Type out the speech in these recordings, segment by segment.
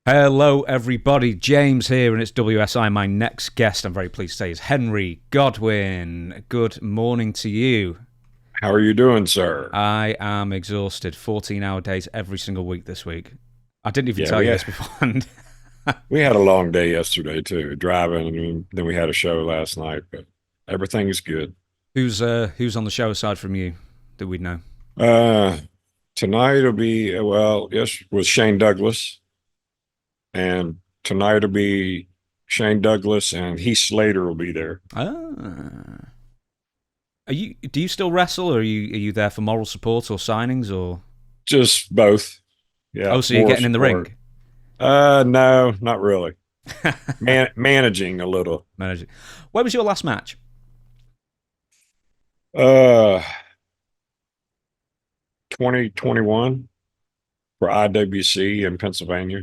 Hello, everybody. James here, and it's WSI. My next guest, I'm very pleased to say, is Henry Godwinn. Good morning to you. How are you doing, sir? I am exhausted. 14-hour days every single week this week. I didn't even Yeah, tell we you had this beforehand. we had a long day yesterday too, driving, and then we had a show last night. But everything is good. Who's on the show aside from you that we'd know? Uh, Tonight will be yes, with Shane Douglas, and tonight will be Shane Douglas and Heath Slater will be there. Ah, do you still wrestle, or are you there for moral support or signings, or? Just both. Yeah, Oh, so you're moral getting in the support. ring? No, not really. Managing a little. Manager. Where was your last match? Uh, 2021 for IWC in Pennsylvania.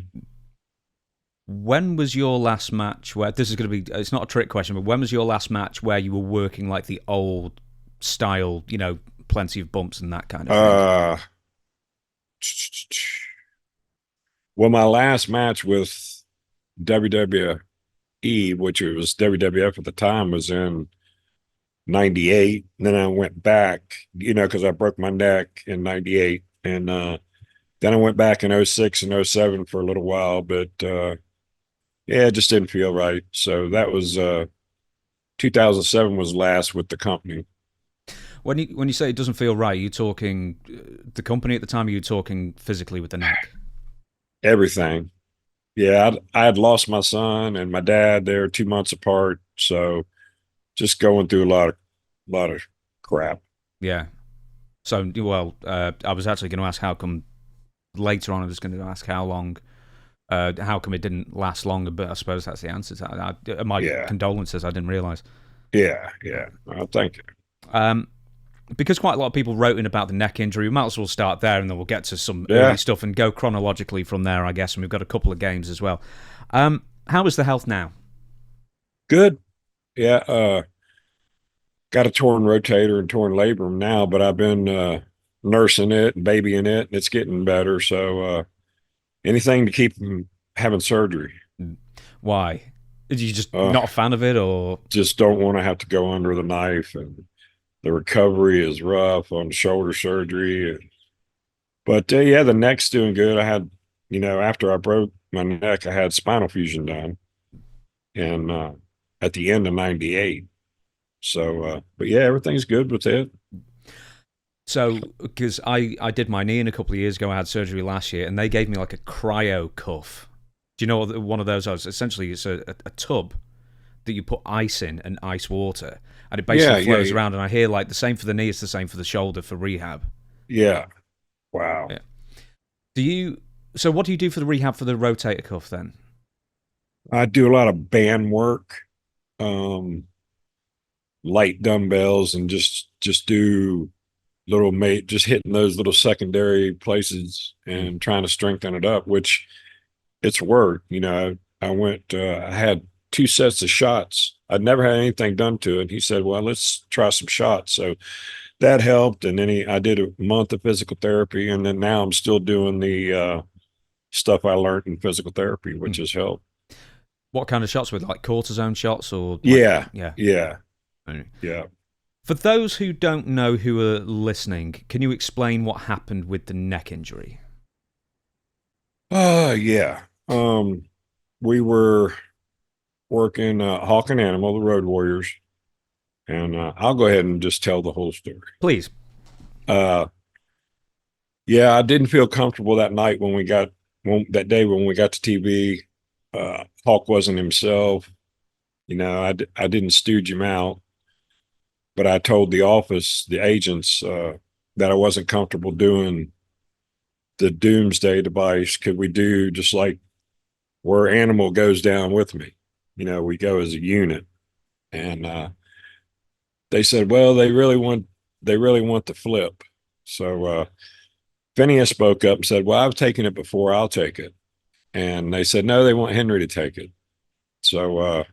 When was your last match where this is going to be? It's not a trick question, but when was your last match where you were working like the old style? Plenty of bumps and that kind of thing. Uh, well, my last match with WWE, which it was WWF at the time, was in '98. Then I went back, because I broke my neck in '98, and then I went back in '06 and '07 for a little while, but yeah, it just didn't feel right. So that was 2007 was last with the company. When you say it doesn't feel right, are you talking the company at the time? Or are you talking physically with the neck? Everything. Yeah, I had lost my son and my dad. They're 2 months apart, so just going through a lot of crap. Yeah. So I was actually going to ask how come later on. I was going to ask how long. How come it didn't last longer? But I suppose that's the answer to that. My Yeah, condolences. I didn't realize. yeah. Thank you. Um, because quite a lot of people wrote in about the neck injury, we might as well start there and then we'll get to some early Yeah, stuff and go chronologically from there, I guess. And we've got a couple of games as well. How is the health now? good. Yeah, got a torn rotator and torn labrum now, but I've been nursing it and babying it, and it's getting better. So anything to keep from having surgery. Why? Are you just Uh, not a fan of it, or? just don't want to have to go under the knife, and the recovery is rough on shoulder surgery. But yeah, the neck's doing good. I had, after I broke my neck, I had spinal fusion done, and at the end of '98. So, but yeah, everything's good with it. So, because I did my knee in a couple of years ago, I had surgery last year, and they gave me like a cryo cuff. Do you know what one of those is? Essentially, it's a tub that you put ice in and ice water, and it basically Yeah, yeah, flows around. And I hear like the same for the knee, it's the same for the shoulder for rehab. yeah. Wow. Yeah. Do you? So, what do you do for the rehab for the rotator cuff then? I do a lot of band work, um, light dumbbells, and just do little mate, just hitting those little secondary places Mm. and trying to strengthen it up, which it's work. I went, I had 2 sets of shots. I'd never had anything done to it. And he said, well, let's try some shots. So that helped. And then I did a month of physical therapy. And then now I'm still doing the stuff I learned in physical therapy, which Mm. has helped. What kind of shots? With like cortisone shots or like Yeah. yeah. Yeah. Anyway. Yeah. For those who don't know who are listening, can you explain what happened with the neck injury? Yeah. We were working Hawk and Animal, the Road Warriors, and I'll go ahead and just tell the whole story. Please. Uh, yeah, I didn't feel comfortable that night that day when we got to TV. Hawk wasn't himself. I didn't stooge him out, but I told the office, the agents, that I wasn't comfortable doing the doomsday device. Could we do just like where Animal goes down with me? We go as a unit. And they said, well, they really want the flip. So Phineas spoke up and said, well, I've taken it before, I'll take it. And they said, no, they want Henry to take it. So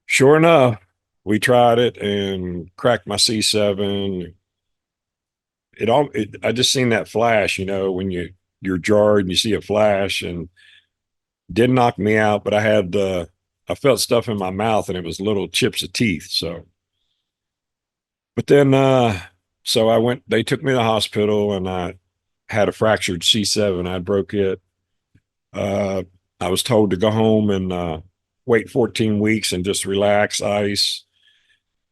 sure enough, we tried it and cracked my C7. I just seen that flash, when you're jarred and you see a flash, and didn't knock me out, but I felt stuff in my mouth and it was little chips of teeth. So, but then, so they took me to the hospital and I had a fractured C7. I broke it. Uh, I was told to go home and wait 14 weeks and just relax, ice.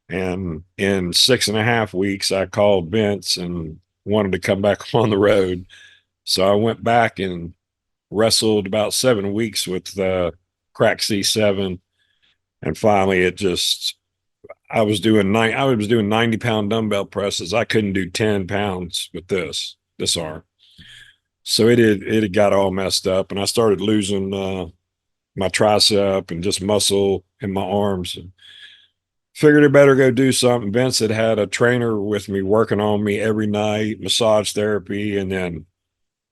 And in 6.5 weeks, I called Vince and wanted to come back on the road. So I went back and wrestled about 7 weeks with crack C7. And finally, I was doing 90-pound dumbbell presses. I couldn't do 10 pounds with this arm. So it had got all messed up, and I started losing my tricep and just muscle in my arms. And figured I better go do something. Vince had a trainer with me working on me every night, massage therapy, and then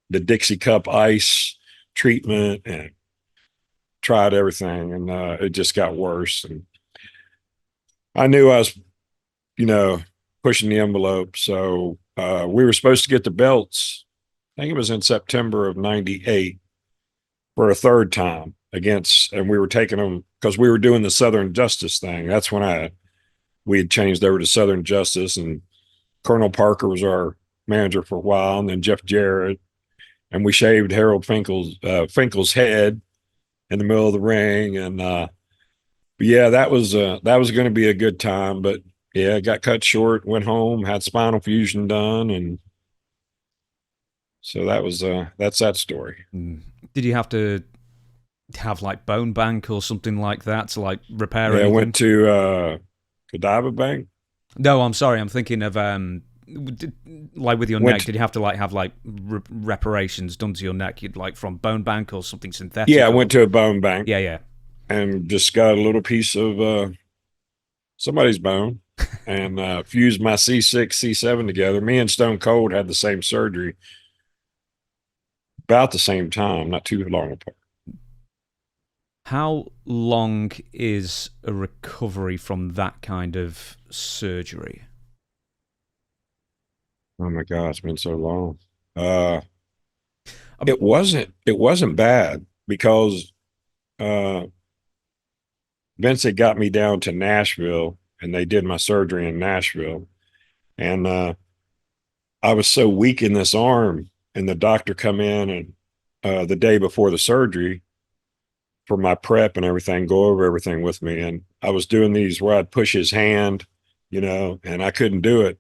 the Dixie Cup ice treatment, and tried everything, and it just got worse. And I knew I was, pushing the envelope. So we were supposed to get the belts. I think it was in September of '98 for a third time and we were taking them because we were doing the Southern Justice thing. That's when we had changed over to Southern Justice, and Colonel Parker was our manager for a while, and then Jeff Jarrett, and we shaved Harold Finkel's head in the middle of the ring. And yeah, that was going to be a good time, but yeah, it got cut short, went home, had spinal fusion done. And so that's that story. Did you have to have like bone bank or something like that to like repair anything? I went to Godiva Bank. No, I'm sorry, I'm thinking of like with your neck, did you have to like have like reparations done to your neck? You'd like from bone bank or something synthetic? Yeah, I went to a bone bank. Yeah. And just got a little piece of somebody's bone and fused my C6, C7 together. Me and Stone Cold had the same surgery about the same time, not too long apart. How long is a recovery from that kind of surgery? Oh my God, it's been so long. It wasn't bad because Vince had got me down to Nashville, and they did my surgery in Nashville. And I was so weak in this arm, and the doctor come in and the day before the surgery for my prep and everything, go over everything with me. And I was doing these where I'd push his hand, and I couldn't do it.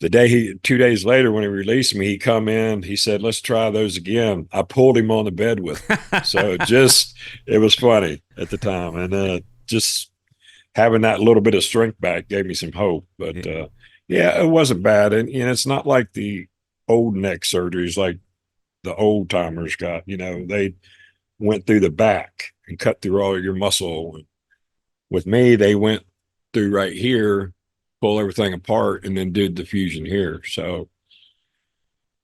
2 days later, when he released me, he come in, he said, let's try those again. I pulled him on the bed with me. So it was funny at the time. And just having that little bit of strength back gave me some hope. But yeah, it wasn't bad. And, it's not like the old neck surgeries like the old timers got, they went through the back and cut through all your muscle. With me, they went through right here, pull everything apart, and then did the fusion here. So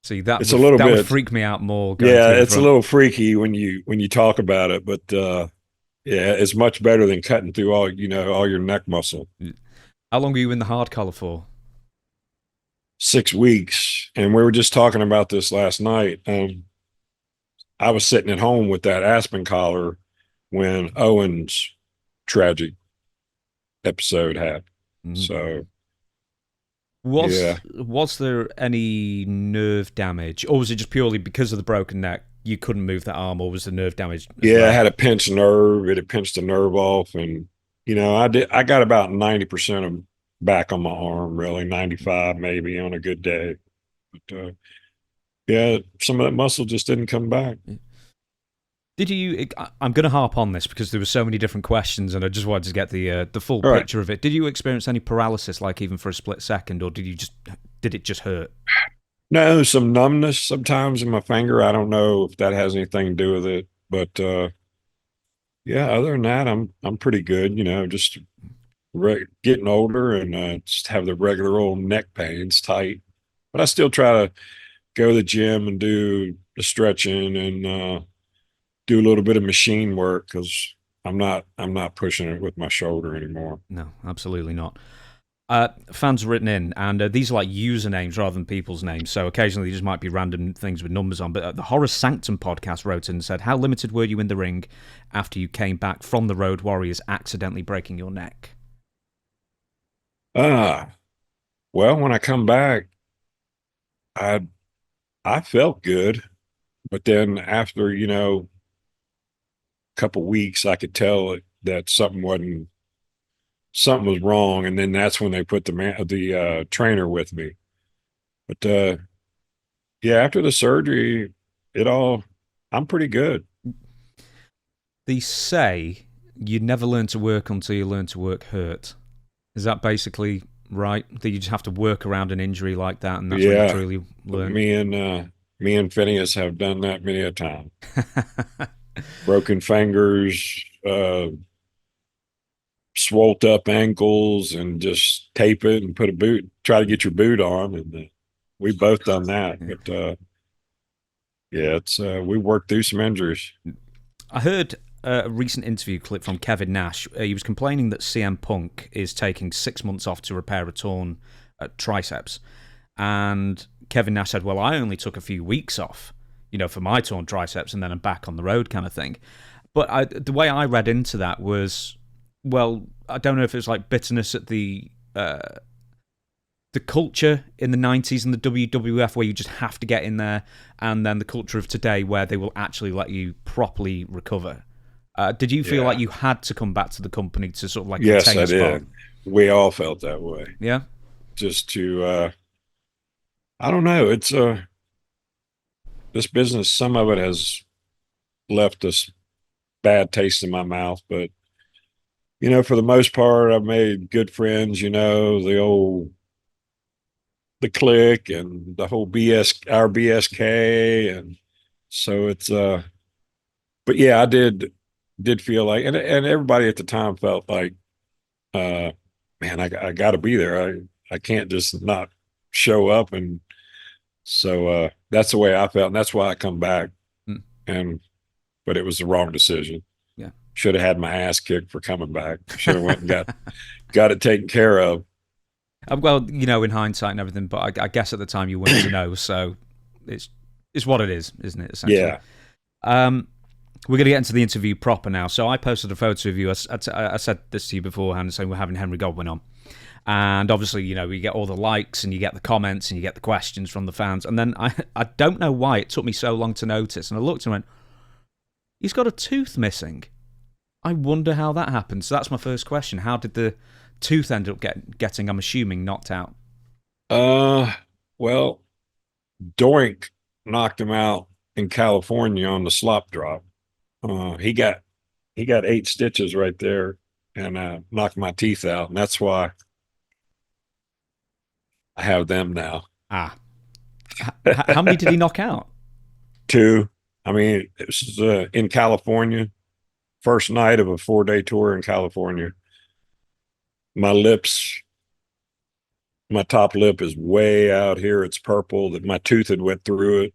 see, that would freak me out more. Yeah, it's a little freaky when you talk about it, but yeah, it's much better than cutting through all your neck muscle. How long were you in the hard collar for? 6 weeks, and we were just talking about this last night. I was sitting at home with that Aspen collar when Owen's tragic episode happened. So was there any nerve damage, or was it just purely because of the broken neck you couldn't move that arm, or was the nerve damage? I had a pinched nerve. It had pinched the nerve off, and I got about 90% of back on my arm, really 95 maybe on a good day. But yeah, some of that muscle just didn't come back. Did you? I'm going to harp on this because there were so many different questions, and I just wanted to get the full picture of it. Did you experience any paralysis, like even for a split second, or did it just hurt? No, some numbness sometimes in my finger. I don't know if that has anything to do with it, but yeah. Other than that, I'm pretty good. Just getting older and just have the regular old neck pains, tight. But I still try to go to the gym and do the stretching and do a little bit of machine work because I'm not pushing it with my shoulder anymore. No, absolutely not. Fans have written in, and these are like usernames rather than people's names. So occasionally, there just might be random things with numbers on. But the Horror Sanctum podcast wrote in and said, "How limited were you in the ring after you came back from the Road Warriors, accidentally breaking your neck?" Well, when I come back, I I felt good, but then after a couple weeks, I could tell that something was wrong, and then that's when they put the trainer with me. But yeah, after the surgery, I'm pretty good. They say you never learn to work until you learn to work hurt. Is that basically right? That you just have to work around an injury like that, and that's when you truly learn. Me and Phineas have done that many a time. Broken fingers, swolled up ankles, and just tape it and try to get your boot on. And we've both done that. Yeah. But we worked through some injuries. I heard a recent interview clip from Kevin Nash. He was complaining that CM Punk is taking 6 months off to repair a torn triceps. And Kevin Nash said, well, I only took a few weeks off, for my torn triceps, and then I'm back on the road kind of thing. But the way I read into that was, well, I don't know if it was like bitterness at the culture in the 90s and the WWF where you just have to get in there, and then the culture of today where they will actually let you properly recover. Did you feel like you had to come back to the company to sort of like yes, retain I did. We all felt that way. Yeah. Just to, I don't know. It's this business. Some of it has left a bad taste in my mouth, but for the most part, I've made good friends. The clique and the whole our BSK, and so it's but yeah, I did feel like, and everybody at the time felt like, man, I got to be there. I can't just not show up, and so that's the way I felt, and that's why I come back. But it was the wrong decision. Yeah, should have had my ass kicked for coming back. Should have went and got it taken care of. Well, in hindsight and everything, but I guess at the time you weren't to know, so it's what it is, isn't it? Essentially. Yeah. We're going to get into the interview proper now. So I posted a photo of you. I said this to you beforehand, saying we're having Henry Godwinn on. And obviously, you get all the likes and you get the comments and you get the questions from the fans. And then I don't know why it took me so long to notice. And I looked and went, he's got a tooth missing. I wonder how that happened. So that's my first question. How did the tooth end up getting, I'm assuming, knocked out? Well, Doink knocked him out in California on the slop drop. He got 8 stitches right there and knocked my teeth out, and that's why I have them now. How many did he knock out? 2. I mean, it was in California, first night of a 4-day tour in California. My top lip is way out here. It's purple. That my tooth had went through it.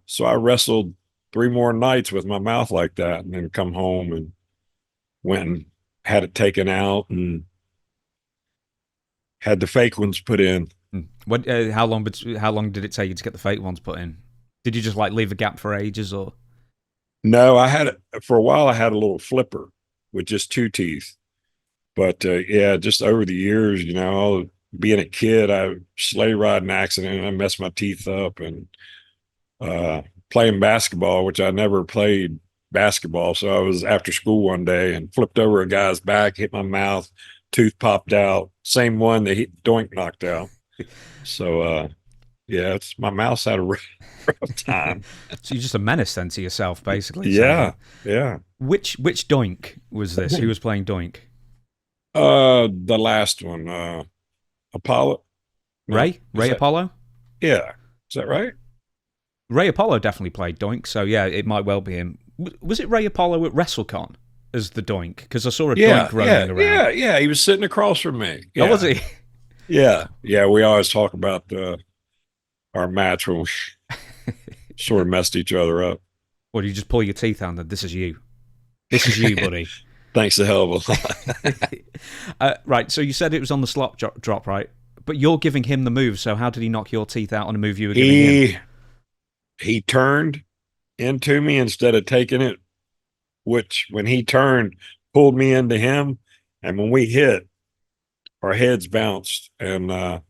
So I wrestled 3 more nights with my mouth like that, and then come home and went and had it taken out and had the fake ones put in. How long did it take you to get the fake ones put in? Did you just like leave a gap for ages, or? No, for a while. I had a little flipper with just 2 teeth, but yeah, just over the years, being a kid, I sleigh riding accident, and I messed my teeth up, and playing basketball, which I never played basketball. So I was after school one day and flipped over a guy's back, hit my mouth, tooth popped out. Same one that Doink knocked out. So, yeah, my mouth's had a rough time. So you're just a menace then to yourself, basically. Yeah, yeah. Which Doink was this? Who was playing Doink? The last one, Apollo. Ray Apollo? Yeah. Is that right? Ray Apollo definitely played Doink, so yeah, it might well be him. Was it Ray Apollo at WrestleCon as the Doink? Because I saw a Doink running around. Yeah. He was sitting across from me. Yeah. Oh, was he? Yeah. We always talk about our match when we sort of messed each other up. Or do you just pull your teeth out and this is you? This is you, buddy. Thanks a hell of a lot. Right, so you said it was on the slop drop, right? But you're giving him the move, so how did he knock your teeth out on a move you were giving him? He turned into me instead of taking it, which when he turned, pulled me into him. And when we hit, our heads bounced. And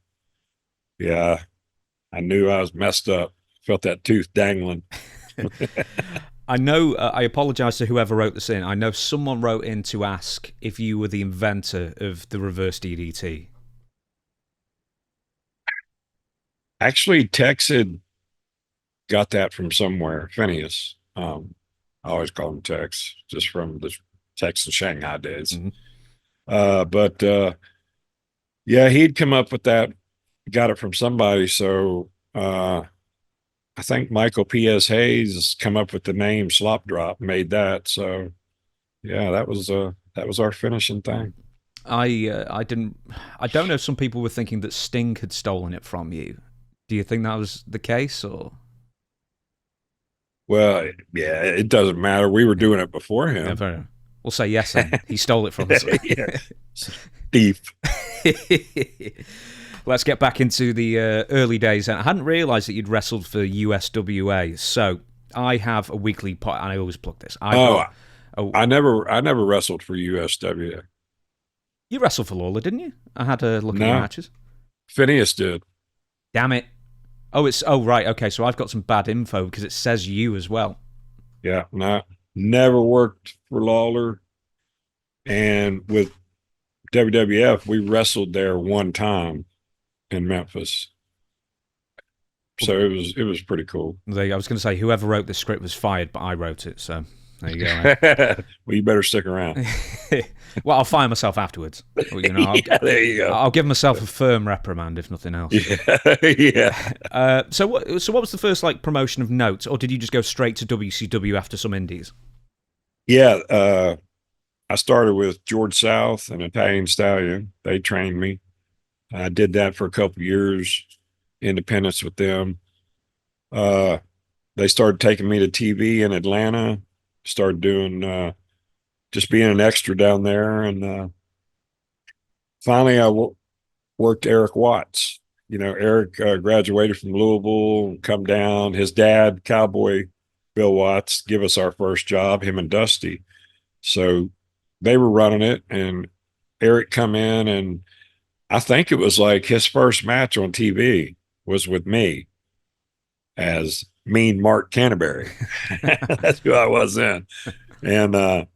yeah, I knew I was messed up. Felt that tooth dangling. I know, I apologize to whoever wrote this in. I know someone wrote in to ask if you were the inventor of the reverse DDT. Actually, Tex had got that from somewhere. Phineas. I always call him Tex, just from the Tex and Shanghai days. But yeah, he'd come up with that, got it from somebody. So I think Michael P.S. Hayes come up with the name Slop Drop, made that. So yeah, that was our finishing thing. I don't know if some people were thinking that Sting had stolen it from you. Do you think that was the case, or? Well, yeah, it doesn't matter. We were doing it before him. Yeah, we'll say yes then. He stole it from us. Thief. Let's get back into the early days. And I hadn't realised that you'd wrestled for USWA. So I have a weekly pot, and I always plug this. I never wrestled for USWA. You wrestled for Lawler, didn't you? I had a look at your matches. Phineas did. Damn it. Right, okay, so I've got some bad info because it says you as well. Yeah, no, never worked for Lawler. And with WWF, we wrestled there one time in Memphis. So it was pretty cool. I was going to say, whoever wrote the script was fired, but I wrote it, so there you go. Right? Well, you better stick around. Well, I'll fire myself afterwards. You know, there you go. I'll give myself a firm reprimand, if nothing else. Yeah. So what was the first promotion of note, or did you just go straight to WCW after some indies? Yeah, I started with George South, an Italian stallion. They trained me. I did that for a couple of years, independence with them. They started taking me to TV in Atlanta. Started doing just being an extra down there, and finally I worked Eric Watts. You know, Eric graduated from Louisville, come down. His dad, Cowboy Bill Watts, give us our first job, him and Dusty. So they were running it, and Eric come in, and I think it was like his first match on TV was with me as Mean Mark Canterbury. That's who I was then. And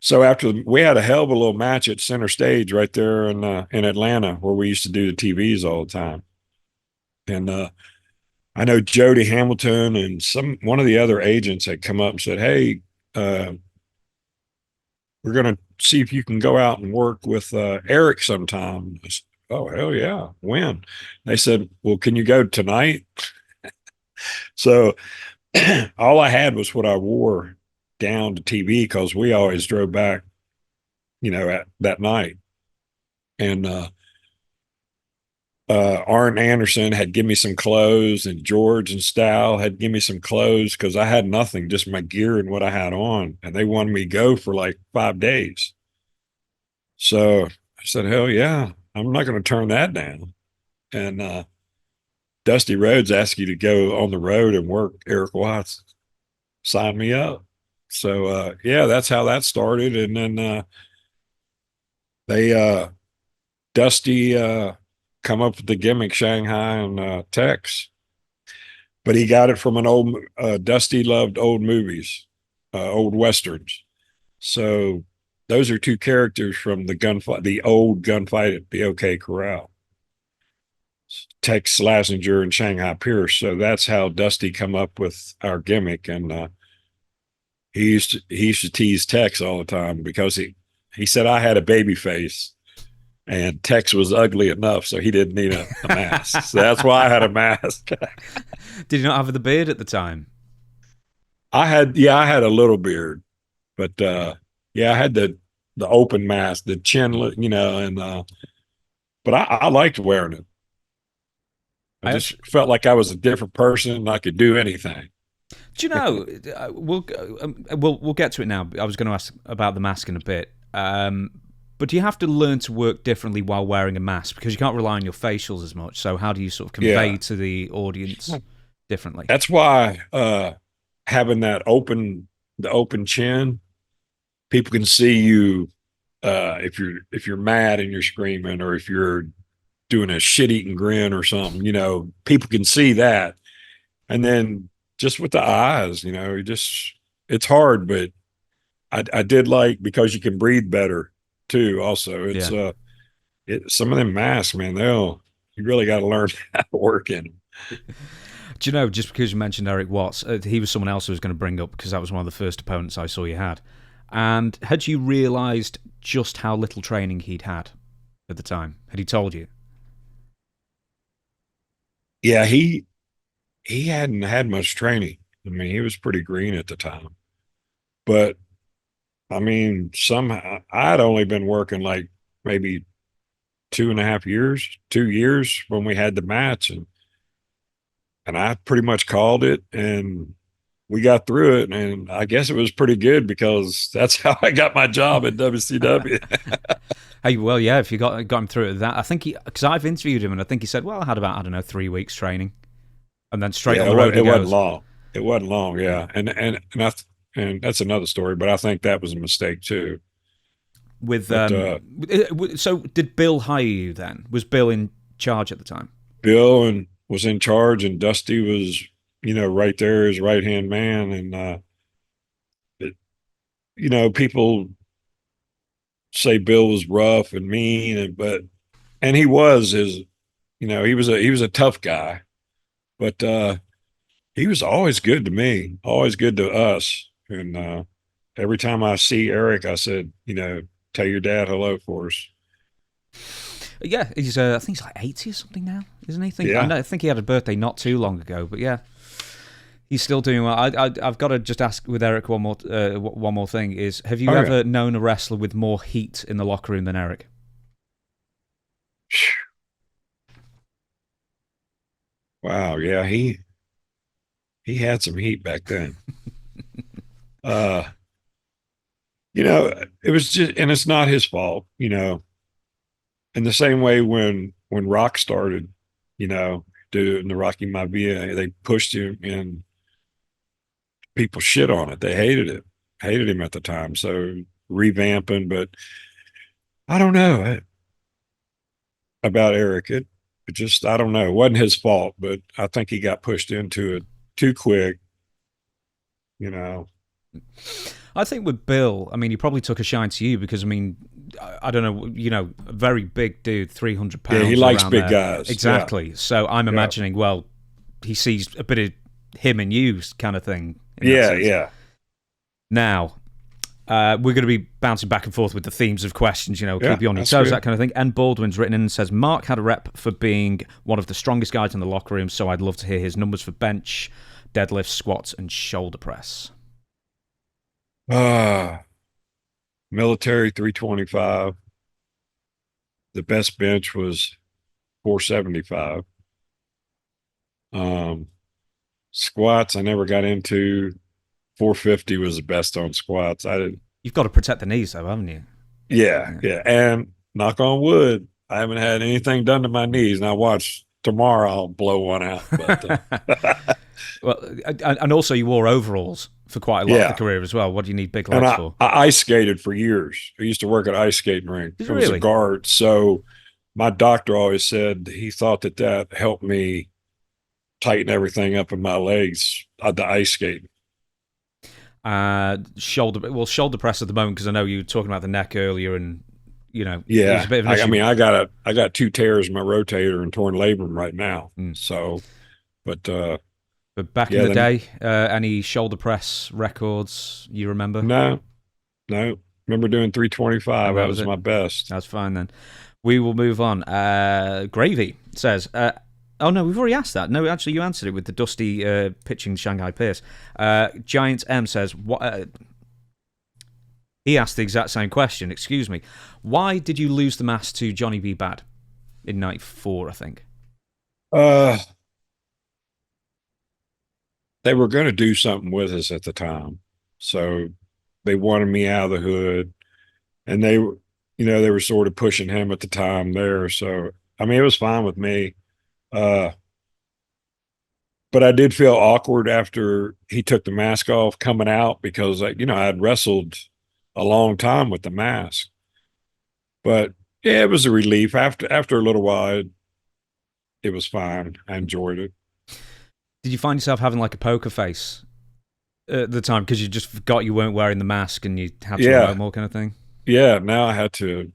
so after we had a hell of a little match at Center Stage right there in Atlanta, where we used to do the TVs all the time. And I know Jody Hamilton and one of the other agents had come up and said, "Hey, we're going to see if you can go out and work with Eric sometime." I said, "Oh, hell yeah. When?" They said, "Well, can you go tonight?" So all I had was what I wore down to TV, because we always drove back, at that night. And Arn Anderson had given me some clothes, and George and Stal had given me some clothes, because I had nothing, just my gear and what I had on. And they wanted me to go for like 5 days. So I said, hell yeah, I'm not going to turn that down. And Dusty Rhodes asked you to go on the road and work Eric Watts. Sign me up. So yeah, that's how that started. And then Dusty come up with the gimmick Shanghai and Tex, but he got it from an old Dusty loved old movies, old westerns. So those are two characters from the old gunfight at the OK Corral, Tex Slazenger and Shanghai Pierce. So that's how Dusty come up with our gimmick. And he used to tease Tex all the time, because he said I had a baby face and Tex was ugly enough, so he didn't need a mask. So that's why I had a mask. Did you not have the beard at the time? I had a little beard, but yeah, I had the open mask, the chin, and but I liked wearing it. I just felt like I was a different person and I could do anything. Do you know? We'll get to it now. I was going to ask about the mask in a bit. But do you have to learn to work differently while wearing a mask because you can't rely on your facials as much? So how do you sort of convey to the audience differently? That's why having the open chin, people can see you if you're mad and you're screaming, or if you're doing a shit-eating grin or something. People can see that. And then just with the eyes, it's hard, but I did like, because you can breathe better too. Also, it's some of them masks, man. You really got to learn how to work in them. Do you know, just because you mentioned Eric Watts, he was someone else I was going to bring up because that was one of the first opponents I saw you had. And had you realised just how little training he'd had at the time? Had he told you? Yeah, he hadn't had much training. I mean, he was pretty green at the time. But I mean, somehow I'd only been working like maybe 2 years when we had the match, and I pretty much called it, and we got through it, and I guess it was pretty good because that's how I got my job at WCW. Hey, well, yeah, if you got him through it, that I think because I've interviewed him, and I think he said, well, I had about, I don't know, 3 weeks training, and then straight on the road he goes. Wasn't long. It wasn't long, yeah. And that's another story, but I think that was a mistake too. So did Bill hire you then? Was Bill in charge at the time? Bill was in charge, and Dusty was, right there, his right-hand man. And, people say Bill was rough and mean, and he was he was a tough guy, but he was always good to me, always good to us. And every time I see Eric, I said, tell your dad hello for us. Yeah, he's I think he's like 80 or something now, isn't he? I think he had a birthday not too long ago, but yeah, he's still doing well. I've got to just ask with Eric one more thing is, have you ever known a wrestler with more heat in the locker room than Eric? Wow, yeah, he had some heat back then. It was just, and it's not his fault, in the same way when Rock started, doing the Rocky Maivia, they pushed him, and people shit on it. They hated him at the time. So revamping, but I don't know about Eric. It just, I don't know. It wasn't his fault, but I think he got pushed into it too quick, I think with Bill, I mean, he probably took a shine to you because, I mean, I don't know, a very big dude, 300 pounds. Yeah, he likes big guys. Exactly. Yeah. So I'm imagining, well, he sees a bit of him and you kind of thing. Yeah. Now, we're going to be bouncing back and forth with the themes of questions, keep you on your toes, that kind of thing. And Baldwin's written in and says, Mark had a rep for being one of the strongest guys in the locker room, so I'd love to hear his numbers for bench, deadlift, squats, and shoulder press. Military 325. The best bench was 475. Squats I never got into. 450 was the best on squats. You've got to protect the knees though, haven't you? Yeah. And knock on wood, I haven't had anything done to my knees. And I watch tomorrow, I'll blow one out. But, well, and also you wore overalls for quite a lot of the career as well. What do you need big legs for? I ice skated for years. I used to work at an ice skating rink. I was a guard. So my doctor always said he thought that helped me tighten everything up in my legs, the ice skating. Shoulder press at the moment, because I know you were talking about the neck earlier, and yeah, a bit of an issue. I mean, I got 2 tears in my rotator and torn labrum right now. So, but back in the day, any shoulder press records you remember? No. Remember doing 325. That was my best. That's fine then. We will move on. Gravy says, oh no, we've already asked that. No, actually, you answered it with the Dusty pitching Shanghai Pierce. Giant M says, what? He asked the exact same question. Excuse me. Why did you lose the mask to Johnny B. Bad in '94? I think. they were going to do something with us at the time. So they wanted me out of the hood, and they were sort of pushing him at the time there. So, I mean, it was fine with me. Uh, but I did feel awkward after he took the mask off coming out because, I had wrestled a long time with the mask. But yeah, it was a relief. After a little while, it was fine. I enjoyed it. Did you find yourself having like a poker face at the time because you just forgot you weren't wearing the mask and you had to Yeah, emote more kind of thing? yeah. Now I had to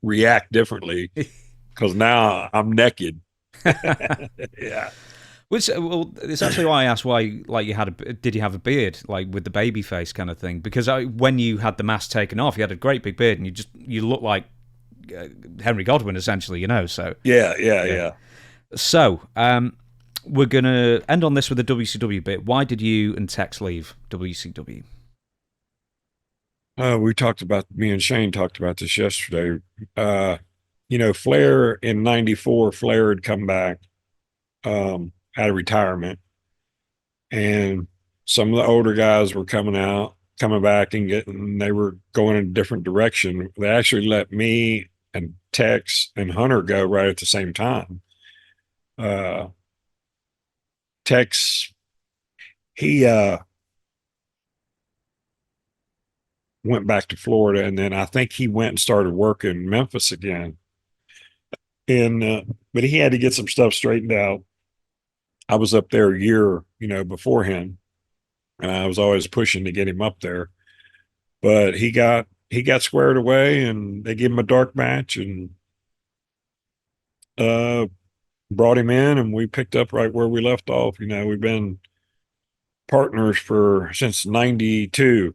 react differently because now I'm naked. Yeah. Which, well, it's actually why I asked why, like, did you have a beard, like, with the baby face kind of thing? Because when you had the mask taken off, you had a great big beard, and you look like Henry Godwinn, essentially, so, Yeah, yeah, yeah. yeah. So, we're going to end on this with a WCW bit. Why did you and Tex leave WCW? Me and Shane talked about this yesterday. Flair in '94, Flair had come back out of retirement, and some of the older guys were coming back they were going in a different direction. They actually let me and Tex and Hunter go right at the same time. Uh, Tex, he went back to Florida, and then I think he went and started working in Memphis again. And but he had to get some stuff straightened out. I was up there a year, before him, and I was always pushing to get him up there. But he got squared away, and they gave him a dark match and uh, brought him in, and we picked up right where we left off. We've been partners for since '92,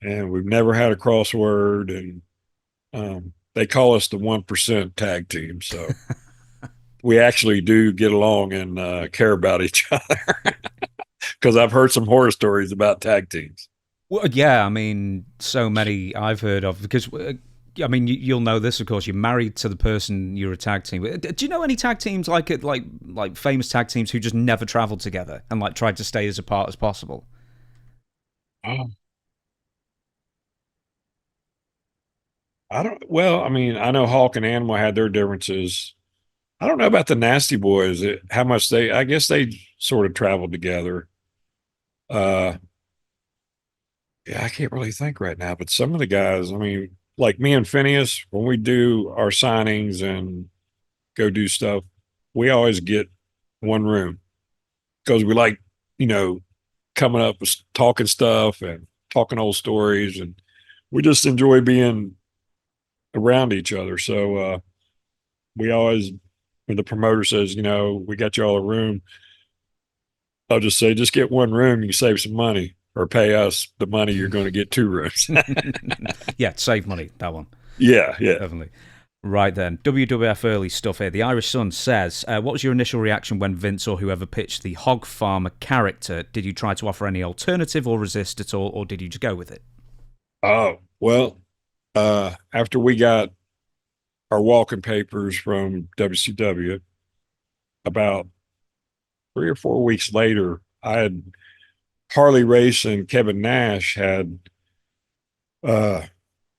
and we've never had a crossword. And they call us the 1% tag team, so we actually do get along and care about each other. Because I've heard some horror stories about tag teams. Well, yeah, I mean, so many I've heard of because I mean, you'll know this, of course. You're married to the person you're a tag team with. Do you know any tag teams like it, like famous tag teams who just never traveled together and like tried to stay as apart as possible? Oh, I don't. Well, I mean, I know Hawk and Animal had their differences. I don't know about the Nasty Boys. How much they? I guess they sort of traveled together. Uh, yeah, I can't really think right now. But some of the guys, I mean, like me and Phineas, when we do our signings and go do stuff, we always get one room because we like, you know, coming up with talking stuff and talking old stories, and we just enjoy being around each other. So we always, when the promoter says, we got you all a room, I'll just say, just get one room. You save some money, or pay us the money. You're going to get two rooms. Yeah, save money, that one. Yeah, yeah. Definitely. Right then, WWF early stuff here. The Irish Sun says, what was your initial reaction when Vince or whoever pitched the Hog Farmer character? Did you try to offer any alternative or resist at all, or did you just go with it? Oh, well, after we got our walking papers from WCW, about 3 or 4 weeks later, I had Harley Race and Kevin Nash had uh,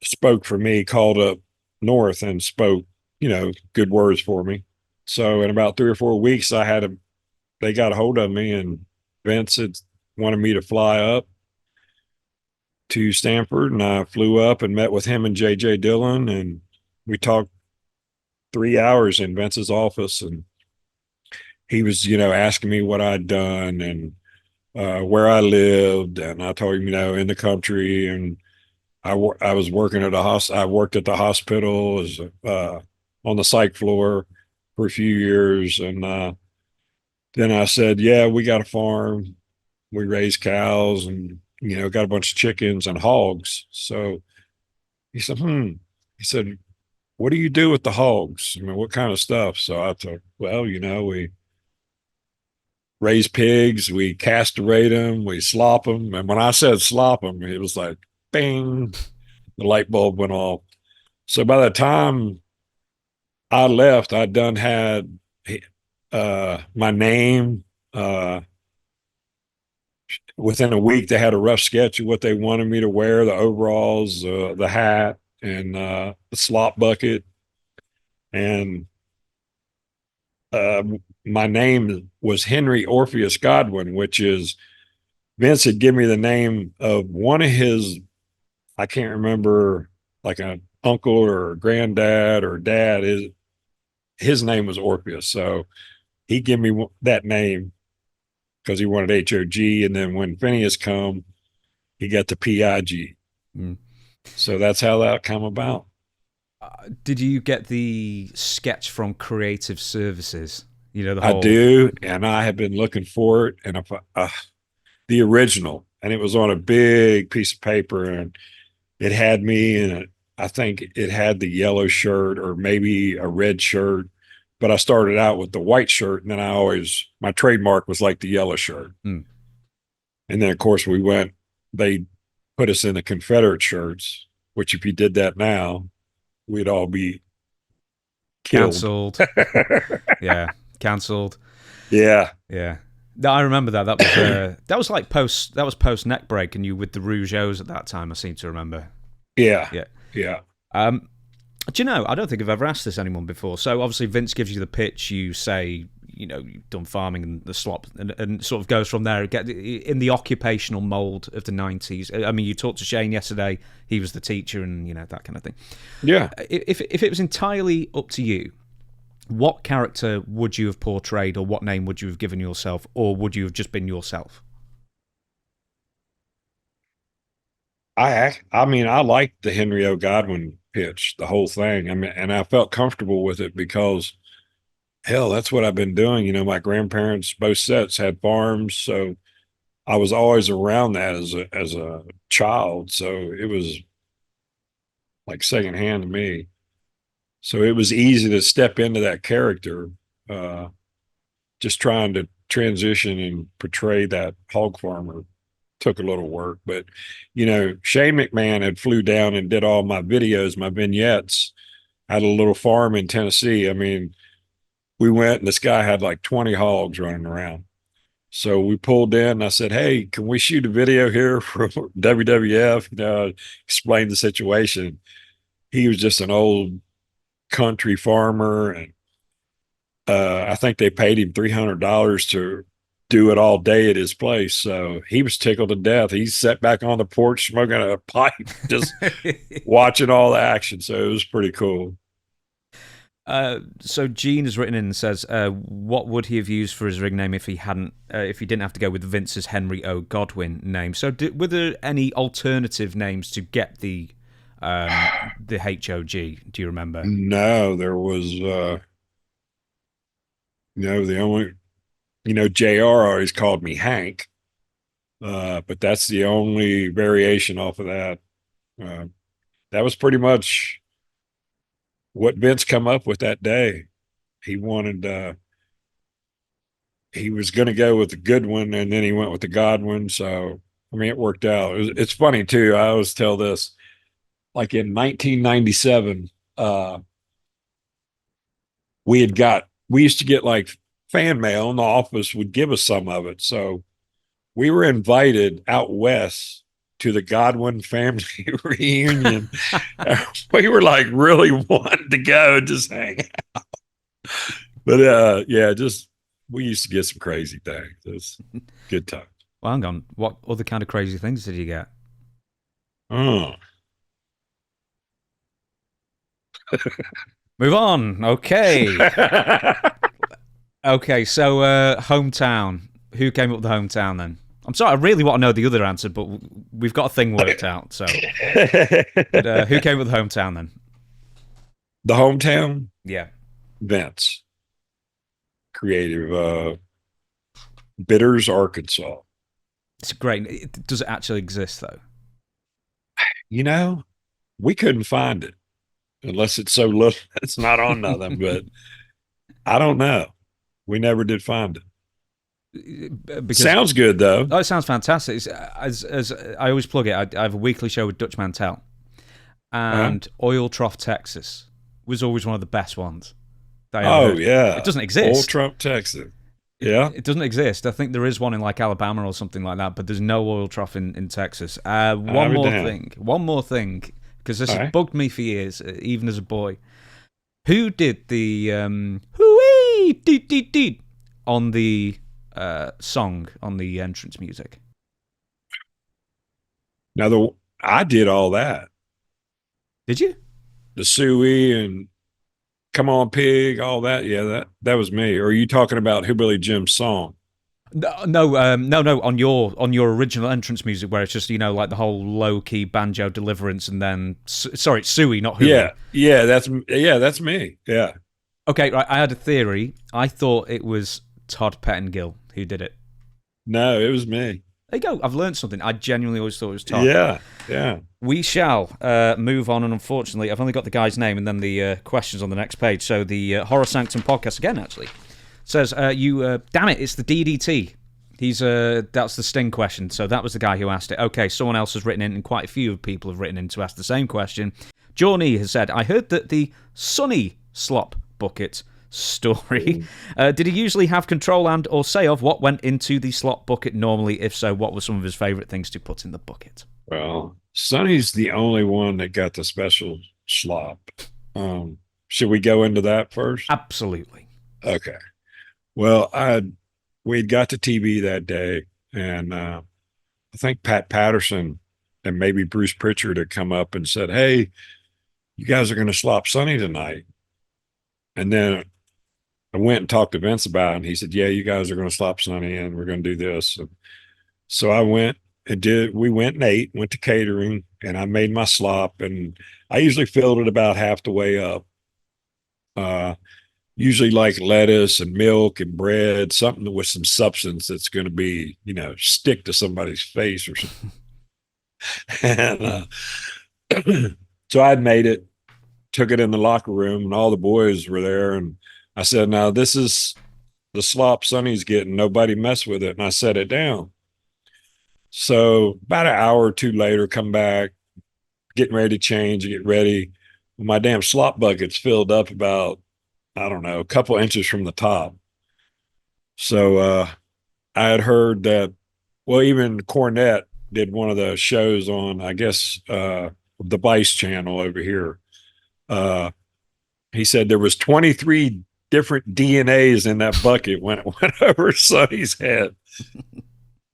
spoke for me, called up north and spoke, good words for me. So in about 3 or 4 weeks, they got a hold of me, and Vince had wanted me to fly up to Stanford, and I flew up and met with him and JJ Dillon, and we talked 3 hours in Vince's office, and he was, asking me what I'd done and where I lived, and I told him, in the country, and I was working at I worked at the hospital as on the psych floor for a few years, and then I said, "Yeah, we got a farm. We raise cows, and got a bunch of chickens and hogs." So he said, "Hmm." He said, "What do you do with the hogs? I mean, what kind of stuff?" So I thought, "Well, we raise pigs, we castrate them, we slop them." And when I said slop them, it was like, bing, the light bulb went off. So by the time I left, I'd done had my name. within a week, they had a rough sketch of what they wanted me to wear: the overalls, the hat, and the slop bucket. And uh, my name was Henry Orpheus Godwinn, which is Vince had given me the name of one of his, I can't remember, like an uncle or granddad or dad. His name was Orpheus. So he gave me that name because he wanted HOG. And then when Phineas come, he got the PIG. Mm. So that's how that came about. Did you get the sketch from Creative Services? You know, the I whole... do, and I have been looking for it, and the original, and it was on a big piece of paper, and it had me in it. I think it had the yellow shirt or maybe a red shirt, but I started out with the white shirt, and then my trademark was like the yellow shirt. Mm. And then, of course, they put us in the Confederate shirts, which if you did that now, we'd all be killed. Cancelled. Yeah, cancelled. Yeah. Yeah. No, I remember that. That was like post neck break, and you with the Rougeos at that time. I seem to remember. Yeah. Yeah. Yeah. Do you know? I don't think I've ever asked this anyone before. So obviously Vince gives you the pitch. You say, you've done farming and the slop, and sort of goes from there. Get in the occupational mold of the 90s. I mean, you talked to Shane yesterday. He was the teacher, and that kind of thing. Yeah. If it was entirely up to you, what character would you have portrayed, or what name would you have given yourself, or would you have just been yourself? I mean, I liked the Henry O. Godwinn pitch, the whole thing. I mean, and I felt comfortable with it because, hell, that's what I've been doing. My grandparents, both sets, had farms, so I was always around that as a child. So it was like secondhand to me. So it was easy to step into that character, just trying to transition and portray that hog farmer took a little work. But, Shane McMahon had flew down and did all my videos, my vignettes at a little farm in Tennessee. I mean, we went and this guy had like 20 hogs running around. So we pulled in and I said, hey, can we shoot a video here for WWF? Explain the situation. He was just an old country farmer, and I think they paid him $300 to do it all day at his place. So he was tickled to death. He sat back on the porch smoking a pipe, just watching all the action. So it was pretty cool. So Gene has written in and says, what would he have used for his ring name if he didn't have to go with Vince's Henry O. Godwinn name? So were there any alternative names to get the HOG? Do you remember? No, there was the only, JR always called me Hank, but that's the only variation off of that. That was pretty much what Vince come up with that day. He wanted, he was going to go with the Goodwin, and then he went with the Godwinn. So, I mean, it worked out. It's funny too. I always tell this, like in 1997, we used to get like fan mail, and the office would give us some of it. So we were invited out west to the Godwinn family reunion. We were like really wanting to go and just hang out. But we used to get some crazy things. It was good time. Well, hang on. What other kind of crazy things did you get? Oh. Move on. Okay. Okay, so hometown. Who came up with the hometown then? I'm sorry, I really want to know the other answer, but we've got a thing worked out. So, but, who came up with the hometown then? The hometown? Yeah. Vince. Creative. Bitters, Arkansas. It's great. Does it actually exist though? We couldn't find it unless it's so little it's not on nothing, but I don't know. We never did find it. Sounds good though. Oh, it sounds fantastic. As I always plug it, I have a weekly show with Dutch Mantel, and Oil Trough, Texas was always one of the best ones. Yeah, it doesn't exist. Oil Trough, Texas. Yeah. It doesn't exist. I think there is one in like Alabama or something like that, but there's no oil trough in Texas. I'll be damned. One more thing, because this All has right. bugged me for years, even as a boy. Who did the hoo-wee, deet, deet, deet on the song, on the entrance music? Now I did all that. Did you? The suey and come on pig, all that. Yeah, that was me. Or are you talking about Hillbilly Jim's song? No. On your original entrance music, where it's just like the whole low key banjo deliverance, and then sorry, it's Suey, not Hooey. That's me. Yeah. Okay, right. I had a theory. I thought it was Todd Pettengill who did it. No, it was me. There you go. I've learned something. I genuinely always thought it was Todd. Yeah. We shall move on, and unfortunately, I've only got the guy's name and then the questions on the next page. So the Horror Sanctum podcast again, actually. Says, damn it, it's the DDT. That's the Sting question. So that was the guy who asked it. Okay, someone else has written in, and quite a few people have written in to ask the same question. Johnny has said, I heard that the Sonny slop bucket story, did he usually have control and or say of what went into the slop bucket normally? If so, what were some of his favourite things to put in the bucket? Well, Sonny's the only one that got the special slop. Should we go into that first? Absolutely. Okay. Well, we'd got to TV that day, and I think Pat Patterson and maybe Bruce Pritchard had come up and said, "Hey, you guys are going to slop Sonny tonight." And then I went and talked to Vince about it, and he said, "Yeah, you guys are going to slop Sonny, and we're going to do this." And so I went and did. We went and ate, went to catering, and I made my slop, and I usually filled it about half the way up. Usually like lettuce and milk and bread, something with some substance that's going to be, stick to somebody's face or something. And so I'd made it, took it in the locker room, and all the boys were there. And I said, "Now this is the slop Sonny's getting. Nobody mess with it." And I set it down. So about an hour or two later, come back, getting ready to change, get ready. My damn slop bucket's filled up about, I don't know, a couple inches from the top. So I had heard that, well, even Cornette did one of the shows on, I guess, the Vice channel over here. He said there was 23 different DNAs in that bucket when it went over Sonny's head.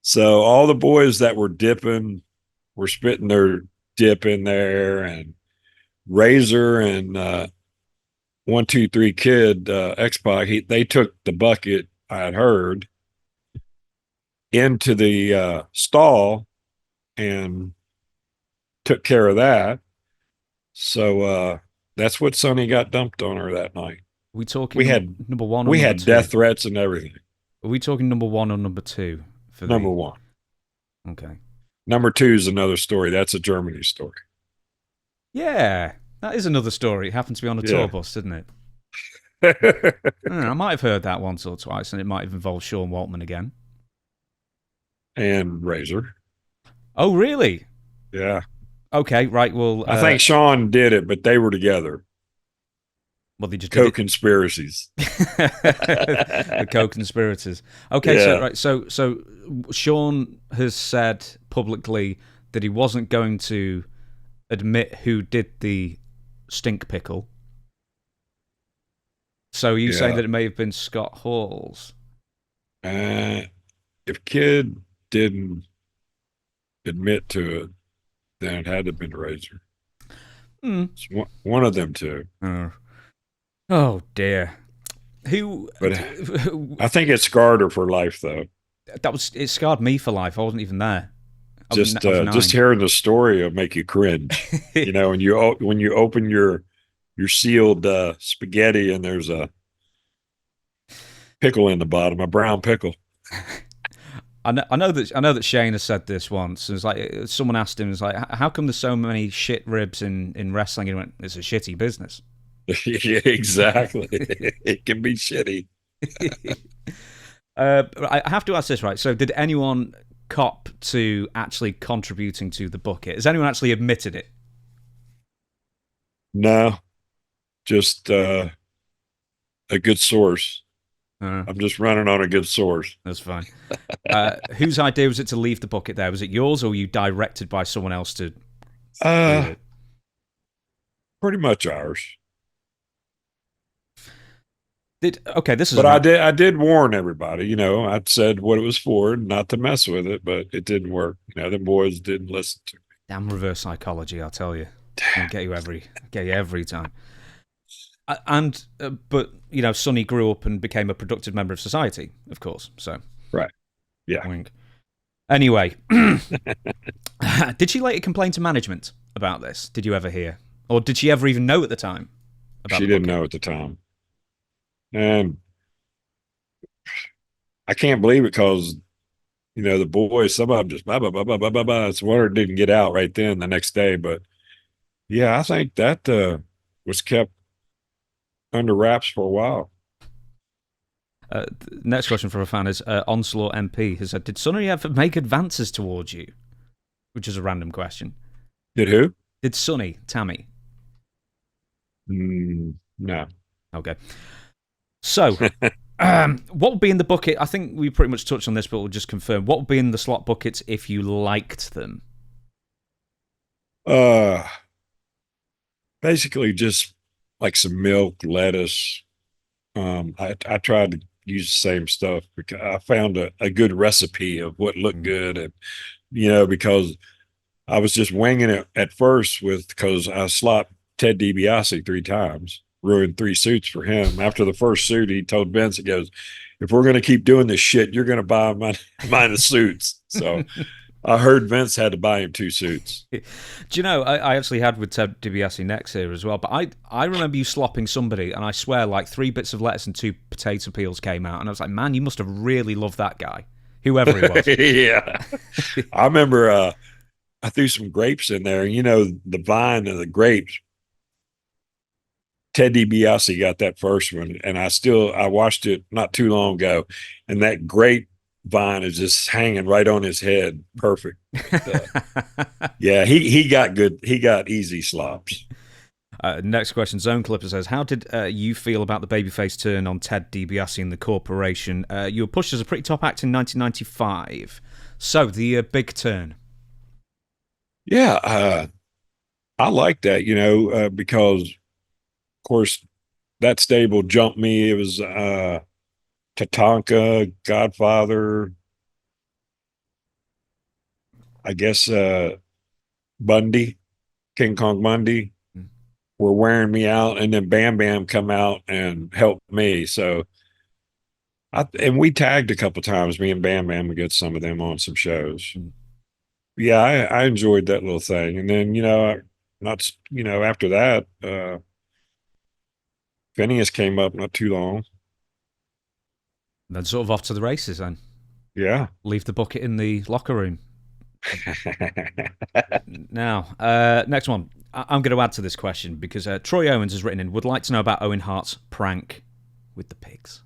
So all the boys that were dipping were spitting their dip in there, and Razor and 123 Kid, X-Pac, they took the bucket, I had heard, into the stall and took care of that. So that's what Sonny got dumped on her that night. We talking we had number one or we number had two? Death threats and everything. Are we talking number one or number two? For number one. Okay. Number two is another story. That's a Germany story. Yeah, that is another story. It happened to be on a tour bus, didn't it? I might have heard that once or twice, and it might have involved Sean Waltman again. And Razor. Oh, really? Yeah. Okay, right. Well, I think Sean did it, but they were together. Well, they just co-conspiracies. The co-conspirators. Okay, yeah. So Sean has said publicly that he wasn't going to admit who did the stink pickle. So you saying that it may have been Scott Hall's? If Kid didn't admit to it, then it had to have been Razor. It's one of them two. Oh dear. Who? But I think it scarred her for life, though. It scarred me for life. I wasn't even there. Just hearing the story will make you cringe. When you open your sealed spaghetti and there's a pickle in the bottom, a brown pickle. I know that Shane has said this once. It's like someone asked him, "It's like, how come there's so many shit ribs in wrestling?" And he went, "It's a shitty business." Yeah, exactly. It can be shitty. I have to ask this, right? So, did anyone cop to actually contributing to the bucket? Has anyone actually admitted it? No, just a good source. I'm just running on a good source. That's fine. Whose idea was it to leave the bucket there? Was it yours, or were you directed by someone else to leave Uh, it? Pretty much ours. Okay, this is But around. I did warn everybody, I said what it was for, not to mess with it, but it didn't work. The boys didn't listen to Damn reverse psychology, I'll tell you. I'll get you every time. But Sonny grew up and became a productive member of society, of course. So, Right. Yeah. wink. Anyway, did she later complain to management about this? Did you ever hear, or did she ever even know at the time about She the didn't bucket? know at the time. And I can't believe it because, the boys, some of them just blah, blah, blah, blah, blah, blah, blah. It's wonder it didn't get out right then the next day. But yeah, I think that was kept under wraps for a while. Next question from a fan is Onslaught MP has said, "Did Sonny ever make advances towards you?" Which is a random question. Did who? Did Sonny, Tammy? No. Okay. So, what would be in the bucket? I think we pretty much touched on this, but we'll just confirm. What would be in the slot buckets if you liked them? Basically just like some milk, lettuce. I tried to use the same stuff because I found a good recipe of what looked good, and because I was just winging it at first because I slopped Ted DiBiase 3 times, ruined 3 suits for him. After the first suit, he told Vince, he goes, "If we're going to keep doing this shit, you're going to buy mine the suits." So I heard Vince had to buy him 2 suits. Do you know, I actually had with Ted DiBiase next here as well, but I remember you slopping somebody, and I swear like 3 bits of lettuce and 2 potato peels came out, and I was like, man, you must have really loved that guy, whoever he was. Yeah. I remember I threw some grapes in there, the vine and the grapes. Ted DiBiase got that first one, and I watched it not too long ago, and that grape vine is just hanging right on his head, perfect. Yeah, he got good. He got easy slops. Next question, Zone Clipper says, "How did you feel about the babyface turn on Ted DiBiase and the corporation? You were pushed as a pretty top act in 1995. So the big turn." Yeah, I like that, because of course that stable jumped me. It was Tatanka, Godfather, I guess Bundy, King Kong Bundy were wearing me out, and then Bam Bam come out and helped me. So and we tagged a couple times, me and Bam Bam against some of them on some shows. Yeah, I enjoyed that little thing. And then, not after that, Phineas came up not too long. Then sort of off to the races then. Yeah. Leave the bucket in the locker room. Now, next one. I'm going to add to this question because Troy Owens has written in, would like to know about Owen Hart's prank with the pigs.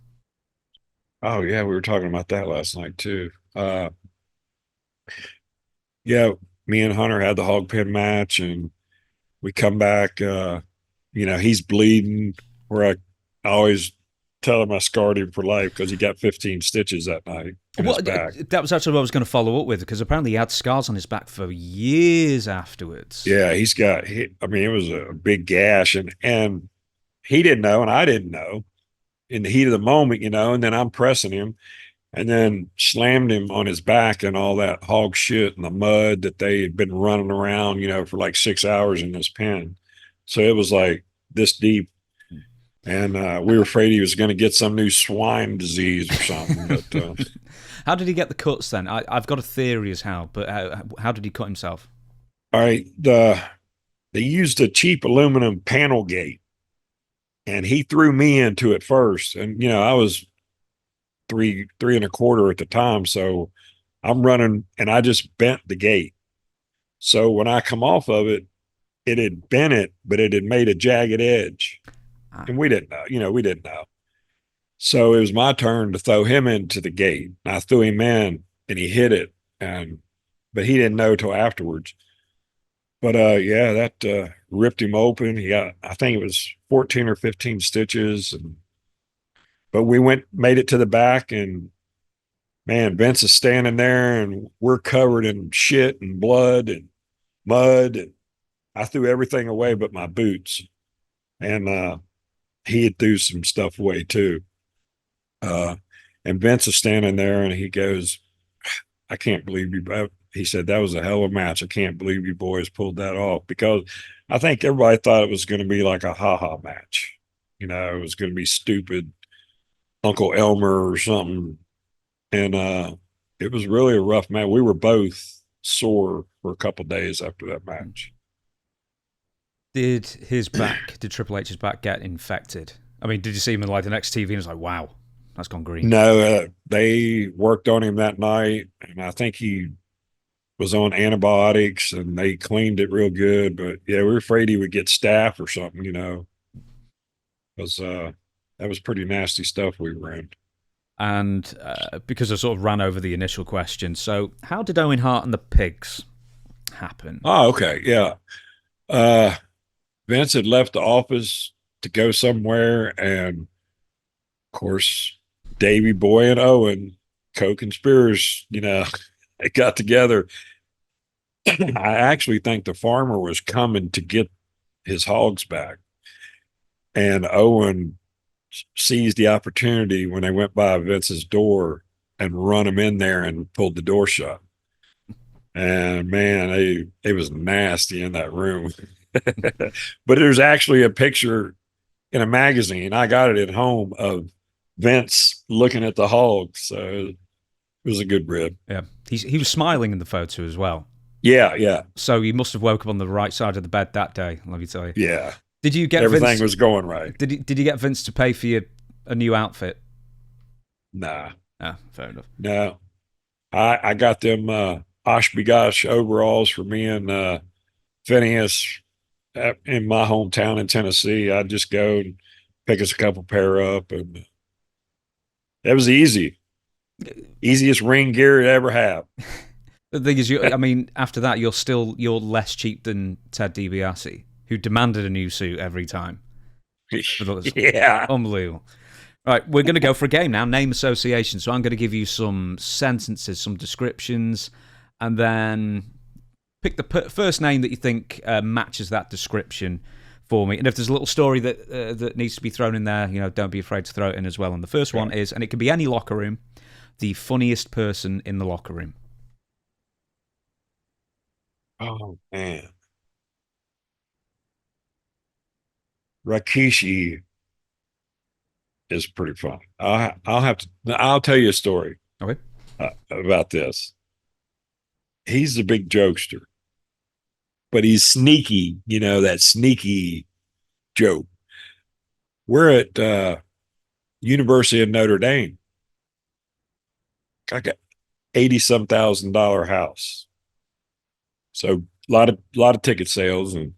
Oh yeah, we were talking about that last night too. Yeah, me and Hunter had the hog pen match, and we come back. He's bleeding. Where I always tell him I scarred him for life because he got 15 stitches that night in his back. That was actually what I was going to follow up with because apparently he had scars on his back for years afterwards. Yeah, it was a big gash, and he didn't know, and I didn't know in the heat of the moment, and then I'm pressing him, and then slammed him on his back and all that hog shit and the mud that they had been running around, for like 6 hours in this pen. So it was like this deep. And we were afraid he was going to get some new swine disease or something. But how did he get the cuts then? I've got a theory as how, but how did he cut himself? All right, they used a cheap aluminum panel gate, and he threw me into it first. And I was three and a quarter at the time, so I'm running, and I just bent the gate. So when I come off of it, it had bent it, but it had made a jagged edge. And we didn't know. So it was my turn to throw him into the gate. I threw him in, and he hit it, but he didn't know till afterwards. But yeah, that ripped him open. He got, I think it was 14 or 15 stitches, and But we made it to the back, and man, Vince is standing there, and we're covered in shit and blood and mud. And I threw everything away but my boots. And he had threw some stuff away too. Uh, and Vince is standing there, and he goes, I can't believe you. He said, that was a hell of a match. I can't believe you boys pulled that off, because I think everybody thought it was going to be like a ha-ha match. It was going to be stupid Uncle Elmer or something. And it was really a rough match. We were both sore for a couple of days after that match. Did Triple H's back get infected? I mean, did you see him in like the next TV and it's like, wow, that's gone green? No, they worked on him that night, and I think he was on antibiotics, and they cleaned it real good. But yeah, we were afraid he would get staph or something, because that was pretty nasty stuff we were in. And because I sort of ran over the initial question, so how did Owen Hart and the Pigs happen? Oh, okay, yeah. Vince had left the office to go somewhere, and of course, Davey Boy and Owen, co-conspirators, they got together. I actually think the farmer was coming to get his hogs back, and Owen seized the opportunity when they went by Vince's door and run him in there and pulled the door shut. And man, it was nasty in that room. But there's actually a picture in a magazine, I got it at home, of Vince looking at the hogs. So it was a good rib. Yeah, he was smiling in the photo as well. Yeah. So you must have woke up on the right side of the bed that day, let me tell you. Yeah. Did you get everything Vince, was going right? Did you get Vince to pay for a new outfit? Nah. Fair enough. No. I got them Oshkosh overalls for me and Phineas in my hometown in Tennessee. I'd just go and pick us a couple pair up, and it was easiest ring gear to ever have. The thing is, I mean, after that, you're less cheap than Ted DiBiase, who demanded a new suit every time. Yeah, unbelievable. All right, we're going to go for a game now, name association. So I'm going to give you some sentences, some descriptions, and then pick the first name that you think matches that description for me. And if there's a little story that needs to be thrown in there, don't be afraid to throw it in as well. And the first one is, and it can be any locker room, the funniest person in the locker room. Oh man, Rikishi is pretty fun. I'll tell you a story. Okay. About this. He's a big jokester, but he's sneaky, that sneaky joke. We're at University of Notre Dame. I got $80-some thousand house. So a lot of ticket sales. And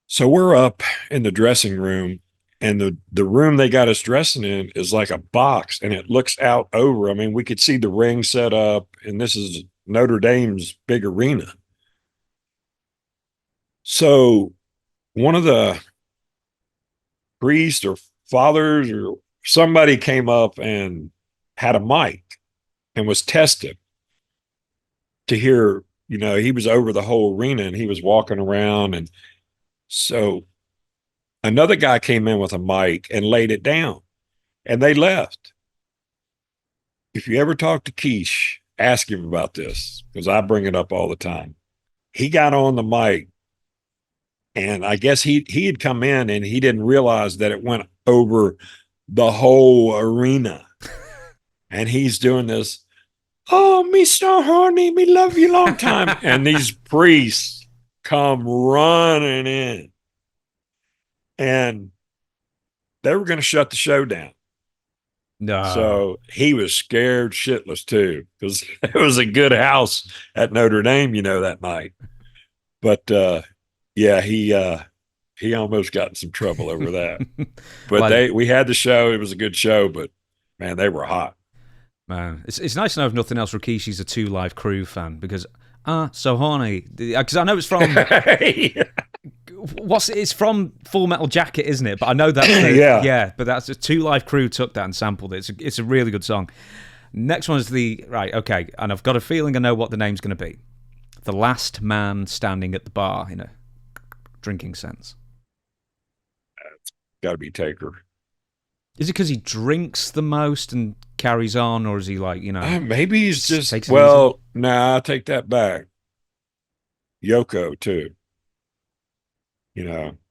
so we're up in the dressing room, and the room they got us dressing in is like a box, and it looks out over. I mean, we could see the ring set up, and this is Notre Dame's big arena. So one of the priests or fathers or somebody came up and had a mic and was tested to hear, he was over the whole arena, and he was walking around. And so another guy came in with a mic and laid it down, and they left. If you ever talk to Keish, ask him about this, because I bring it up all the time. He got on the mic, and I guess he had come in, and he didn't realize that it went over the whole arena. And he's doing this, "Oh, Mr. Horny, me love you long time." And these priests come running in, and they were going to shut the show down. No. So he was scared shitless too, because it was a good house at Notre Dame, that night. But yeah, he almost got in some trouble over that. But we had the show. It was a good show, but man, they were hot. Man, it's nice to know, if nothing else, Rikishi's a 2 Live Crew fan, because so horny. Because I know it's from It's from Full Metal Jacket, isn't it? But I know that's Yeah. But that's a Two Live Crew took that and sampled it. It's a really good song. Next one is right. Okay, and I've got a feeling I know what the name's going to be. The Last Man Standing at the Bar, in a drinking sense. Got to be Taker. Is it because he drinks the most and carries on, or is he like, maybe he's takes just, it well, nah, I take that back. Yoko too.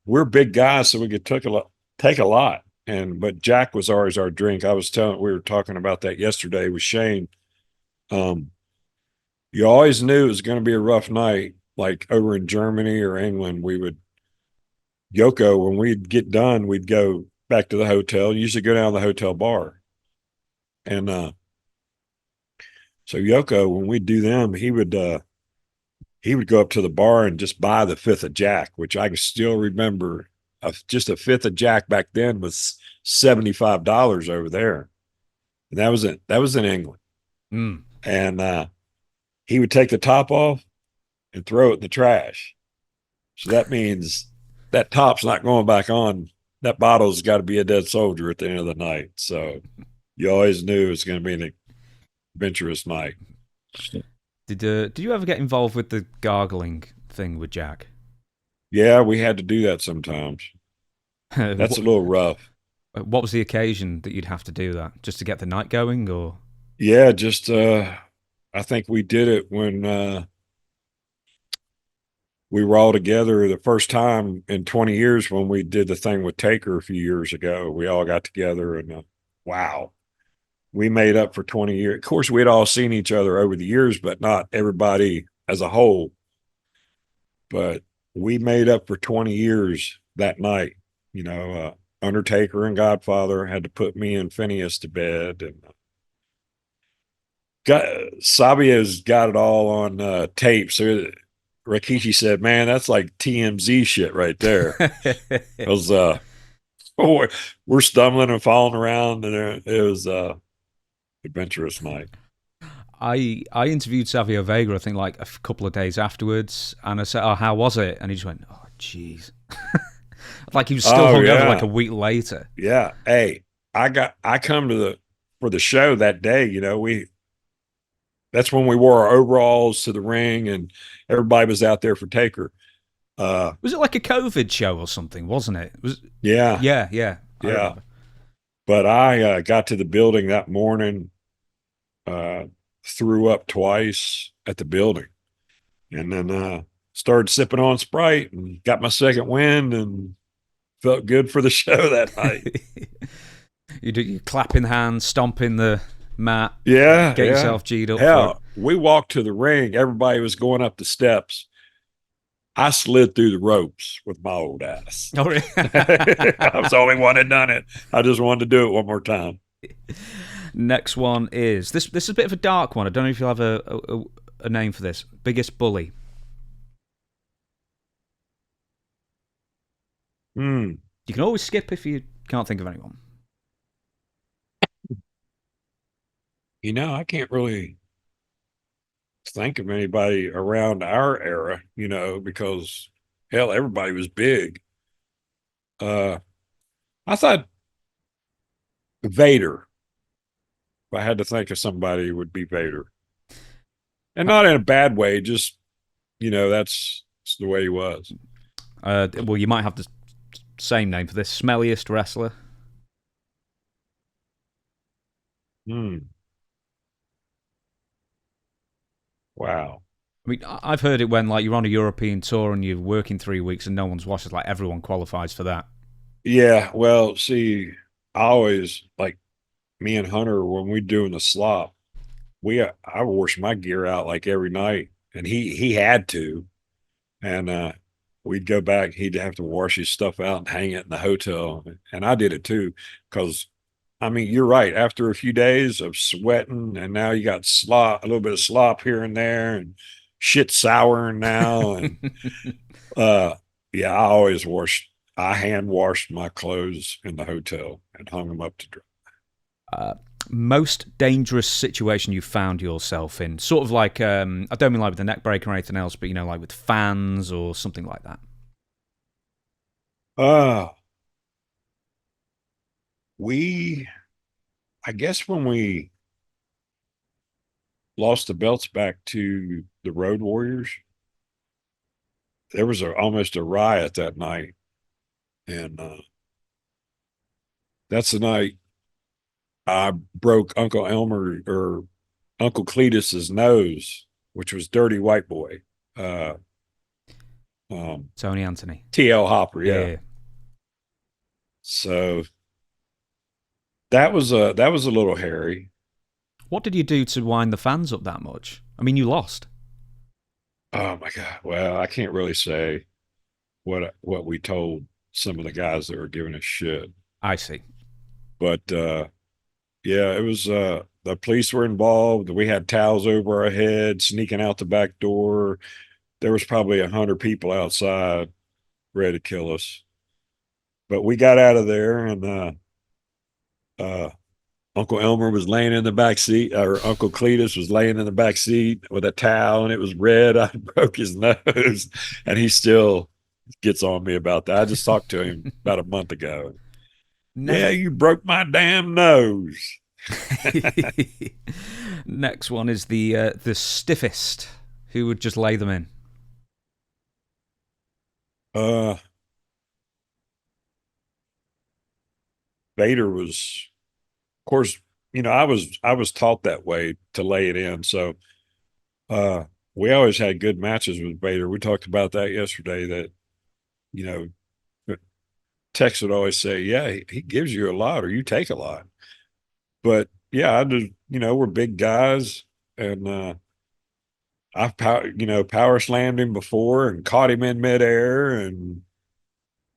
We're big guys, so we could take a lot. But Jack was always our drink. We were talking about that yesterday with Shane. You always knew it was going to be a rough night, like over in Germany or England. Yoko, when we'd get done, we'd go back to the hotel, usually go down to the hotel bar. And so Yoko, when we'd do them, he would go up to the bar and just buy the fifth of Jack, which I can still remember. Just a fifth of Jack back then was $75 over there. And that was in England. Mm. And he would take the top off and throw it in the trash. So that means that top's not going back on. That bottle's got to be a dead soldier at the end of the night. So you always knew it was going to be an adventurous night. Did you ever get involved with the gargling thing with Jack? Yeah, we had to do that sometimes. That's a little rough. What was the occasion that you'd have to do that? Just to get the night going, or? Yeah, just I think we did it when we were all together the first time in 20 years when we did the thing with Taker a few years ago. We all got together and wow, we made up for 20 years. Of course, we'd all seen each other over the years, but not everybody as a whole. But we made up for 20 years that night. Undertaker and Godfather had to put me and Phineas to bed, and Sabio's got it all on tape. So Rikishi said, "Man, that's like TMZ shit right there." It was we're stumbling and falling around, and it was adventurous night. I interviewed Savio Vega, I think, like a couple of days afterwards, and I said, "Oh, how was it?" And he just went, "Oh, jeez." Like he was still hungover like a week later. Yeah. Hey, I come for the show that day. That's when we wore our overalls to the ring, and everybody was out there for Taker. Was it like a COVID show or something? Wasn't it? Yeah. Yeah. But I got to the building that morning, threw up twice at the building, and then started sipping on Sprite and got my second wind and felt good for the show that night. You clapping hands, stomping the mat. Yeah. Get yourself G'd up. Hell, we walked to the ring. Everybody was going up the steps. I slid through the ropes with my old ass. Oh, really? I was the only one that done it. I just wanted to do it one more time. Next one is this. This is a bit of a dark one. I don't know if you'll have a name for this. Biggest bully. You can always skip if you can't think of anyone. I can't really think of anybody around our era, because hell, everybody was big. I thought Vader, if I had to think of somebody, it would be Vader. And not in a bad way, just, that's the way he was. Well, you might have the same name for this. Smelliest wrestler. Wow. I mean, I've heard it when like you're on a European tour and you're working 3 weeks and no one's watched it. Like everyone qualifies for that. Yeah. Well, see, I always like me and Hunter when we doing the slop. I wash my gear out like every night, and he had to, and we'd go back. He'd have to wash his stuff out and hang it in the hotel, and I did it too, because I mean, you're right. After a few days of sweating, and now you got slop, a little bit of slop here and there, and shit souring now. And yeah, I hand washed my clothes in the hotel and hung them up to dry. Most dangerous situation you found yourself in? Sort of like, I don't mean like with the neck break or anything else, but like with fans or something like that. Uh, we, I guess when we lost the belts back to the Road Warriors, there was almost a riot that night. And that's the night I broke Uncle Elmer or Uncle Cletus's nose, which was Dirty White Boy. Uh, Tony Anthony. TL Hopper, Yeah, yeah. yeah. So that was a little hairy. What did you do to wind the fans up that much? I mean, you lost. Oh my God. Well, I can't really say what we told some of the guys that were giving us shit. I see. But yeah, it was the police were involved. We had towels over our heads, sneaking out the back door. There was probably 100 people outside ready to kill us. But we got out of there, and uh, Uncle Elmer was laying in the back seat, or Uncle Cletus was laying in the back seat with a towel, and it was red. I broke his nose, and he still gets on me about that. I just talked to him about a month ago. Never. Yeah, you broke my damn nose. Next one is the stiffest, who would just lay them in. Uh, Vader was, of course, I was taught that way to lay it in. So uh, we always had good matches with Vader. We talked about that yesterday. That you know, Tex would always say, "Yeah, he gives you a lot, or you take a lot." But yeah, I just we're big guys, and I've power slammed him before and caught him in midair, and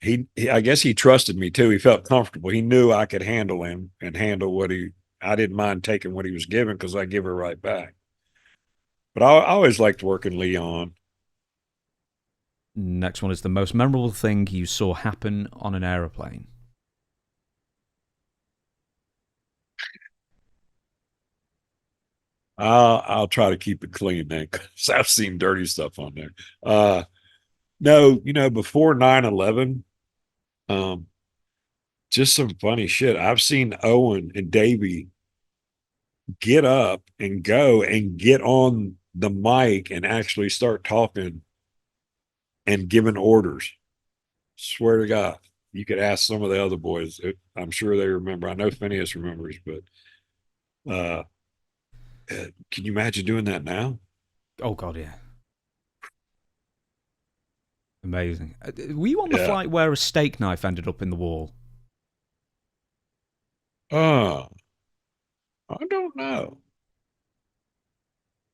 I guess he trusted me too. He felt comfortable. He knew I could handle him and handle what he. I didn't mind taking what he was giving because I give it right back. But I always liked working Leon. Next one is the most memorable thing you saw happen on an aeroplane. I'll try to keep it clean then because I've seen dirty stuff on there. No, before 9/11, um, just some funny shit. I've seen Owen and Davey get up and go and get on the mic and actually start talking and giving orders. Swear to God, you could ask some of the other boys. I'm sure they remember. I know Phineas remembers, but uh, can you imagine doing that now? Oh God, yeah, amazing. Were you on the Yeah. flight where a steak knife ended up in the wall? I don't know.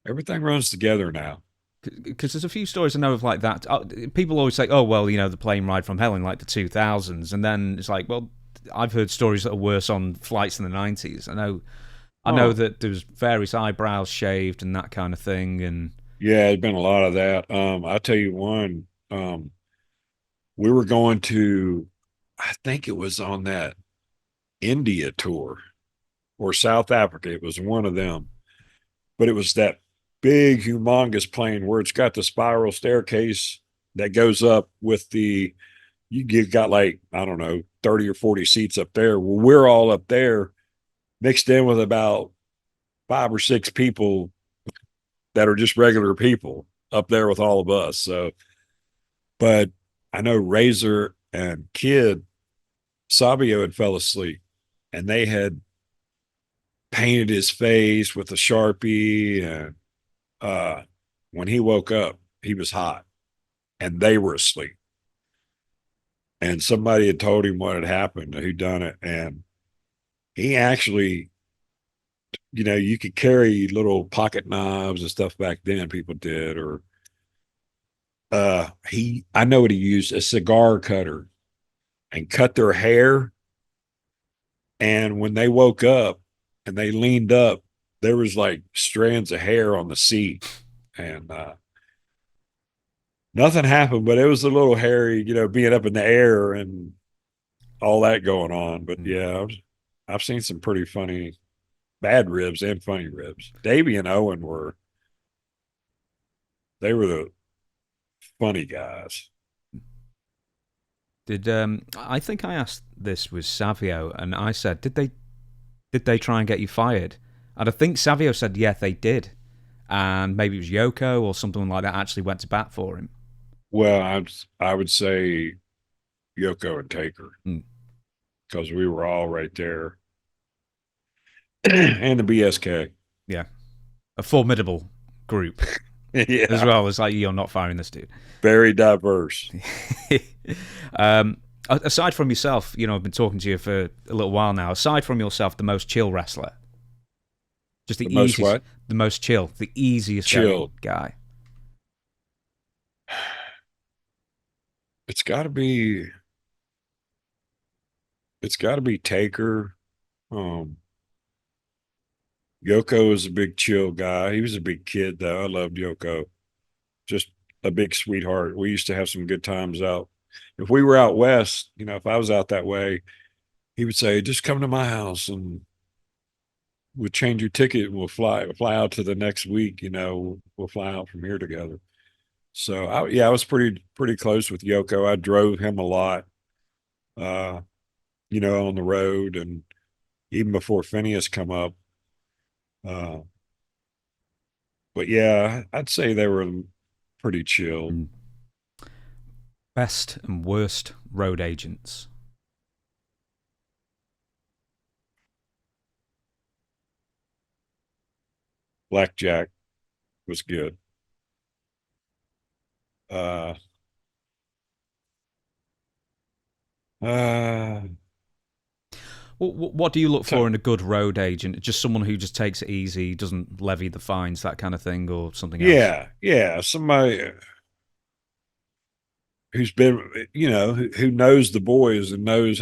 Everything runs together now. Because there's a few stories I know of like that. People always say, "Oh, well, the plane ride from hell in like the 2000s," and then it's like, well, I've heard stories that are worse on flights in the 90s. I know Oh, that there was various eyebrows shaved and that kind of thing, and yeah, there's been a lot of that. I'll tell you one. We were going to, I think it was on that India tour or South Africa. It was one of them, but it was that big, humongous plane where it's got the spiral staircase that goes up with you got like, I don't know, 30 or 40 seats up there. Well, we're all up there mixed in with about 5 or 6 people that are just regular people up there with all of us. So, but I know Razor and Kid Sabio had fell asleep and they had painted his face with a Sharpie. And when he woke up, he was hot and they were asleep. And somebody had told him what had happened, who done it. And he actually, you could carry little pocket knives and stuff back then, people did, or I know what he used, a cigar cutter, and cut their hair. And when they woke up and they leaned up, there was like strands of hair on the seat. And nothing happened, but it was a little hairy, being up in the air and all that going on. But yeah, I've seen some pretty funny bad ribs and funny ribs. Davey and Owen they were the funny guys. Did I think I asked this with Savio, and I said, did they try and get you fired? And I think Savio said, yeah, they did, and maybe it was Yoko or something like that actually went to bat for him. Well, I would say Yoko and Taker Mm, because we were all right there, and the BSK. yeah, a formidable group as Yeah, well. It's like you're not firing this dude. very diverse. um, aside from yourself, I've been talking to you for a little while now. Aside from yourself, the most chill wrestler, just The the most easiest, what? the most chill, the easiest going Chilled. guy. It's got to be. It's got to be Taker. Um, Yoko was a big chill guy. He was a big kid though. I loved Yoko. Just a big sweetheart. We used to have some good times out. If we were out west, if I was out that way, he would say, "Just come to my house and we'll change your ticket and we'll fly out to the next week. We'll fly out from here together." So I was pretty close with Yoko. I drove him a lot, uh, on the road, and even before Phineas come up. Uh, but yeah, I'd say they were pretty chill. Mm. Best and worst road agents. Blackjack was good. Uh, uh, What do you look so, for in a good road agent? Just someone who just takes it easy, doesn't levy the fines, that kind of thing, or something else? yeah, somebody who's been, who knows the boys and knows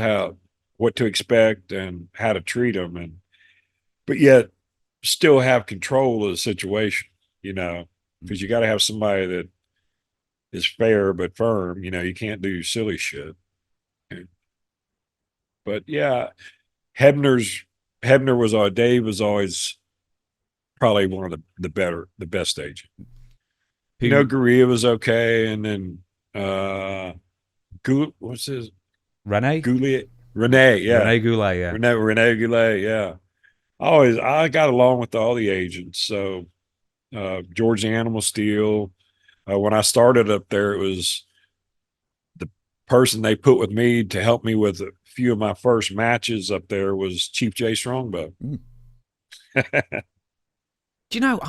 what to expect and how to treat them, but yet still have control of the situation, because you got to have somebody that is fair but firm. You can't do silly shit. But yeah, Hebner's Hebner was Dave was always probably one of the best agent. Who? Gurria was okay, and then what's his Rene? Goulet Rene, yeah, Rene Goulet, yeah. Rene Goulet, yeah. I got along with all the agents. So George Animal Steel. When I started up there, it was the person they put with me to help me with a few of my first matches up there was Chief J Strongbow. Mm. Do you know,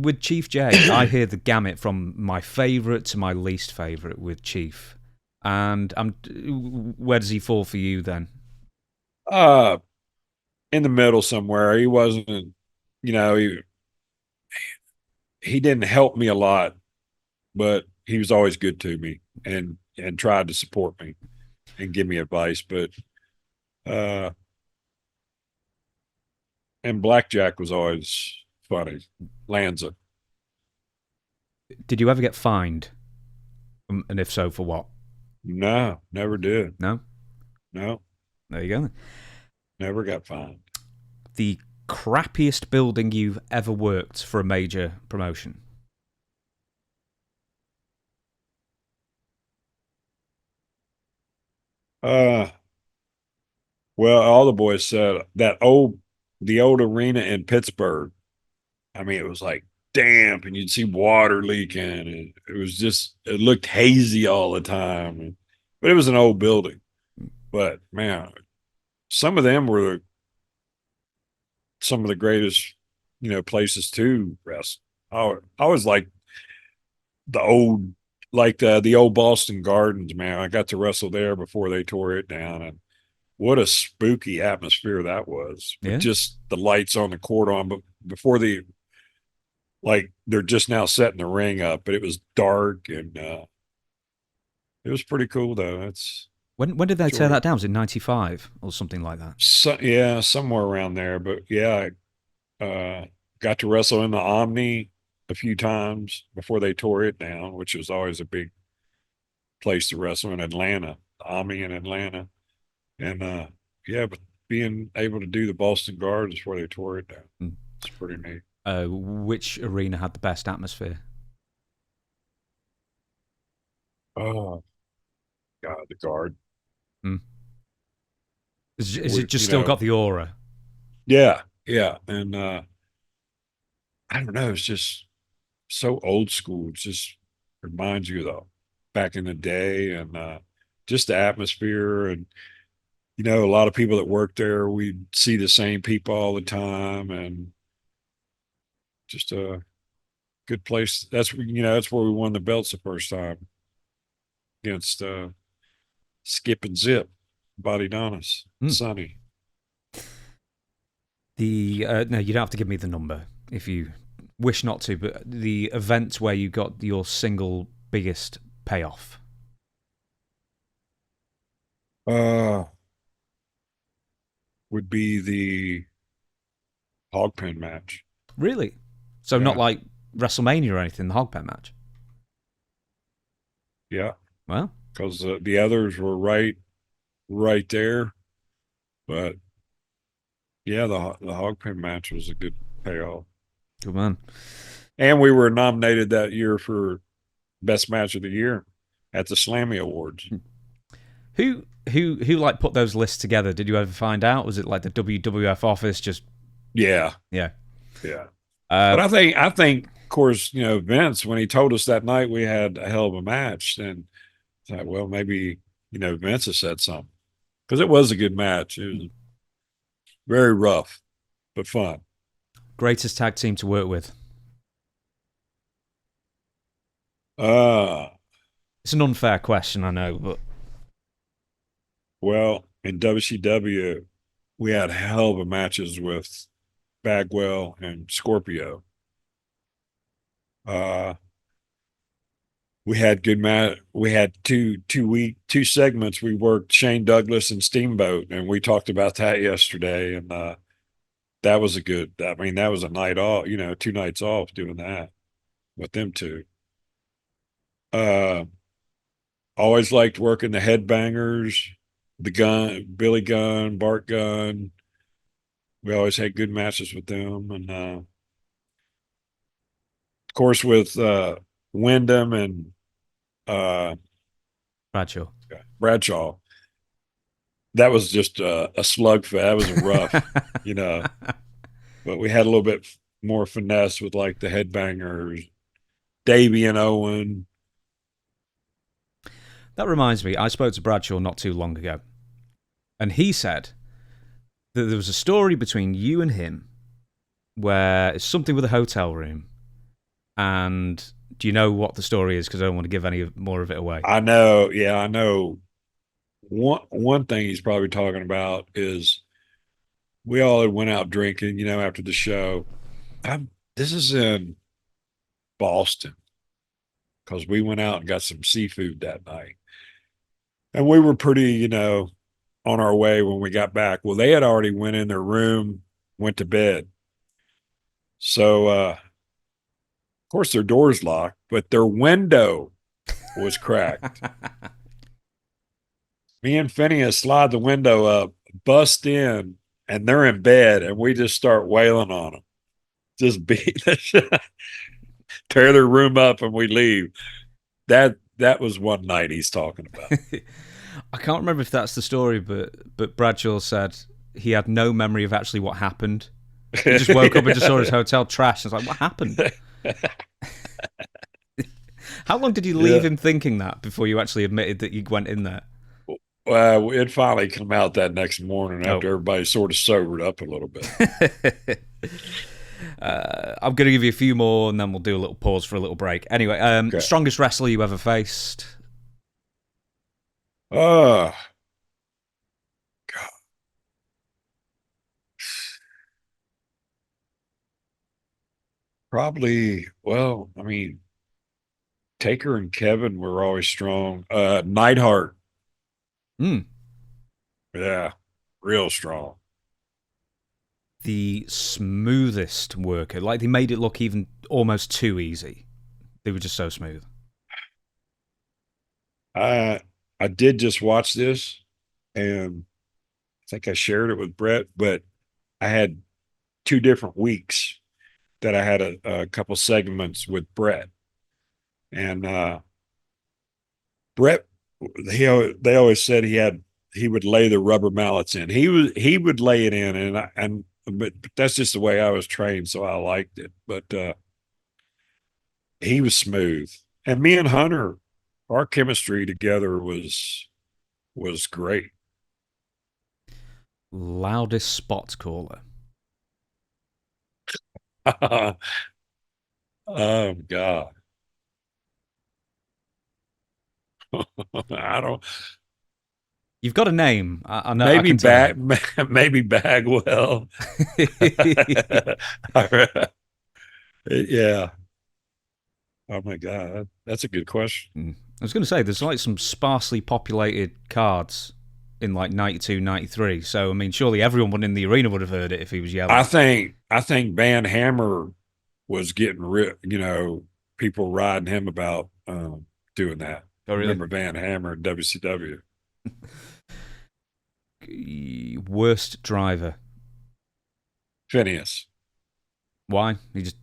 with Chief J, I hear the gamut from my favourite to my least favourite with Chief. And where does he fall for you then? uh, in the middle somewhere. He wasn't, he didn't help me a lot, but he was always good to me and tried to support me and give me advice. But uh, and Blackjack was always funny. Lanza. Did you ever get fined? And if so, for what? No, never did. No? No, There you go then. never got fined. The crappiest building you've ever worked for a major promotion? Uh, well, all the boys said the old arena in Pittsburgh. I mean, it was like damp, and you'd see water leaking, and it looked hazy all the time. But it was an old building. But man, some of them were some of the greatest, places to rest. I was the old, the old Boston Gardens, man. I got to wrestle there before they tore it down, and what a spooky atmosphere that was with Yeah. just the lights on the court on. But before they're just now setting the ring up, but it was dark and it was pretty cool though. That's When did they tear sort of that down? Was it 95 or something like that? yeah, somewhere around there. But yeah, got to wrestle in the Omni a few times before they tore it down, which was always a big place to wrestle in Atlanta, the Omni in Atlanta. And yeah, but being able to do the Boston Gardens before they tore it down, Mm. it's pretty neat. Which arena had the best atmosphere? Oh God, the guard. Mm. Is it just still got the aura? Yeah, yeah. And I don't know, it's just so old school. It just reminds you of back in the day, and just the atmosphere. And a lot of people that work there, we see the same people all the time, and just a good place. That's where we won the belts the first time against Skip and Zip, Body Donis, Mm. Sonny. The no, you don't have to give me the number if you wish not to, but the event where you got your single biggest payoff. Uh, would be the hog pen match. Really? So not Yeah, like WrestleMania or anything, the Hogpen match. yeah, Well, because the others were right there, but yeah, the hog pen match was a good payoff. good man. And we were nominated that year for best match of the year at the Slammy Awards. Who like put those lists together? Did you ever find out? Was it like the WWF office? Just Yeah, yeah. yeah. Uh, But I think, of course, Vince, when he told us that night we had a hell of a match, then I thought, well, maybe, Vince has said something, because it was a good match. It was very rough, but fun. greatest tag team to work with. Uh, It's an unfair question, I know, but well, in WCW, we had hell of a matches with Bagwell and Scorpio. Uh, we had good match. We had two segments. We worked Shane Douglas and Steamboat, and we talked about that yesterday. And that was a good. I mean, that was a night off. 2 nights off doing that with them two. Uh, Always liked working the headbangers, the gun, Billy Gunn, Bart Gunn. We always had good matches with them, and of course with Wyndham and uh, Bradshaw. Bradshaw. That was just a slugfest. That was a rough, you know. But we had a little bit more finesse with like the headbangers, Davey and Owen. That reminds me, I spoke to Bradshaw not too long ago, and he said that there was a story between you and him where it's something with a hotel room. And do you know what the story is? Because I don't want to give any more of it away. I know, yeah, I know. One thing he's probably talking about is we all had went out drinking, after the show. This is in Boston, because we went out and got some seafood that night. And we were pretty, on our way when we got back. Well, they had already went in their room, went to bed. So, of course, their door's locked, but their window was cracked. Me and Phineas slide the window up, bust in, and they're in bed, and we just start wailing on them. Just beat the shit, tear their room up, and we leave. That was one night he's talking about. I can't remember if that's the story, but Bradshaw said he had no memory of actually what happened. He just woke up and just saw his hotel trash. And was like, what happened? How long did you leave him thinking that before you actually admitted that you went in there? Well, it finally came out that next morning after everybody sort of sobered up a little bit. I'm going to give you a few more, and then we'll do a little pause for a little break. Anyway, okay. Strongest wrestler you ever faced? God. Probably, well, I mean, Taker and Kevin were always strong. Neidhart. Yeah, real strong. The smoothest worker. Like, they made it look even almost too easy. They were just so smooth. I did just watch this, and I think I shared it with Brett, but I had 2 different weeks that I had a couple segments with Brett. And Brett, they always said he had he would lay the rubber mallets in. He would lay it in, but that's just the way I was trained, so I liked it. But he was smooth, and me and Hunter, our chemistry together was great. Loudest spot caller. Oh God. I don't. You've got a name. I know. I Maybe can tell. maybe Bagwell. Yeah. Oh my God, that's a good question. I was going to say, there's like some sparsely populated cards in like 92, 93. So, I mean, surely everyone in the arena would have heard it if he was I yelling. think I think Van Hammer was getting people riding him about doing that. Oh, really? Remember Van Hammer in WCW? Worst driver. Phineas. Why? Just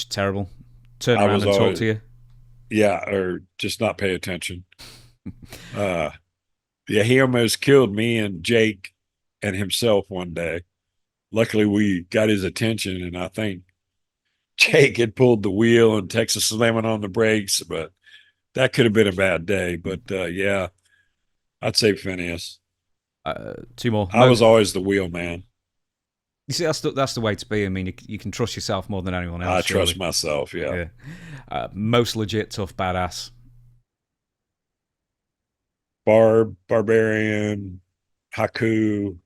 terrible. Turn I around was and talk always, to you. yeah, or just not pay attention. Uh, yeah, he almost killed me and Jake and himself one day. Luckily, we got his attention, and I think Jake had pulled the wheel and Texas slamming on the brakes, but that could have been a bad day. But yeah, I'd say Phineas. Two more. I was always the wheel man. You see, that's the way to be. I mean, you can trust yourself more than anyone else. I trust Surely. myself. Yeah. Yeah. Most legit tough badass. Barbarian, Haku.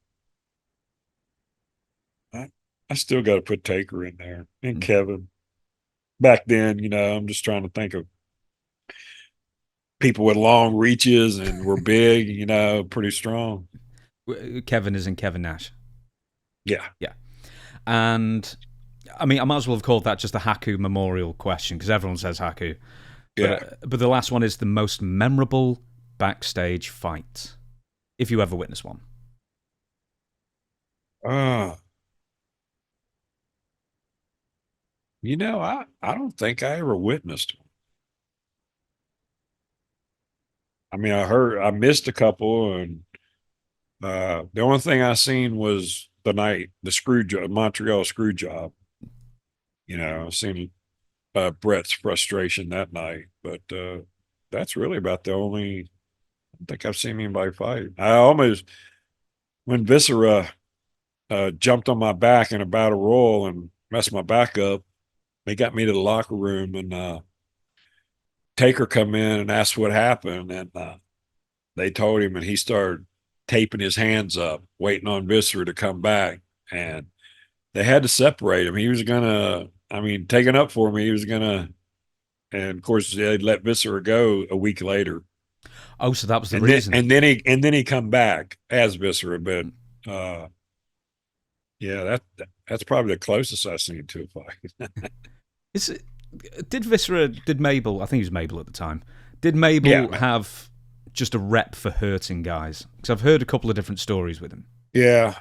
I, I still got to put Taker in there and Kevin. Back then, I'm just trying to think of people with long reaches and were big, pretty strong. Kevin is in Kevin Nash. Yeah. Yeah. And I mean, I might as well have called that just a Haku memorial question because everyone says Haku. Yeah. But the last one is the most memorable backstage fight, if you ever witnessed one. Uh, I don't think I ever witnessed one. I mean, I missed a couple, and the only thing I seen was the screw job, Montreal screw job. I seen Brett's frustration that night, but that's really about the only. I think I've seen anybody fight. I almost when Viscera jumped on my back in a battle royal and messed my back up. They got me to the locker room, and Taker come in and asked what happened, and they told him, and he started taping his hands up, waiting on Viscera to come back, and they had to separate him. He was gonna, I mean, taking up for me, he was gonna, and of course they let Viscera go a week later. Oh, so that was the and reason. then he come back as Viscera, but yeah, that's probably the closest I've seen to a fight. Did Mabel, I think it was Mabel at the time, did Mabel have just a rep for hurting guys? Because I've heard a couple of different stories with him. Yeah.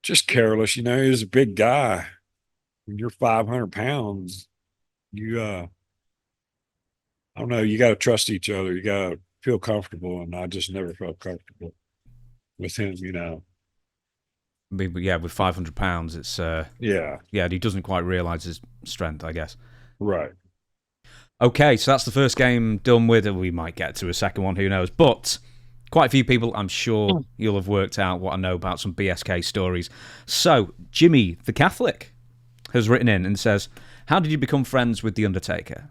Just careless, he was a big guy. When you're 500 pounds, I don't know, you got to trust each other. You got to feel comfortable, and I just never felt comfortable with him. But yeah, with 500 pounds, it's yeah, he doesn't quite realize his strength, I guess. Right. Okay, so that's the first game done with. We might get to a second one, who knows? But quite a few people, I'm sure you'll have worked out what I know about some BSK stories. So, Jimmy the Catholic has written in and says, how did you become friends with The Undertaker?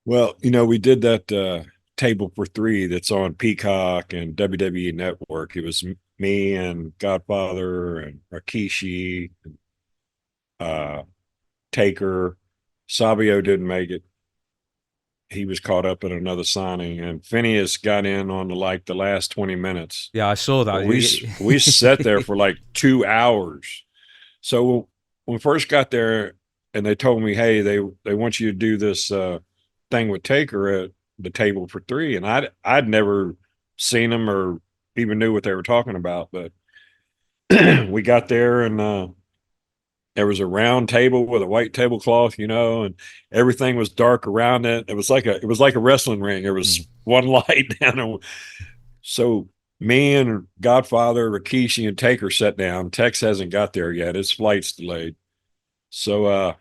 Well, we did that table for three that's on Peacock and WWE Network. It was me and Godfather and Rikishi and Taker. Sabio didn't make it. He was caught up in another signing, and Phineas got in on the last 20 minutes. Yeah, I saw that. We sat there for like 2 hours. So when we first got there, and they told me, hey, they want you to do this thing with Taker at the table for three, and I'd never seen them or even knew what they were talking about, but we got there, and there was a round table with a white tablecloth, and everything was dark around it. It was like a wrestling ring. There was Mm. one light down. So me and Godfather, Rikishi, and Taker sat down. Tex hasn't got there yet. His flight's delayed. So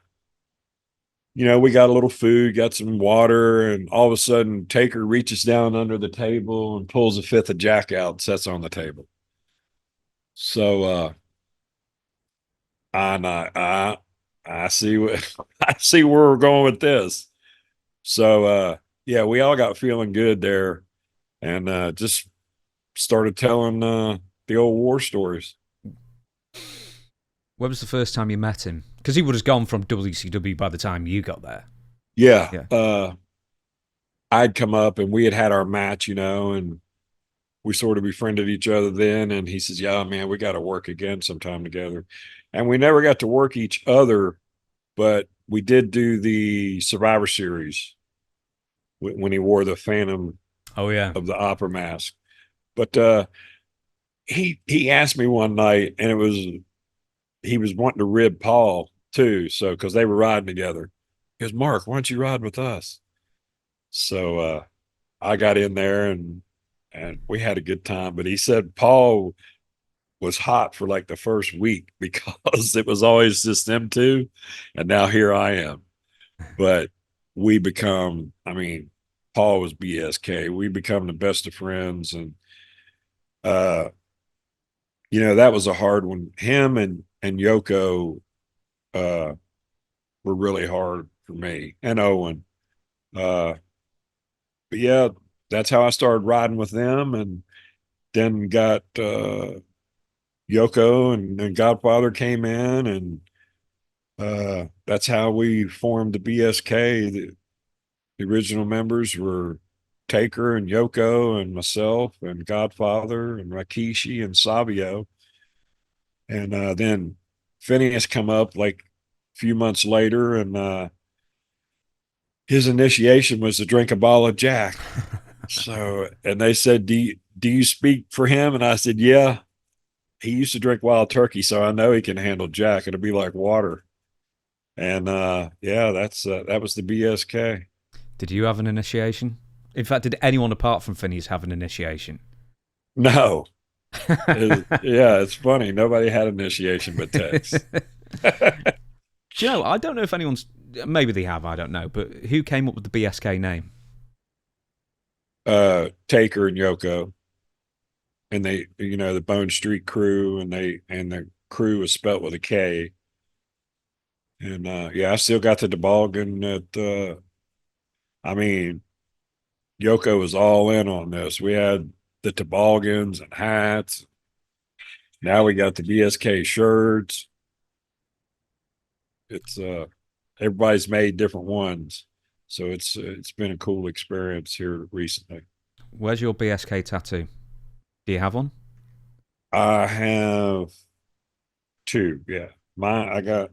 we got a little food, got some water, and all of a sudden Taker reaches down under the table and pulls a fifth of Jack out and sets on the table. So I see what I see where we're going with this. So yeah, we all got feeling good there and just started telling the old war stories. When was the first time you met him? Because he would have gone from WCW by the time you got there. Yeah. Yeah. I'd come up and we had our match, and we sort of befriended each other then. And he says, yeah, man, we got to work again sometime together. And we never got to work each other, but we did do the Survivor Series when he wore the Phantom Oh yeah. of the Opera mask. But he asked me one night, and he was wanting to rib Paul too, so because they were riding together. He goes, Mark, why don't you ride with us? So I got in there and we had a good time. But he said Paul was hot for like the first week because it was always just them two, and now here I am. But we become, I mean, Paul was BSK. We become the best of friends, and uh, that was a hard one. Him and Yoko uh were really hard for me, and Owen. Uh, but yeah, that's how I started riding with them, and then got Yoko and Godfather came in, and that's how we formed the BSK. The original members were Taker and Yoko and myself and Godfather and Rikishi and Savio. And then Phineas come up like a few months later, and his initiation was to drink a bottle of Jack. So, and they said, do you speak for him? And I said, yeah. He used to drink wild turkey, so I know he can handle Jack. It'll be like water. And yeah, that was the BSK. Did you have an initiation? In fact, did anyone apart from Phineas have an initiation? No. Yeah, it's funny. Nobody had initiation but Tex. Do you know, I don't know if anyone's. Maybe they have, I don't know. But who came up with the BSK name? Taker and Yoko. And they, the Bone Street crew, and the crew was spelt with a K. And yeah, I still got the toboggan I mean, Yoko was all in on this. We had the toboggans and hats. Now we got the BSK shirts. It's everybody's made different ones. So it's been a cool experience here recently. Where's your BSK tattoo? Do you have one? I have two, yeah. I got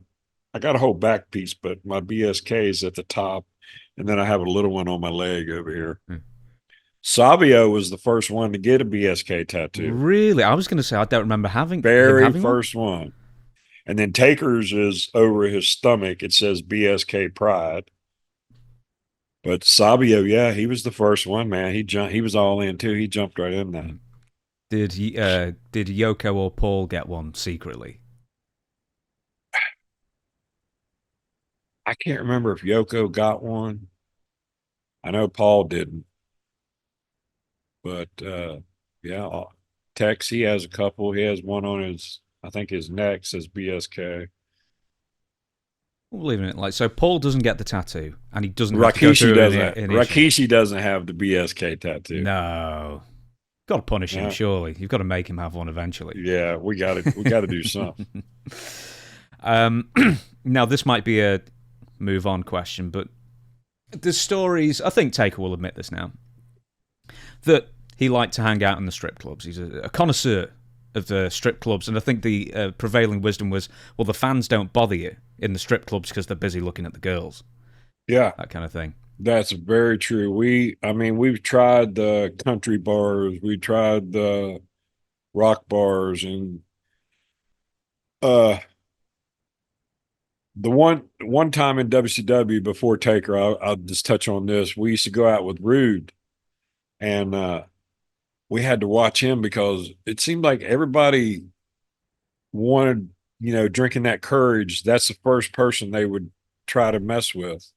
a whole back piece, but my BSK is at the top, and then I have a little one on my leg over here. Hmm. Savio was the first one to get a BSK tattoo. Really? I was going to say I don't remember him Very having first one. And then Taker's is over his stomach. It says BSK Pride. But Savio, yeah, he was the first one, man. He was all in too. He jumped right in that. Did Yoko or Paul get one secretly? I can't remember if Yoko got one. I know Paul didn't. But yeah, Tex, he has a couple. He has one on I think his neck says BSK. Believe in it. Like, so Paul doesn't get the tattoo, and he doesn't have to go through an issue. Rikishi doesn't have the BSK tattoo. No, got to punish him. Surely you've got to make him have one eventually. Yeah, we got to do something. Now this might be a move on question, but the stories. I think Taker will admit this now, that he liked to hang out in the strip clubs. He's a connoisseur of the strip clubs, and I think the prevailing wisdom was, well, the fans don't bother you in the strip clubs because they're busy looking at the girls. Yeah, that kind of thing. That's very true. We've tried the country bars, we tried the rock bars, and the one time in WCW before Taker, I'll just touch on this. We used to go out with Rude, and we had to watch him because it seemed like everybody wanted, drinking that courage. That's the first person they would try to mess with,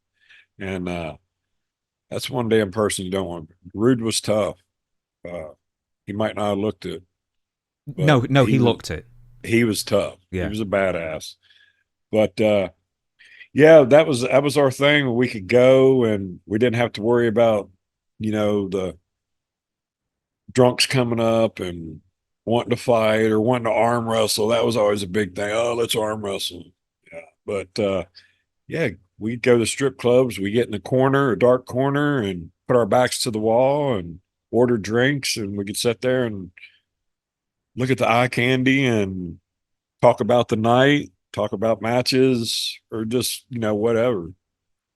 and that's one damn person you don't want. Rude was tough. He might not have looked it, but No, no, he looked it. he was tough. He Yeah. was a badass. But yeah, that was our thing. We could go and we didn't have to worry about, the drunks coming up and wanting to fight or wanting to arm wrestle. That was always a big thing. Oh, let's arm wrestle. Yeah. But yeah, we'd go to strip clubs. We get in a corner, a dark corner, and put our backs to the wall and order drinks, and we could sit there and look at the eye candy and talk about the night, talk about matches, or just, whatever.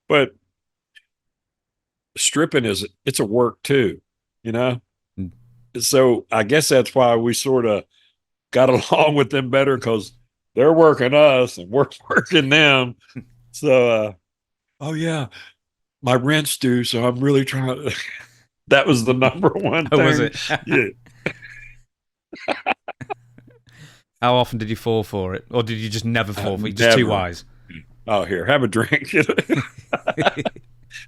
But stripping it's a work too, you know? Mm. So I guess that's why we sort of got along with them better, because they're working us and we're working them. So, oh yeah, my rent's due, so I'm really trying to. That was the number one Oh, thing. was it? Yeah. How often did you fall for it, or did you just never fall for it? Just Never. too wise. Oh, here, have a drink.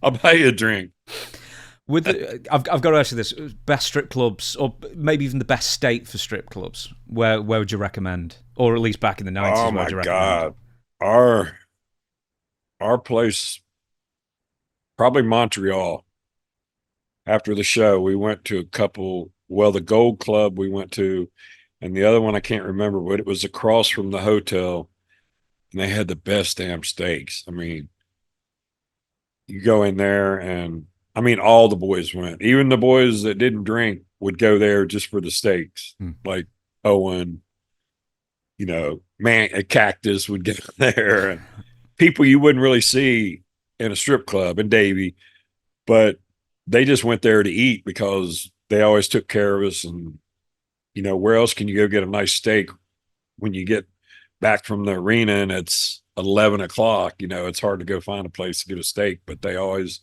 I'll buy you a drink. I've got to ask you this: best strip clubs, or maybe even the best state for strip clubs. Where would you recommend, or at least back in the 90s? Oh my God, our place, probably Montreal. After the show, we went to a couple. Well, the Gold Club we went to, and the other one I can't remember, but it was across from the hotel, and they had the best damn steaks. I mean, you go in there, and I mean, all the boys went. Even the boys that didn't drink would go there just for the steaks. Like Owen, man, a Cactus would get there, and people you wouldn't really see in a strip club, and Davy, but they just went there to eat because they always took care of us. And where else can you go get a nice steak when you get back from the arena and it's 11 o'clock? It's hard to go find a place to get a steak, but they always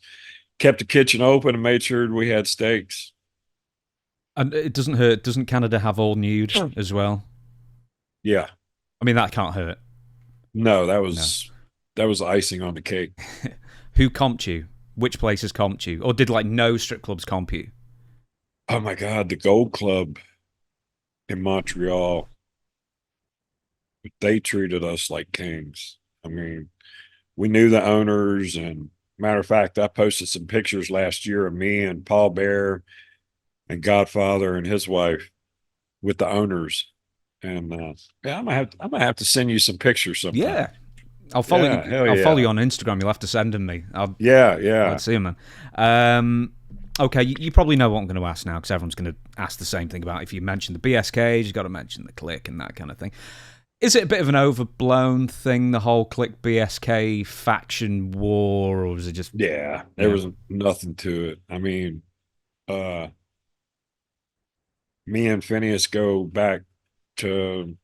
kept the kitchen open and made sure we had steaks. And it doesn't hurt. Doesn't Canada have all nude as well? Yeah. I mean, that can't hurt. No, that was icing on the cake. Who comped you? Which places comped you? Or did no strip clubs comp you? Oh my God, the Gold Club in Montreal, they treated us like kings. I mean, we knew the owners, and matter of fact, I posted some pictures last year of me and Paul Bear and Godfather and his wife with the owners. And yeah, I'm gonna have to send you some pictures sometime. Yeah. I'll follow Yeah, you. I'll follow you on Instagram. You'll have to send them me. Yeah. I'd see them, man. Okay, you probably know what I'm going to ask now, because everyone's going to ask the same thing about if you mention the BSKs, you've got to mention the Click and that kind of thing. Is it a bit of an overblown thing, the whole Click BSK faction war, or was it just... Yeah, there was nothing to it. I mean, me and Phineas go back to...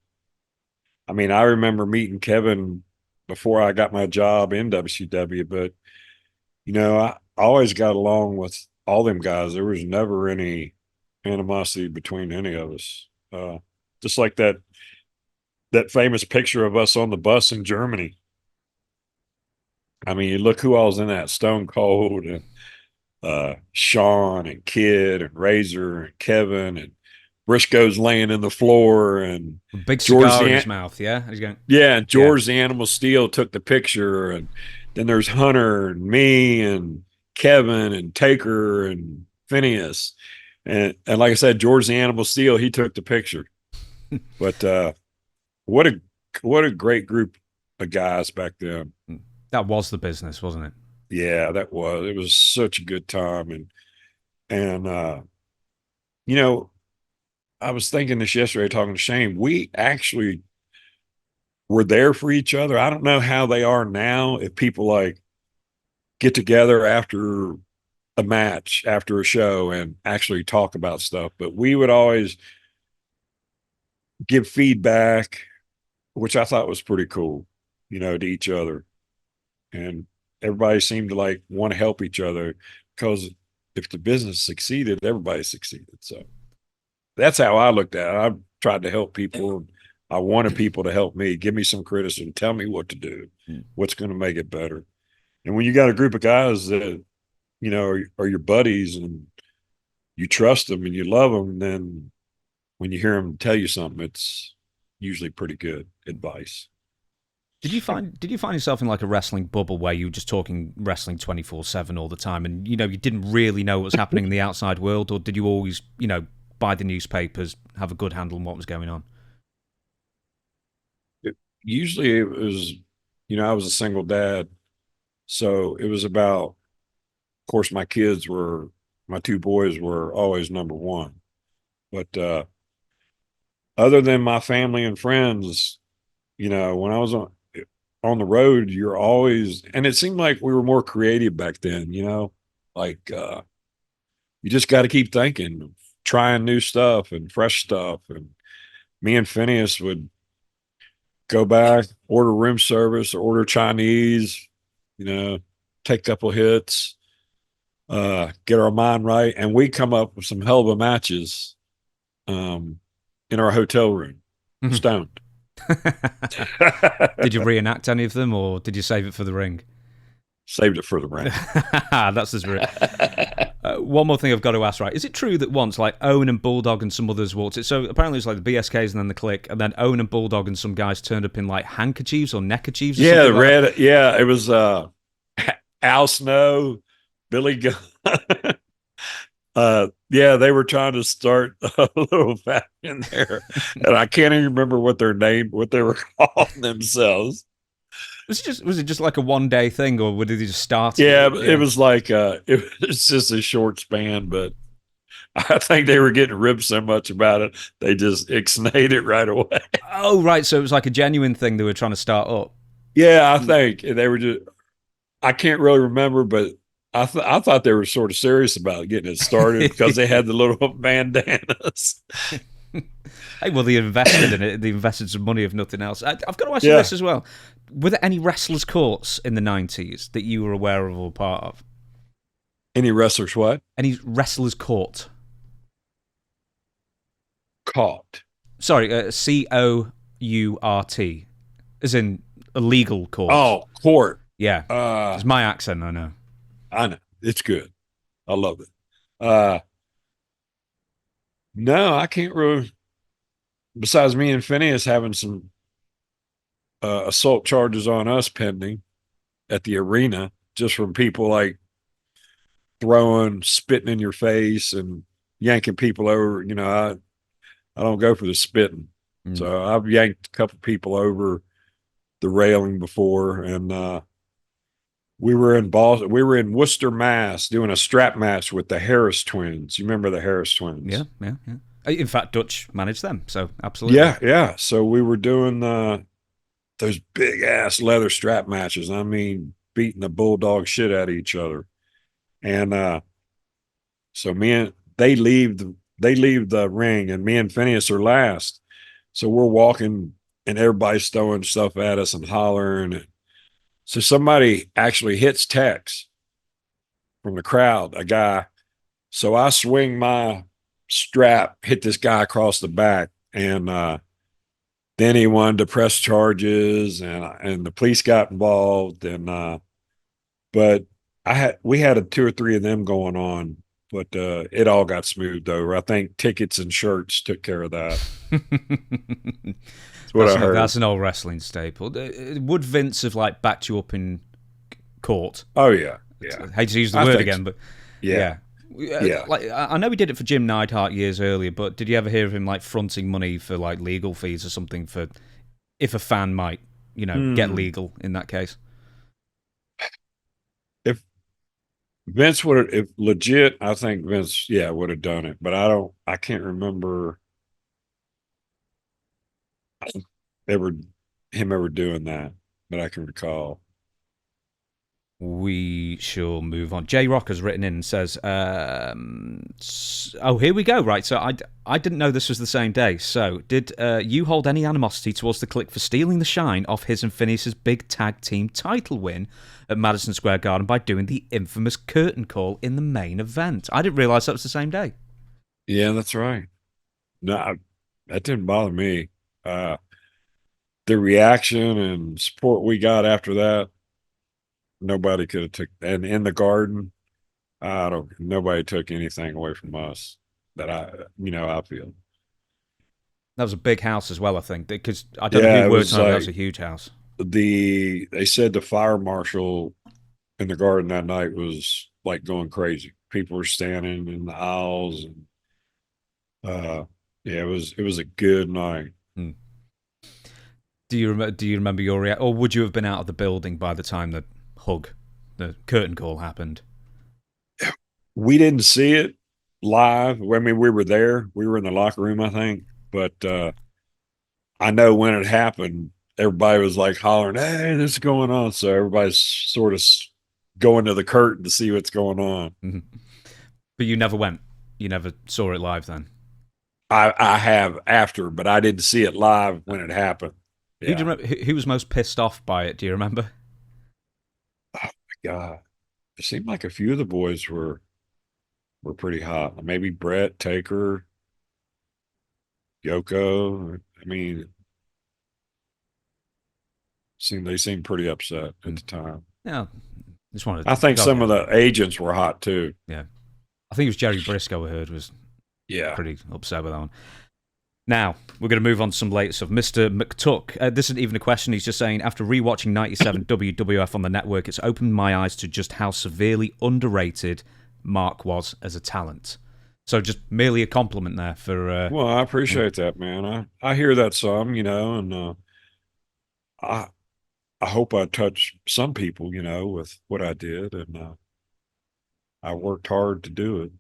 I mean, I remember meeting Kevin before I got my job in WCW, but, I always got along with all them guys. There was never any animosity between any of us. Just like that famous picture of us on the bus in Germany. I mean, look who all's in that: Stone Cold and Sean and Kid and Razor and Kevin, and Briscoe's laying in the floor, and big cigar in his mouth. Yeah, he's going. Yeah, and George the Animal Steel took the picture, and then there's Hunter and me and Kevin and Taker and Phineas, and like I said, George the Animal Steel, he took the picture. But what a great group of guys back then. That was the business, wasn't it? Yeah, that was. It was such a good time, and I was thinking this yesterday talking to Shane. We actually were there for each other. I don't know how they are now, if people get together after a match, after a show, and actually talk about stuff. But we would always give feedback, which I thought was pretty cool. to each other. And everybody seemed to like want to help each other because if the business succeeded, everybody succeeded. So that's how I looked at it. I tried to help people. I wanted people to help me, give me some criticism, tell me what to do, what's going to make it better. And when you got a group of guys that, are your buddies and you trust them and you love them, then when you hear them tell you something, it's usually pretty good advice. Did you find yourself in like a wrestling bubble where you were just talking wrestling 24/7 all the time, and you didn't really know what was happening in the outside world, or did you always buy the newspapers, have a good handle on what was going on? Usually it was, I was a single dad, so it was about, of course, my two boys were always number one, but other than my family and friends, when I was on the road, you're always, and it seemed like we were more creative back then, like you just got to keep thinking, trying new stuff and fresh stuff. And me and Phineas would go back, order room service, or order Chinese, take a couple hits, get our mind right, and we come up with some hell of a matches in our hotel room, stoned. Did you reenact any of them, or did you save it for the ring? Saved it for the ring. That's the spirit. One more thing I've got to ask, right? Is it true that once, like, Owen and Bulldog and some others walked it? So apparently it's like the BSKs and then the Click, and then Owen and Bulldog and some guys turned up in like handkerchiefs or neckerchiefs. Or yeah, red. Like yeah, it was Al Snow, Billy Gunn. Yeah, they were trying to start a little faction there, and I can't even remember what they were calling themselves. Was it just like a 1 day thing, or did they just start? Yeah, it was like it was just a short span, but I think they were getting ribbed so much about it, they just ixnayed it right away. Oh, right. So it was like a genuine thing they were trying to start up. Yeah, I think they were just. I can't really remember, but I thought they were sort of serious about getting it started because they had the little bandanas. Hey, well, they invested in it. They invested some money, if nothing else. I've got to ask you this as well. Were there any wrestlers' courts in the 90s that you were aware of or part of? Any wrestlers what? Any wrestlers' court? Caught. Sorry, Court. As in a legal court. Oh, court. Yeah. It's my accent, I know. I know. It's good. I love it. No, I can't really. Besides me and Phineas having some assault charges on us pending at the arena, just from people like throwing, spitting in your face, and yanking people over. I don't go for the spitting, so I've yanked a couple people over the railing before, and we were in Boston. We were in Worcester, Mass, doing a strap match with the Harris twins. You remember the Harris twins? Yeah. In fact, Dutch managed them, so absolutely. Yeah. So we were doing those big ass leather strap matches. I mean, beating the bulldog shit out of each other. And so they leave the ring, and me and Phineas are last. So we're walking, and everybody's throwing stuff at us and hollering. So somebody actually hits Tex from the crowd, a guy. So I swing my strap, hit this guy across the back, and then he wanted to press charges, and the police got involved, and but we had 2 or 3 of them going on, but it all got smoothed over. I think tickets and shirts took care of that. That's what I heard. That's an old wrestling staple. Would Vince have like backed you up in court? Oh yeah. I hate to use the word again, but yeah. Like, I know he did it for Jim Neidhart years earlier, but did you ever hear of him like fronting money for like legal fees or something for if a fan might, get legal in that case? If Vince if legit, I think Vince, would have done it, but I can't remember him ever doing that I can recall. We shall move on. J Rock has written in and says, "Oh, here we go. Right, so I didn't know this was the same day. So, did you hold any animosity towards the Click for stealing the shine off his and Phineas's big tag team title win at Madison Square Garden by doing the infamous curtain call in the main event? I didn't realize that was the same day." Yeah, that's right. No, that didn't bother me. The reaction and support we got after that, nobody could have took. And in the Garden, nobody took anything away from us that I feel. That was a big house as well, I think, because I don't know Yeah, who it worked was on it. That like was a huge house. they said the fire marshal in the Garden that night was like going crazy. People were standing in the aisles, and yeah, it was a good night. Hmm. Do you remember your reaction, or would you have been out of the building by the time the curtain call happened? We didn't see it live. I mean, we were there. We were in the locker room, I think. But I know when it happened, everybody was like hollering, "Hey, this is going on!" So everybody's sort of going to the curtain to see what's going on. Mm-hmm. But you never went. You never saw it live then. I have after, but I didn't see it live when it happened. Who do Yeah. you remember? Who was most pissed off by it? Do you remember? Oh my God. It seemed like a few of the boys were pretty hot. Maybe Brett, Taker, Yoko. I mean, they seemed pretty upset at the time. Yeah, just wanted. I think some of the agents were hot too. Yeah, I think it was Jerry Briscoe. I heard was pretty upset with that one. Now, we're going to move on to some later stuff. Mr. McTuck, this isn't even a question. He's just saying, after rewatching 97 WWF on the network, it's opened my eyes to just how severely underrated Mark was as a talent. So just merely a compliment there for... well, I appreciate that, man. I hear that some, and I hope I touch some people, with what I did, and I worked hard to do it.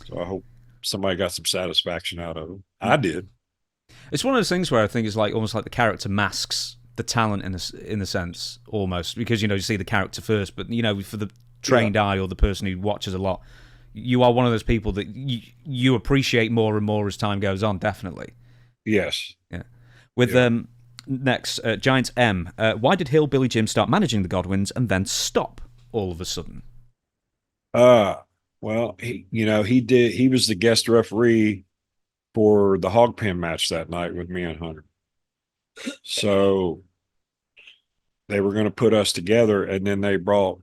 So I hope somebody got some satisfaction out of it. I did. It's one of those things where I think it's like almost like the character masks the talent in a sense, almost, because you see the character first, but for the trained eye or the person who watches a lot, you are one of those people that you appreciate more and more as time goes on. Definitely. Yes. Yeah. With next Giants M, why did Hillbilly Jim start managing the Godwinns and then stop all of a sudden? Well, he did. He was the guest referee for the hog pen match that night with me and Hunter. So they were going to put us together, and then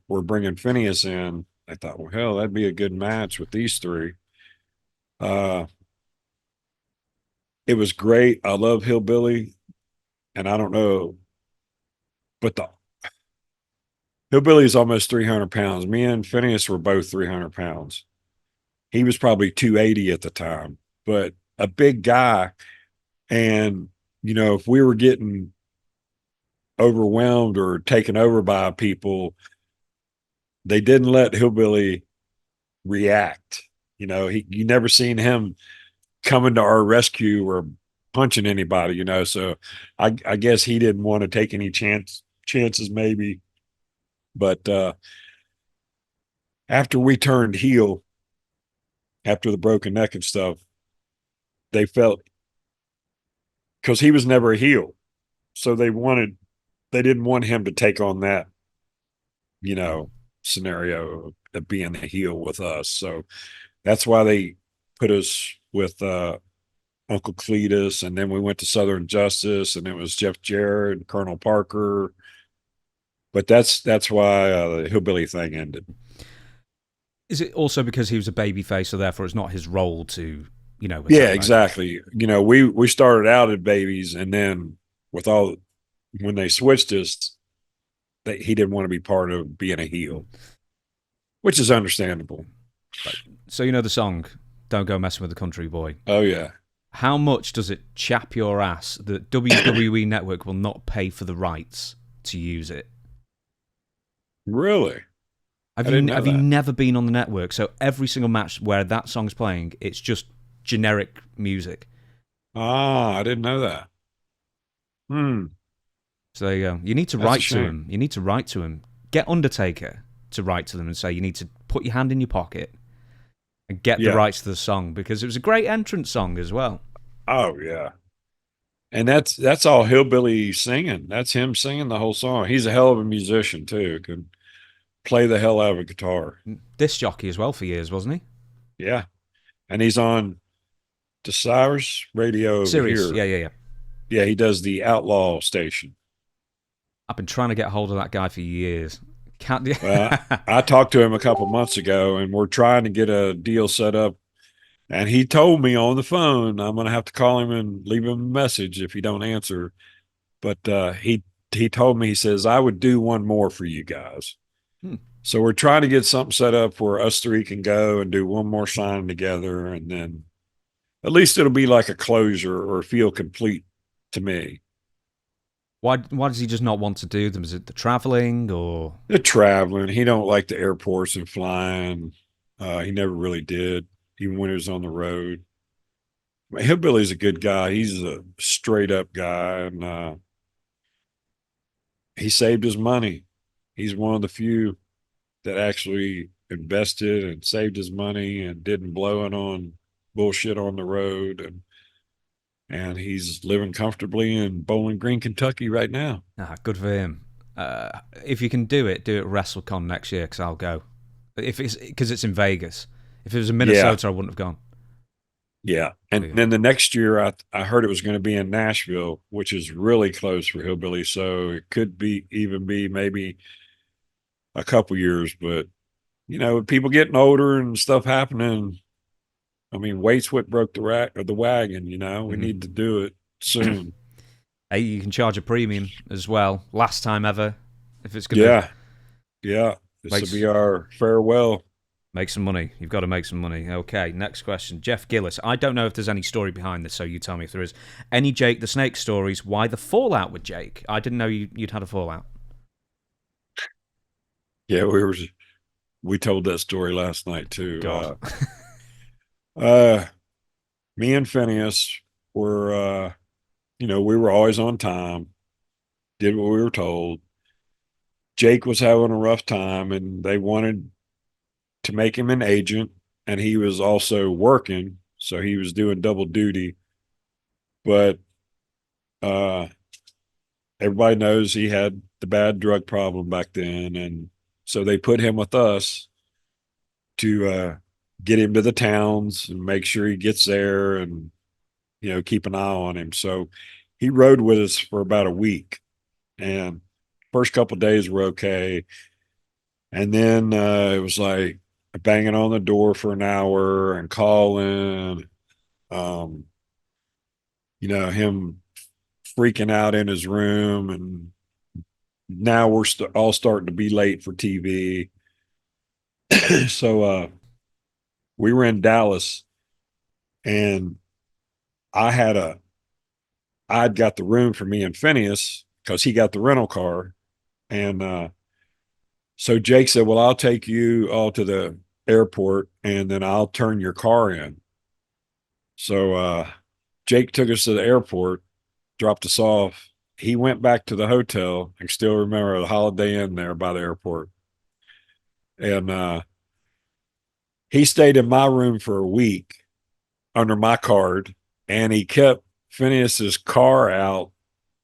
we're bringing Phineas in. I thought, well, hell, that'd be a good match with these three. It was great. I love Hillbilly, and I don't know, but the Hillbilly is almost 300 pounds. Me and Phineas were both 300 pounds. He was probably 280 at the time, but a big guy. And, if we were getting overwhelmed or taken over by people, they didn't let Hillbilly react. You never seen him coming to our rescue or punching anybody, so I guess he didn't want to take any chances maybe. But after we turned heel, after the broken neck and stuff, they felt, because he was never a heel, so they didn't want him to take on that, scenario of being a heel with us. So that's why they put us with Uncle Cletus, and then we went to Southern Justice, and it was Jeff Jarrett, Colonel Parker. But that's why the Hillbilly thing ended. Is it also because he was a babyface, so therefore it's not his role to, Yeah, exactly. We started out as babies, and then when they switched us, he didn't want to be part of being a heel, which is understandable. Right. So the song "Don't Go Messing with the Country Boy." Oh yeah. How much does it chap your ass that WWE Network will not pay for the rights to use it? Really? Have you never been on the network? So every single match where that song's playing, it's just generic music. I didn't know that. So there you go. You need to write to him. You need to write to him get Undertaker to write to them and say you need to put your hand in your pocket and get the Yeah. rights to the song, because it was a great entrance song as well. Oh yeah. And that's all hillbilly singing. That's him singing the whole song. He's a hell of a musician too. Can play the hell out of a guitar. Disc jockey as well for years, wasn't he? Yeah. And he's on the Cyrus radio over Serious, here. yeah. Yeah, he does the Outlaw station. I've been trying to get hold of that guy for years. Can't. Well, I talked to him a couple months ago, and we're trying to get a deal set up. And he told me on the phone, I'm going to have to call him and leave him a message if he don't answer. But he told me, he says, I would do one more for you guys. So we're trying to get something set up where us three can go and do one more signing together, and then at least it'll be like a closure or feel complete to me. Why does he just not want to do them? Is it the traveling or The traveling? He don't like the airports and flying. He never really did, even when he was on the road. I mean, Hillbilly's a good guy. He's a straight up guy, and he saved his money. He's one of the few that actually invested and saved his money and didn't blow it on bullshit on the road, and he's living comfortably in Bowling Green, Kentucky right now. good for him. If you can do it WrestleCon next year, because I'll go. Because it's in Vegas. If it was in Minnesota, I wouldn't have gone. Yeah. And then the next year, I heard it was going to be in Nashville, which is really close for Hillbilly. So it could be maybe a couple years. But, with people getting older and stuff happening, I mean, weight's what broke the wagon, We need to do it soon. Hey, you can charge a premium as well. Last time ever. If it's going to. Yeah. This will be our farewell. Make some money. You've got to make some money. Okay, next question. Jeff Gillis. I don't know if there's any story behind this, so you tell me if there is. Any Jake the Snake stories? Why the fallout with Jake? I didn't know you'd had a fallout. Yeah, we told that story last night too. God. Me and Phineas were, we were always on time, did what we were told. Jake was having a rough time, and they wanted to make him an agent, and he was also working, so he was doing double duty. But everybody knows he had the bad drug problem back then, and so they put him with us to get him to the towns and make sure he gets there, and keep an eye on him. So he rode with us for about a week, and first couple of days were okay, and then it was like banging on the door for an hour and calling, him freaking out in his room, and now we're all starting to be late for TV. So we were in Dallas, and I'd got the room for me and Phineas because he got the rental car. And so Jake said, well, I'll take you all to the airport, and then I'll turn your car in. So Jake took us to the airport, dropped us off. He went back to the hotel. I still remember the Holiday Inn there by the airport. And he stayed in my room for a week under my card, and he kept Phineas's car out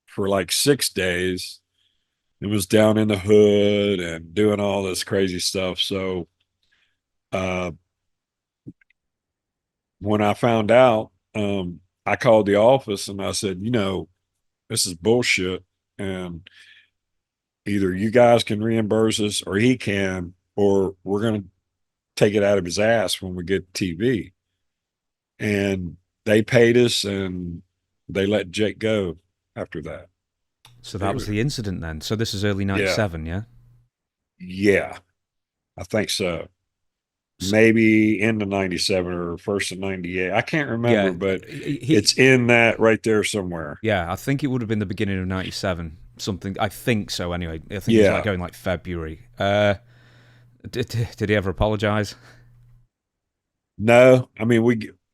for like 6 days. It was down in the hood and doing all this crazy stuff. So when I found out, I called the office and I said, this is bullshit, and either you guys can reimburse us or he can, or we're going to take it out of his ass when we get TV. And they paid us, and they let Jake go after that. So that was the incident then. So this is early 97, yeah? Yeah, I think so. Maybe into 97 or first of 98. I can't remember, but it's in that right there somewhere. Yeah, I think it would have been the beginning of 97. Something, I think so anyway. I think it was going like February. Did he ever apologize? No. I mean,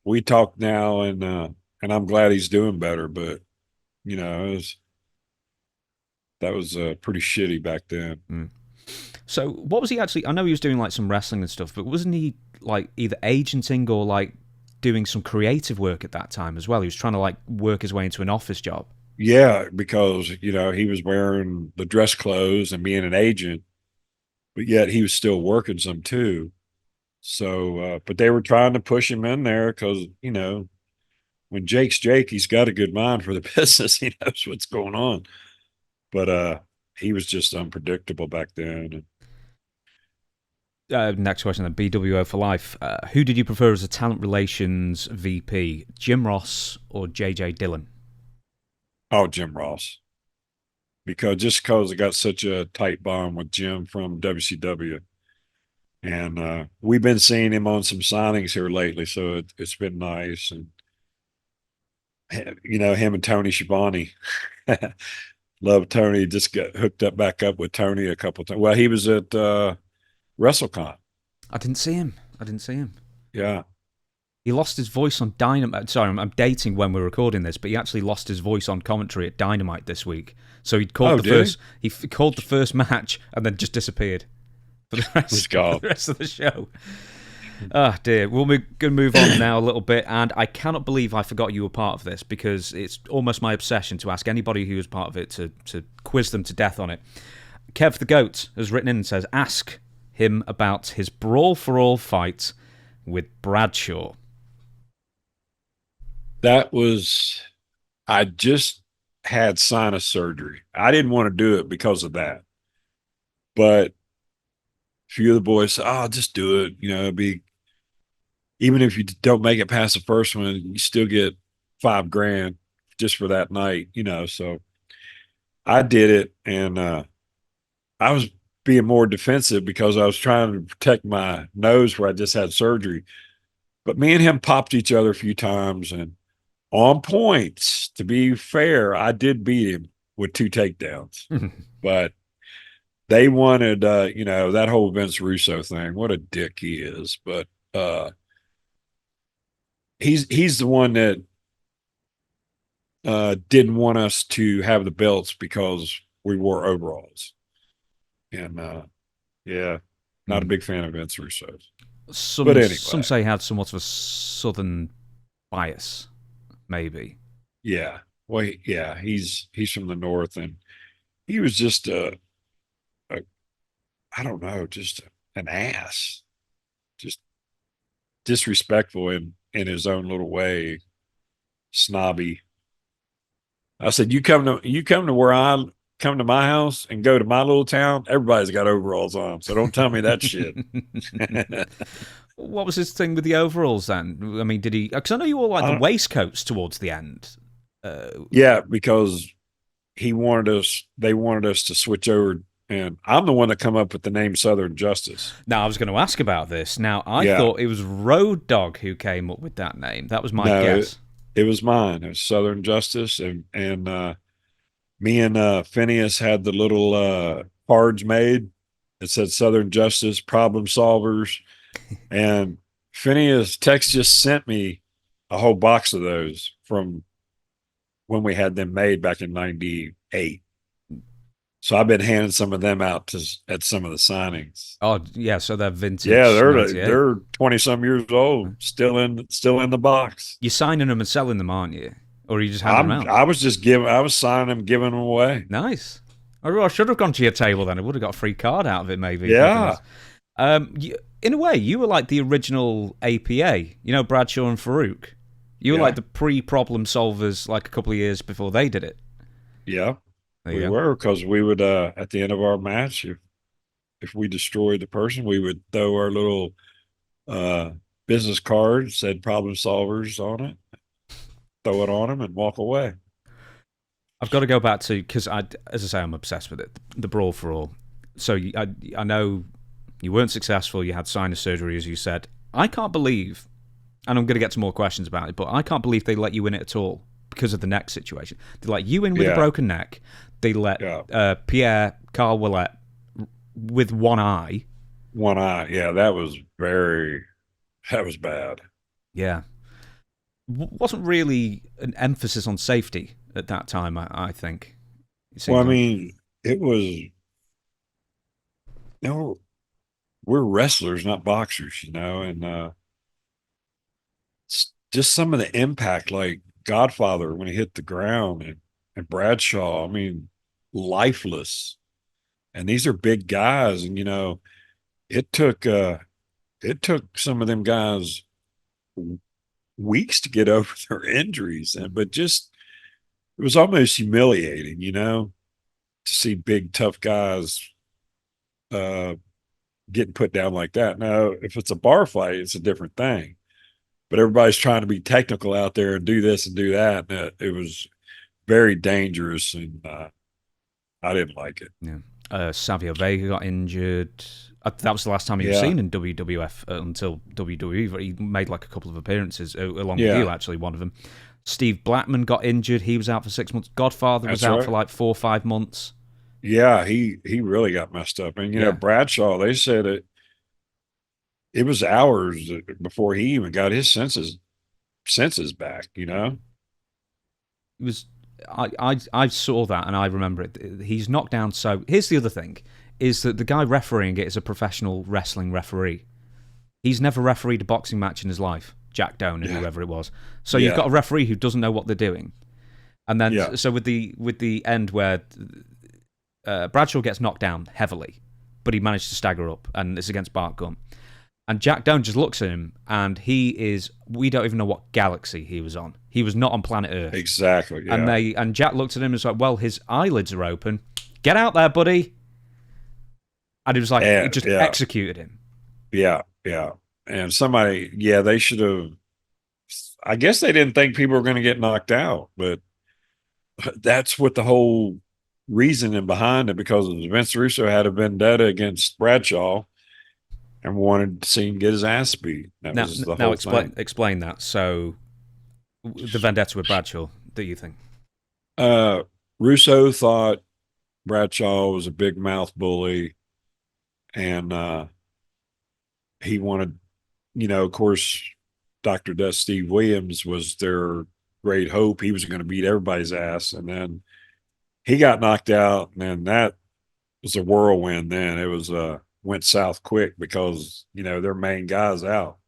we talk now, and I'm glad he's doing better, but that was pretty shitty back then. So what was he actually? I know he was doing like some wrestling and stuff, but wasn't he like either agenting or like doing some creative work at that time as well? He was trying to like work his way into an office job. Yeah, because he was wearing the dress clothes and being an agent, but yet he was still working some too. So, but they were trying to push him in there because when Jake's Jake, he's got a good mind for the business. He knows what's going on. But he was just unpredictable back then. Next question then, BWO for life. Who did you prefer as a talent relations VP, Jim Ross or JJ Dillon? Oh, Jim Ross. Because I got such a tight bond with Jim from WCW. And we've been seeing him on some signings here lately, so it's been nice. And him and Tony Schiavone. Love Tony. Just got hooked up back up with Tony a couple times. Well, he was at WrestleCon. I didn't see him. Yeah. He lost his voice on Dynamite. Sorry, I'm dating when we're recording this, but he actually lost his voice on commentary at Dynamite this week. So he called he called the first match and then just disappeared for the rest of the show. Oh dear. Well, we're going to move on now a little bit, and I cannot believe I forgot you were part of this because it's almost my obsession to ask anybody who was part of it to quiz them to death on it. Kev the Goat has written in and says, ask him about his Brawl for All fight with Bradshaw. I just had sinus surgery. I didn't want to do it because of that. But a few of the boys said, oh, just do it. Even if you don't make it past the first one, you still get $5,000 just for that night, So I did it, and I was being more defensive because I was trying to protect my nose where I just had surgery. But me and him popped each other a few times, and on points, to be fair, I did beat him with 2 takedowns. But they wanted, that whole Vince Russo thing. What a dick he is. But he's the one that didn't want us to have the belts because we wore overalls. And not a big fan of Vince Russo. But anyway, some say he had somewhat of a southern bias, maybe. Yeah. Well, yeah, he's from the north, and he was just I don't know, just an ass, just disrespectful in his own little way, snobby. I said, you come to where I come to my house and go to my little town, everybody's got overalls on, so don't tell me that shit. What was his thing with the overalls then? I mean, did he? Because I know you all like the waistcoats towards the end. Yeah, because they wanted us to switch over. And I'm the one that come up with the name Southern Justice. Now, I was going to ask about this. Now, I thought it was Road Dogg who came up with that name. That was my guess. It was mine. It was Southern Justice. And me and Phineas had the little cards made. It said Southern Justice, Problem Solvers. And Tex just sent me a whole box of those from when we had them made back in 98. So I've been handing some of them out at some of the signings. Oh yeah, so they're vintage. Yeah, they're 20-some years old, still in the box. You're signing them and selling them, aren't you? Or are you just handing them out? I was signing them, giving them away. Nice. I should have gone to your table then. I would have got a free card out of it, maybe. Yeah. In a way, you were like the original APA. Bradshaw and Farouk. You were like the pre-problem solvers, like a couple of years before they did it. Yeah. We were, because we would at the end of our match, if we destroyed the person, we would throw our little business card, said problem solvers on it, throw it on them, and walk away. I've got to go back to, because as I say, I'm obsessed with it, the Brawl for All. So I know you weren't successful, you had sinus surgery, as you said. I can't believe, and I'm going to get to more questions about it, but I can't believe they let you in it at all because of the neck situation. They let you in with a broken neck. They let Pierre Carl Willett with one eye. One eye, yeah, that was bad. Yeah. Wasn't really an emphasis on safety at that time, I think. Well, I mean, it was No, we're wrestlers, not boxers, and just some of the impact, like Godfather when he hit the ground, and Bradshaw. I mean, lifeless. And these are big guys, and it took uh, it took some of them guys weeks to get over their injuries, but just it was almost humiliating, to see big tough guys uh, getting put down like that. Now, if it's a bar fight, it's a different thing. But everybody's trying to be technical out there and do this and do that. And it was very dangerous, and I didn't like it. Yeah. Savio Vega got injured. That was the last time he was Yeah, seen in WWF until WWE. But he made like a couple of appearances along with you, yeah, actually, one of them. Steve Blackman got injured. He was out for 6 months. Godfather was that's out for right. like 4 or 5 months. Yeah, he really got messed up. And Yeah. Bradshaw, they said it was hours before he even got his senses back. It was I saw that and I remember it. He's knocked down. So here's the other thing: is that the guy refereeing it is a professional wrestling referee. He's never refereed a boxing match in his life. Jack Doan or Yeah, whoever it was. So you've yeah, got a referee who doesn't know what they're doing, and yeah. then so with the end where Bradshaw gets knocked down heavily, but he managed to stagger up, and it's against Bart Gunn. And Jack Doan just looks at him, and we don't even know what galaxy he was on. He was not on planet Earth. Exactly. And Yeah, Jack looked at him and was like, well, his eyelids are open. Get out there, buddy. And it was like, it and just yeah, executed him. yeah, yeah. And somebody, yeah, they should have. I guess they didn't think people were going to get knocked out, but that's what the whole reasoning behind it, because Vince Russo had a vendetta against Bradshaw and wanted to see him get his ass beat. That Now, was the now whole thing. explain that. So, the vendetta with Bradshaw, do you think? Uh, Russo thought Bradshaw was a big mouth bully, and he wanted, of course, Dr. Death Steve Williams was their great hope. He was going to beat everybody's ass, and then he got knocked out, and then that was a whirlwind. Then it was went south quick because their main guy's out.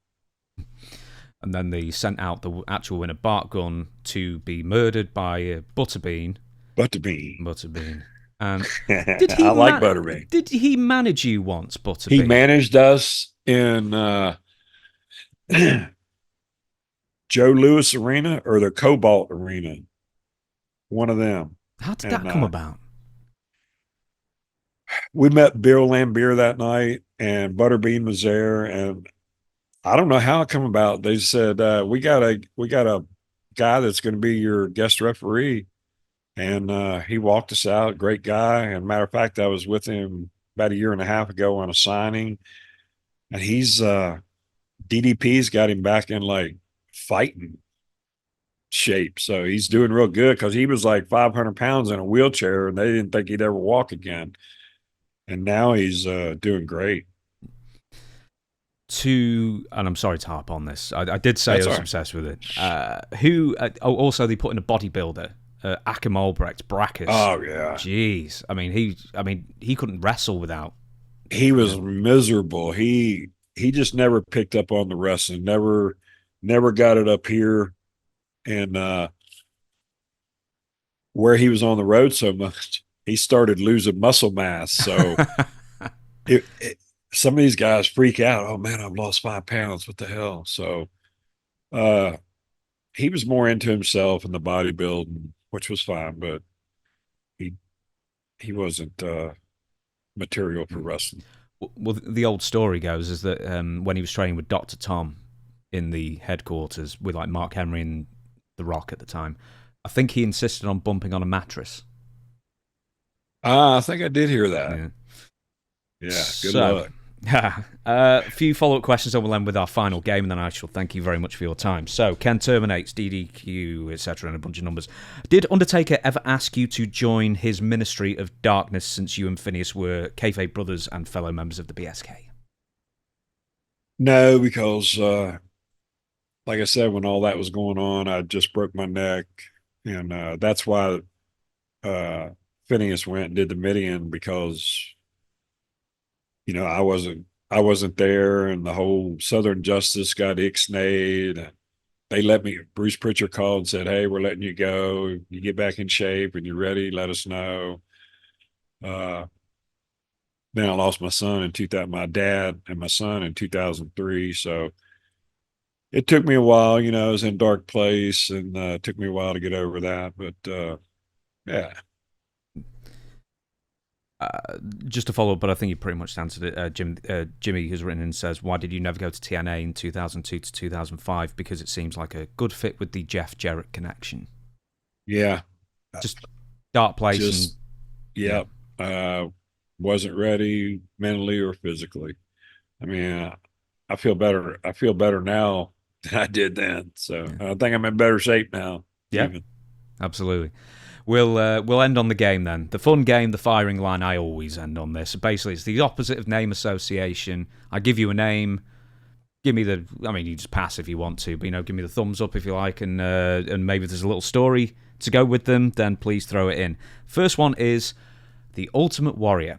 And then they sent out the actual winner, Bart Gunn, to be murdered by Butterbean. Butterbean. Butterbean. And I like Butterbean. did he manage you once, He Butterbean? managed us in Joe Louis Arena or the Cobalt Arena, one of them. How did And that come about? we met Bill Lambier that night, and Butterbean was there. And I don't know how it come about. They said we got a guy that's going to be your guest referee, and he walked us out. Great guy. And matter of fact, I was with him about a year and a half ago on a signing, and he's DDP's got him back in like fighting shape. So he's doing real good because he was like 500 pounds in a wheelchair, and they didn't think he'd ever walk again. And now he's doing great. And I'm sorry to harp on this. I did say I That's all was right. obsessed with it. Also they put in a bodybuilder, Akim Albrecht, Brackus. Oh yeah, Jeez, he couldn't wrestle without. he You was know, miserable. He just never picked up on the wrestling. Never got it up here. And where he was on the road so much, he started losing muscle mass. So some of these guys freak out. Oh man, I've lost 5 pounds. What the hell? So uh, he was more into himself and the bodybuilding, which was fine, but he he wasn't material for wrestling. well, the old story goes is that when he was training with Doctor Tom in the headquarters with like Mark Henry and The Rock at the time, I think he insisted on bumping on a mattress. I think I did hear that. Yeah. Yeah, good So, luck. a few follow-up questions, and we'll end with our final game, and then I shall thank you very much for your time. So, Ken terminates, DDQ, etc., and a bunch of numbers. Did Undertaker ever ask you to join his Ministry of Darkness, since you and Phineas were kayfabe brothers and fellow members of the BSK? No, because like I said, when all that was going on, I just broke my neck, and that's why uh, Phineas went and did the Midian, because I wasn't there, and the whole Southern Justice got ixnayed. They let me. Bruce Pritchard called and said, "Hey, we're letting you go. You get back in shape and you're ready. Let us know." Uh, then I lost my son in 2000, my dad and my son in 2003. So it took me a while. I was in a dark place, and it took me a while to get over that. But yeah, Just to follow up, but I think you pretty much answered it. Jimmy, who's written and says, "Why did you never go to TNA in 2002 to 2005? Because it seems like a good fit with the Jeff Jarrett connection. yeah, Just dark place and just yeah, yeah. Uh, wasn't ready mentally or physically. I mean, I feel better. I feel better now than I did then. So yeah, I think I'm in better shape now. yeah, Even absolutely." We'll end on the game then. The fun game, the firing line. I always end on this. Basically, it's the opposite of name association. I give you a name. Give me the. I mean, you just pass if you want to, but give me the thumbs up if you like, and maybe there's a little story to go with them. Then please throw it in. First one is the Ultimate Warrior.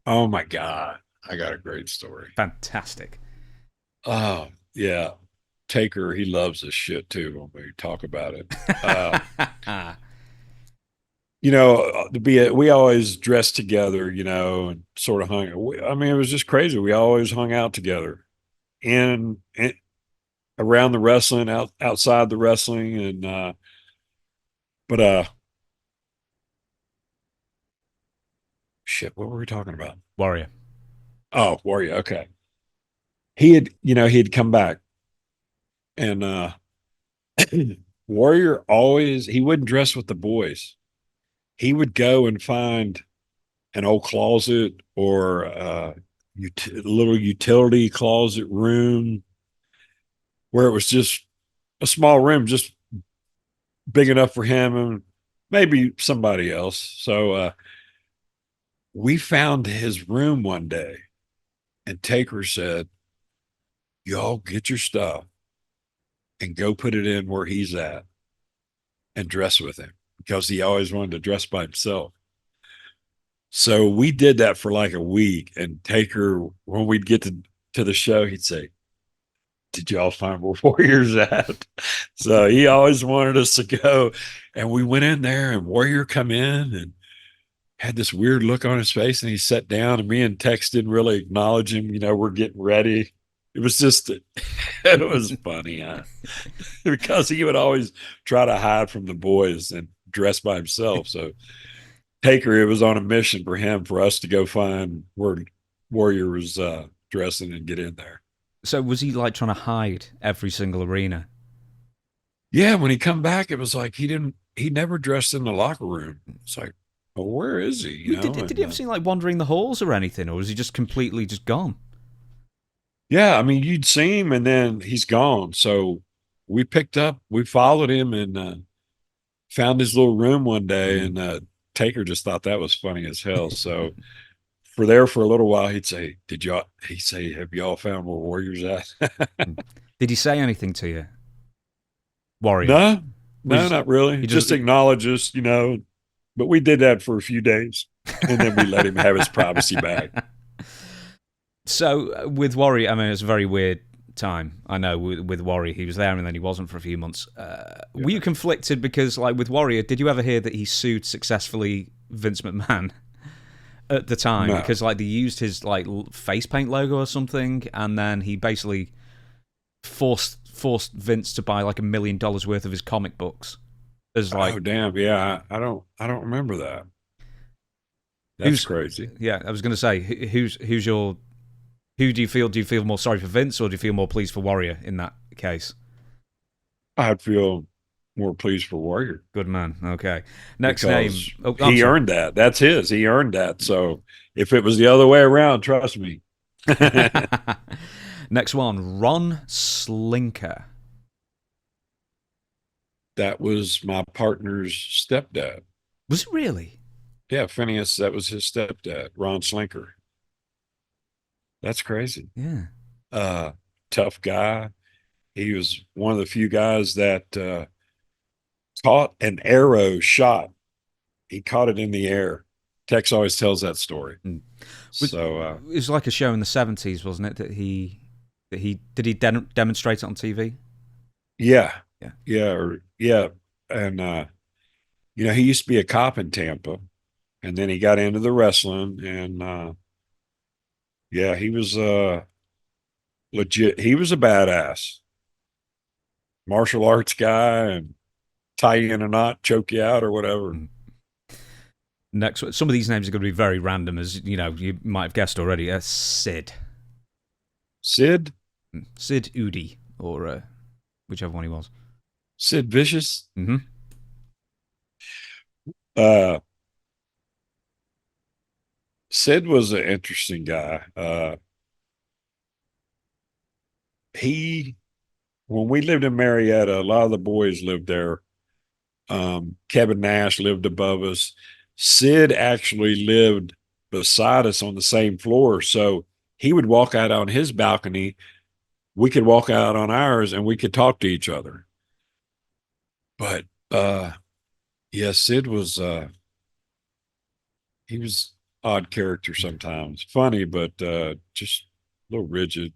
oh my God, I got a great story. Fantastic. Oh yeah, Taker, he loves this shit too when we talk about it. Uh, we always dressed together, and sort of hung. I mean, it was just crazy. We always hung out together in around the wrestling, outside the wrestling, and but shit, what were we talking about? Warrior. Oh, Warrior. Okay, he had come back, and Warrior always he wouldn't dress with the boys. He would go and find an old closet or little utility closet room where it was just a small room, just big enough for him and maybe somebody else. So we found his room one day, and Taker said, "Y'all get your stuff and go put it in where he's at and dress with him," because he always wanted to dress by himself. So we did that for like a week. And Taker, when we'd get to the show, he'd say, "Did y'all find where Warrior's at?" So he always wanted us to go. And we went in there, and Warrior come in and had this weird look on his face, and he sat down, and me and Tex didn't really acknowledge him. We're getting ready. It was just, it was funny, huh? Because he would always try to hide from the boys and dress by himself. So Taker, it was on a mission for us to go find where Warrior was dressing and get in there. So was he like trying to hide every single arena? Yeah, when he come back, it was like he never dressed in the locker room. It's like, well, where is he? Did he ever see like wandering the halls or anything, or was he just completely just gone? Yeah, I mean, you'd see him and then he's gone. So we followed him and found his little room one day, and Taker just thought that was funny as hell. So for a little while, he'd say, he'd say, "Have y'all found where Warrior's at?" Did he say anything to you, Warrior? No, Was no, not really. he just Just acknowledge us. But we did that for a few days, and then we let him have his privacy back. So with Warrior, I mean, it's a very weird time. I know with Warrior, he was there and then he wasn't for a few months. Were you conflicted because, like, with Warrior, did you ever hear that he sued successfully Vince McMahon at the time No. because, like, they used his like face paint logo or something, and then he basically forced Vince to buy like $1 million worth of his comic books. As like, Oh damn, yeah, I don't remember that. That's who's crazy. yeah, I was going to say who's your who do you feel? Do you feel more sorry for Vince, or do you feel more pleased for Warrior in that case? I'd feel more pleased for Warrior Good man. Okay. Next name. because Oh, I'm he sorry. earned that. That's his. He earned that. So if it was the other way around, trust me. Next one. Ron Slinker. That was my partner's stepdad. Was it really? Yeah, Phineas, that was his stepdad, Ron Slinker. That's crazy. Yeah. Uh, Tough guy. He was one of the few guys that caught an arrow shot. He caught it in the air Tex always tells that story. Mm. So It was like a show in the 70s, wasn't it? Did he demonstrate it on TV? yeah, Yeah. yeah, and he used to be a cop in Tampa, and then he got into the wrestling, and yeah, he was legit. He was a badass martial arts guy, and tie you in a knot, choke you out, or whatever. Mm. Next, some of these names are going to be very random, as you might have guessed already. Sid. Sid, Sid Udi, or whichever one he was. Sid Vicious. Mm-hmm. Uh, Sid was an interesting guy. He When we lived in Marietta, a lot of the boys lived there. Kevin Nash lived above us. Sid actually lived beside us on the same floor. So he would walk out on his balcony. We could walk out on ours and we could talk to each other. But yeah, Sid was he was odd character sometimes. Funny, but just a little rigid.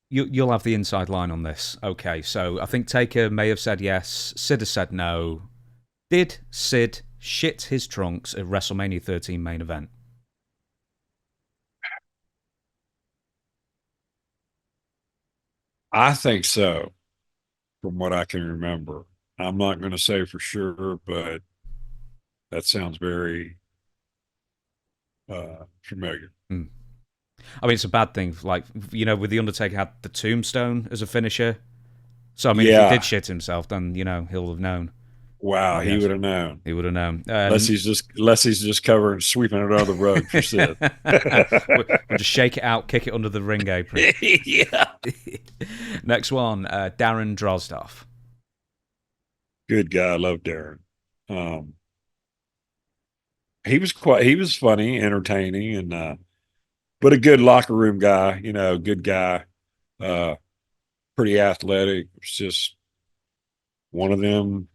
You'll have the inside line on this. Okay, so I think Taker may have said yes. Sid has said no. Did Sid shit his trunks at WrestleMania 13 main event? I think so, from what I can remember. I'm not going to say for sure, but that sounds very familiar. Hmm. I mean, it's a bad thing. Like, with The Undertaker had the tombstone as a finisher. So, I mean, if he did Yeah. shit himself, then, he'll have known. Wow, I he guess. would have known. He would have known. Unless he's just covering, sweeping it under the rug for Sid. We'll just shake it out, kick it under the ring apron. Yeah. Next one, Darren Drozdoff. Good guy. I love Darren. He was funny, entertaining, and but a good locker room guy, good guy, uh, pretty athletic. It's just one of them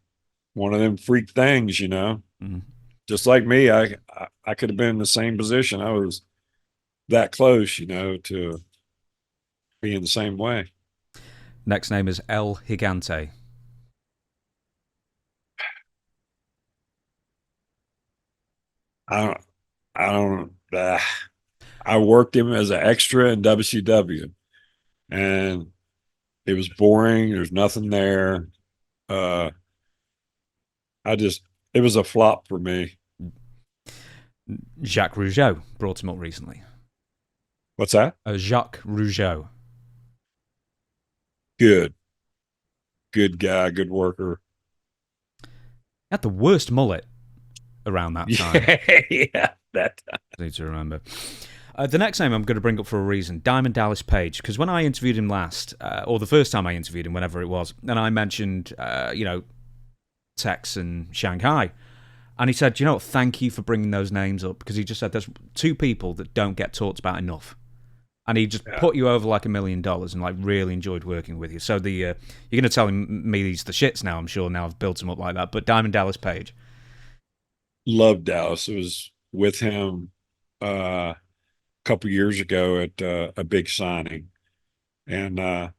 freak things. Mm. Just like me, I could have been in the same position. I was that close, to being the same way. Next name is El Gigante. I don't, I don't, I worked him as an extra in WCW, and it was boring. There's nothing there. Uh, it was a flop for me. Jacques Rougeau brought him up recently. What's that? Jacques Rougeau. Good guy, good worker. He had the worst mullet around that time. Yeah, that time. I need to remember. The next name I'm going to bring up for a reason, Diamond Dallas Page, because when I interviewed him last, or the first time I interviewed him, whenever it was, and I mentioned, Tex and Shanghai, and he said, thank you for bringing those names up, because he just said there's two people that don't get talked about enough. And he just put you over like $1 million and like really enjoyed working with you. So you're going to tell me these the shits now, I'm sure, now I've built him up like that. But Diamond Dallas Page. Loved Dallas. It was with him a couple years ago at a big signing. And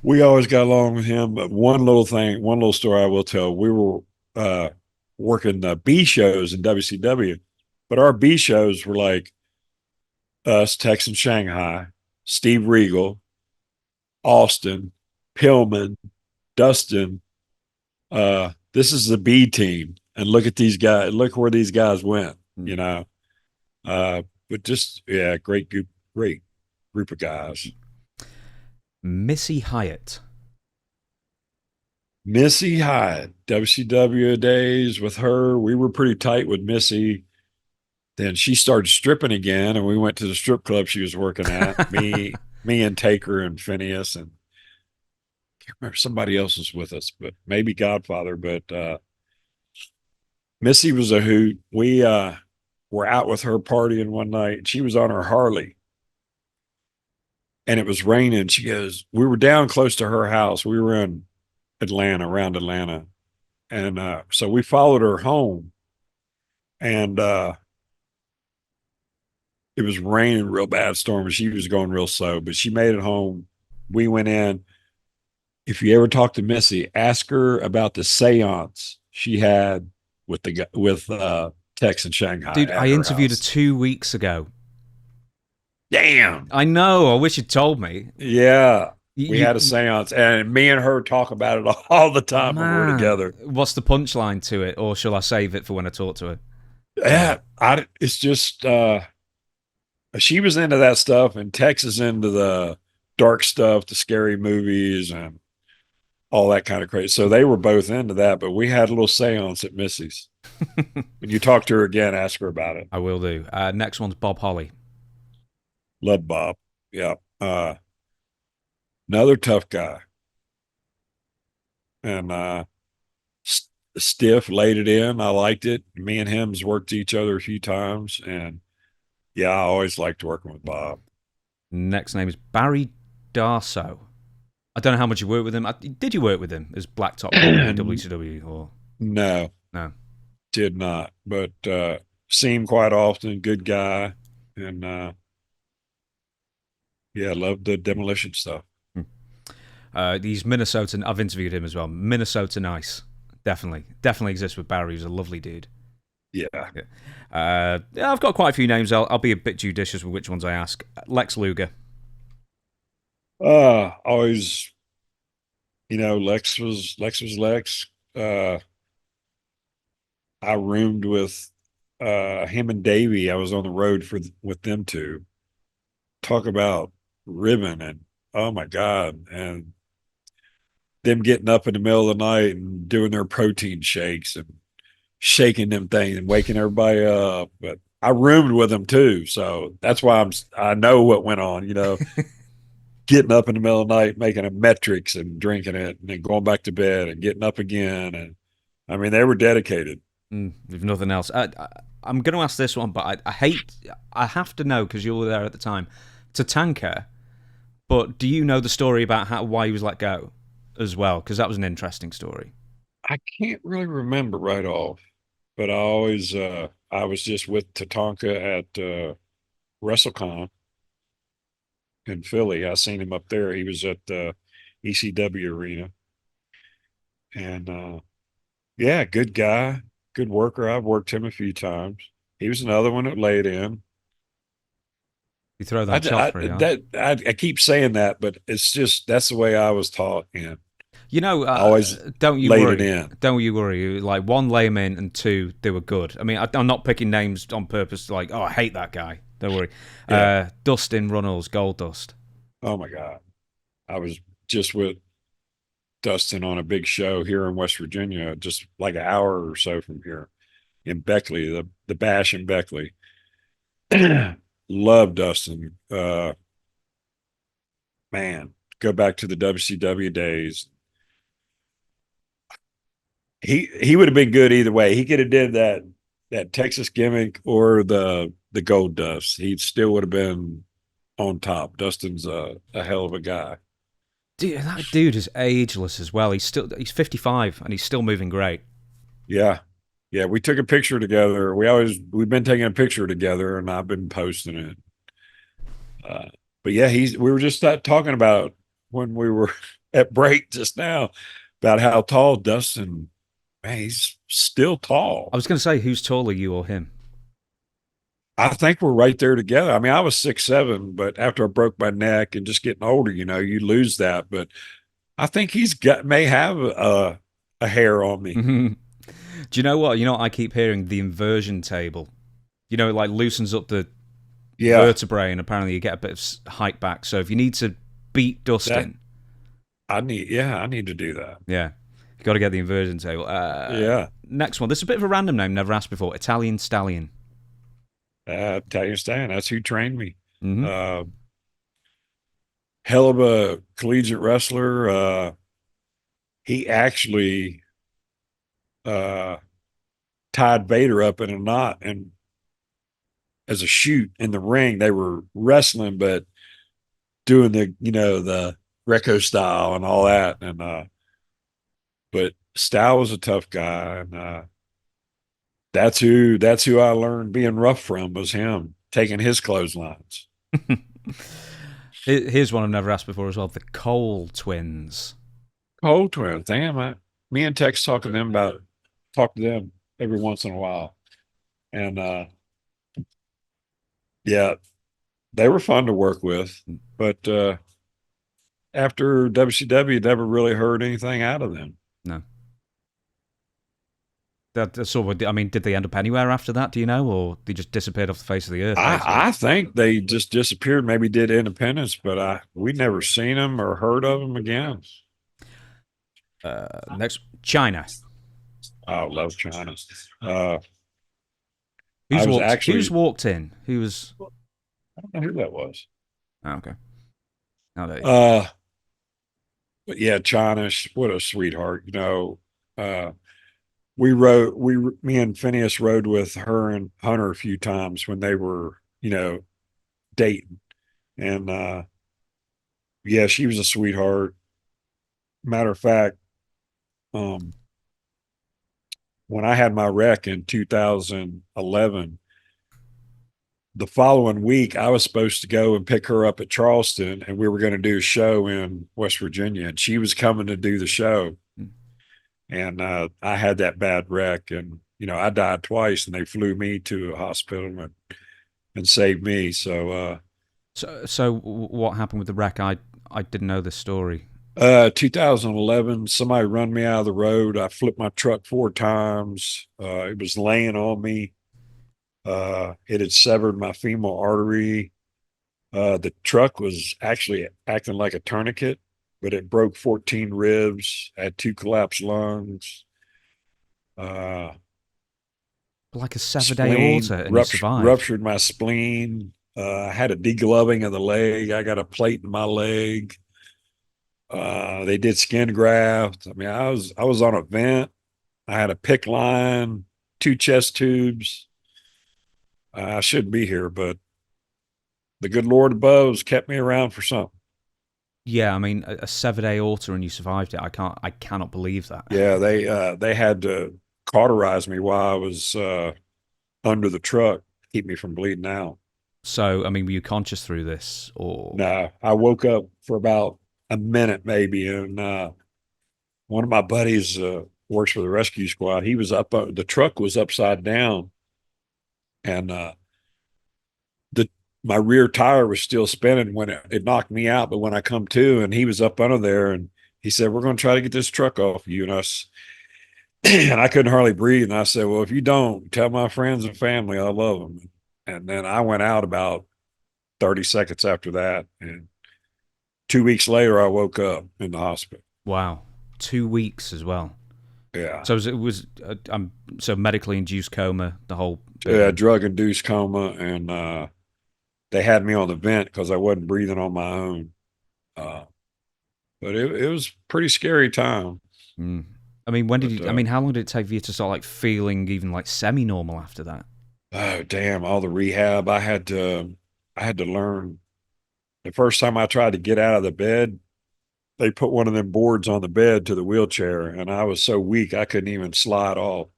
we always got along with him. But one little story I will tell. We were working the B shows in WCW, but our B shows were like us, Tex and Shanghai, Steve Regal, Austin, Pillman, Dustin. This is the B team, and look at these guys. Look where these guys went. But just great group of guys. Missy Hyatt. Missy Hyatt, WCW days with her. We were pretty tight with Missy. Then she started stripping again, and we went to the strip club she was working at. me and Taker and Phineas, and I can't remember, somebody else was with us, but maybe Godfather. But Missy was a hoot. We were out with her partying one night. She was on her Harley, and it was raining. She goes, we were down close to her house. We were in around Atlanta. And so we followed her home. and it was raining real bad storm, and she was going real slow, but she made it home. We went in. If you ever talk to Missy, ask her about the seance she had with Tex in Shanghai Dude, I at her interviewed her house. 2 weeks ago. Damn. I know. I wish you'd told me. Yeah. We had a You seance, and me and her talk about it all the time when we're man, together. what's the punchline to it, or shall I save it for when I talk to her? Yeah. Yeah, it's just she was into that stuff, and Tex is into the dark stuff, the scary movies, and all that kind of crazy. So they were both into that, but we had a little seance at Missy's. When you talk to her again, ask her about it. I will do. Next one's Bob Holly. Love Bob. Yeah. Another tough guy. And stiff, laid it in. I liked it. Me and him's worked each other a few times. And yeah, I always liked working with Bob. Next name is Barry Darso. I don't know how much you worked with him. Did you work with him as Blacktop Bully in WCW or No, no? did not. But see him quite often. Good guy. And yeah, loved the demolition stuff. He's Minnesotan. I've interviewed him as well. Minnesota nice. Definitely exists with Barry. He's a lovely dude. Yeah. Yeah, I've got quite a few names. I'll be a bit judicious with which ones I ask. Lex Luger. Always, Lex was Lex. I roomed with him and Davey. I was on the road with them two. Talk about ribbon, and oh my God. And them getting up in the middle of the night and doing their protein shakes and shaking them things and waking everybody up. But I roomed with them too. So that's why I know what went on, getting up in the middle of the night, making a metrics and drinking it, and then going back to bed and getting up again. And I mean, they were dedicated. If nothing else, I'm going to ask this one, but I have to know because you were there at the time. Tatanka, but do you know the story about why he was let go as well? Because that was an interesting story. I can't really remember right off, but I was just with Tatanka at WrestleCon in Philly. I seen him up there. He was at the ECW arena, and yeah, good guy, good worker. I've worked him a few times. He was another one that laid in. You throw them chops pretty hard. I keep saying that, but it's just that's the way I was taught. And I always Don't you laid it worry. in. Don't you worry. Like one, lay 'em in, and two, they were good. I mean, I'm not picking names on purpose. Like, oh, I hate that guy. Don't worry. Yeah. Dustin Runnels, Gold Dust. Oh my God. I was just with Dustin on a big show here in West Virginia, just like an hour or so from here in Beckley, the Bash in Beckley. Love Dustin. Man, go back to the WCW days. He would have been good either way. He could have did that Texas gimmick or the Gold Dust. He still would have been on top. Dustin's a hell of a guy. Dude, that dude is ageless as well. He's 55 and he's still moving great. Yeah. Yeah, we took a picture together. We've been taking a picture together, and I've been posting it. But yeah, we were just talking about when we were at break just now about how tall Dustin. Man, he's still tall. I was going to say, who's taller, you or him? I think we're right there together. I mean, I was 6'7", but after I broke my neck and just getting older, you lose that. But I think may have a hair on me. Do you know what? I keep hearing the inversion table. It like loosens up the vertebrae, and apparently you get a bit of height back. So if you need to beat Dustin, I need to do that. Yeah, you got to get the inversion table. Yeah. Next one. This is a bit of a random name, never asked before. Italian Stallion. Italian Stallion. That's who trained me. Mm-hmm. Hell of a collegiate wrestler. He actually tied Vader up in a knot and as a shoot in the ring. They were wrestling, but doing the Greco style and all that. And but Stal was a tough guy, and That's who I learned being rough from, was him taking his clotheslines. Here's one I've never asked before as well. The Cole twins. Cold twins. Damn, me and Tex talk to them every once in a while. And yeah, they were fun to work with. But after WCW, never really heard anything out of them. No. That's sort of, I mean, did they end up anywhere after that? Do you know, or they just disappeared off the face of the earth? Basically, I think they just disappeared. Maybe did Independence, but we never seen them or heard of them again. next, China. I love China. Who's walked in? Who was? I don't know who that was. Oh, okay. Oh, there you go. But yeah, China, what a sweetheart. Me and Phineas rode with her and Hunter a few times when they were, dating. And yeah, she was a sweetheart. Matter of fact, when I had my wreck in 2011, the following week I was supposed to go and pick her up at Charleston, and we were going to do a show in West Virginia, and she was coming to do the show. And I had that bad wreck, and I died twice, and they flew me to a hospital and saved me. So what happened with the wreck? I didn't know this story. 2011, somebody run me out of the road. I flipped my truck 4 times. It was laying on me. It had severed my femoral artery. The truck was actually acting like a tourniquet, but it broke 14 ribs, had 2 collapsed lungs. Like a 7-day aorta, and you survived. Ruptured my spleen. I had a degloving of the leg. I got a plate in my leg. They did skin graft. I mean, I was on a vent. I had a PICC line, 2 chest tubes. I shouldn't be here, but the good Lord above has kept me around for something. Yeah, I mean, a 7-day aorta and you survived it. I cannot believe that. Yeah, they had to cauterize me while I was under the truck, keep me from bleeding out. So, I mean, were you conscious through this, or? No, I woke up for about a minute maybe, and one of my buddies works for the rescue squad. He was up, the truck was upside down, and my rear tire was still spinning when it knocked me out. But when I come to, and he was up under there, and he said, "We're going to try to get this truck off you." And and I couldn't hardly breathe. And I said, "Well, if you don't, tell my friends and family I love them." And then I went out about 30 seconds after that. And 2 weeks later, I woke up in the hospital. Wow. 2 weeks as well. Yeah. So it was so medically induced coma, the whole bit. Yeah, drug-induced coma. And they had me on the vent because I wasn't breathing on my own. But it was a pretty scary time. Mm. I mean, how long did it take for you to start like feeling even like semi-normal after that? Oh, damn, all the rehab. I had to learn. The first time I tried to get out of the bed, they put one of them boards on the bed to the wheelchair, and I was so weak I couldn't even slide off.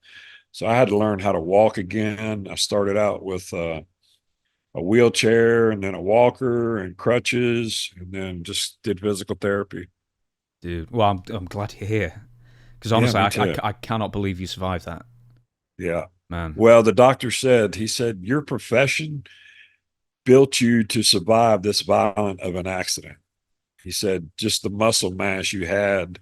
So I had to learn how to walk again. I started out with a wheelchair, and then a walker and crutches, and then just did physical therapy. Dude, well, I'm glad you're here, because honestly, I cannot believe you survived that. Yeah, man. Well, the doctor said, your profession built you to survive this violent of an accident. He said, just the muscle mass you had.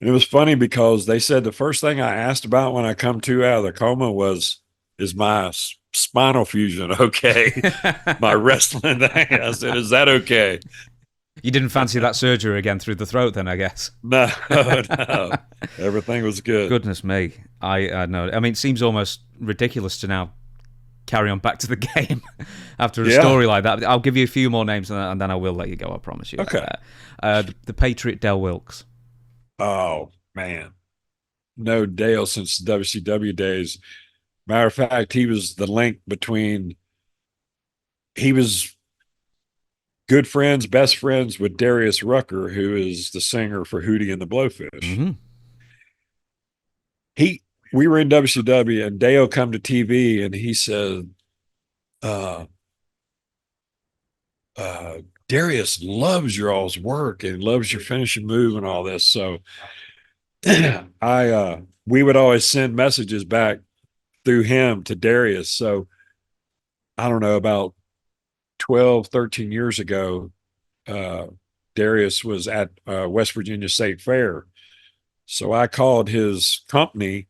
And it was funny because they said the first thing I asked about when I come to out of the coma was, is my spinal fusion okay? My wrestling thing. I said, is that okay? You didn't fancy that surgery again through the throat then, I guess. No. Everything was good. Goodness me. I know. I mean, it seems almost ridiculous to now carry on back to the game after a story like that. I'll give you a few more names and then I will let you go, I promise you. Okay. The Patriot Del Wilkes. Oh, man. No Dale since the WCW days. Matter of fact, he was the link between, he was good friends, best friends with Darius Rucker, who is the singer for Hootie and the Blowfish. Mm-hmm. we were in WCW, and Dale come to TV, and he said, uh, Darius loves your all's work and loves your finishing move and all this. So we would always send messages back through him to Darius. So I don't know, about 12, 13 years ago, Darius was at West Virginia State Fair. So I called his company,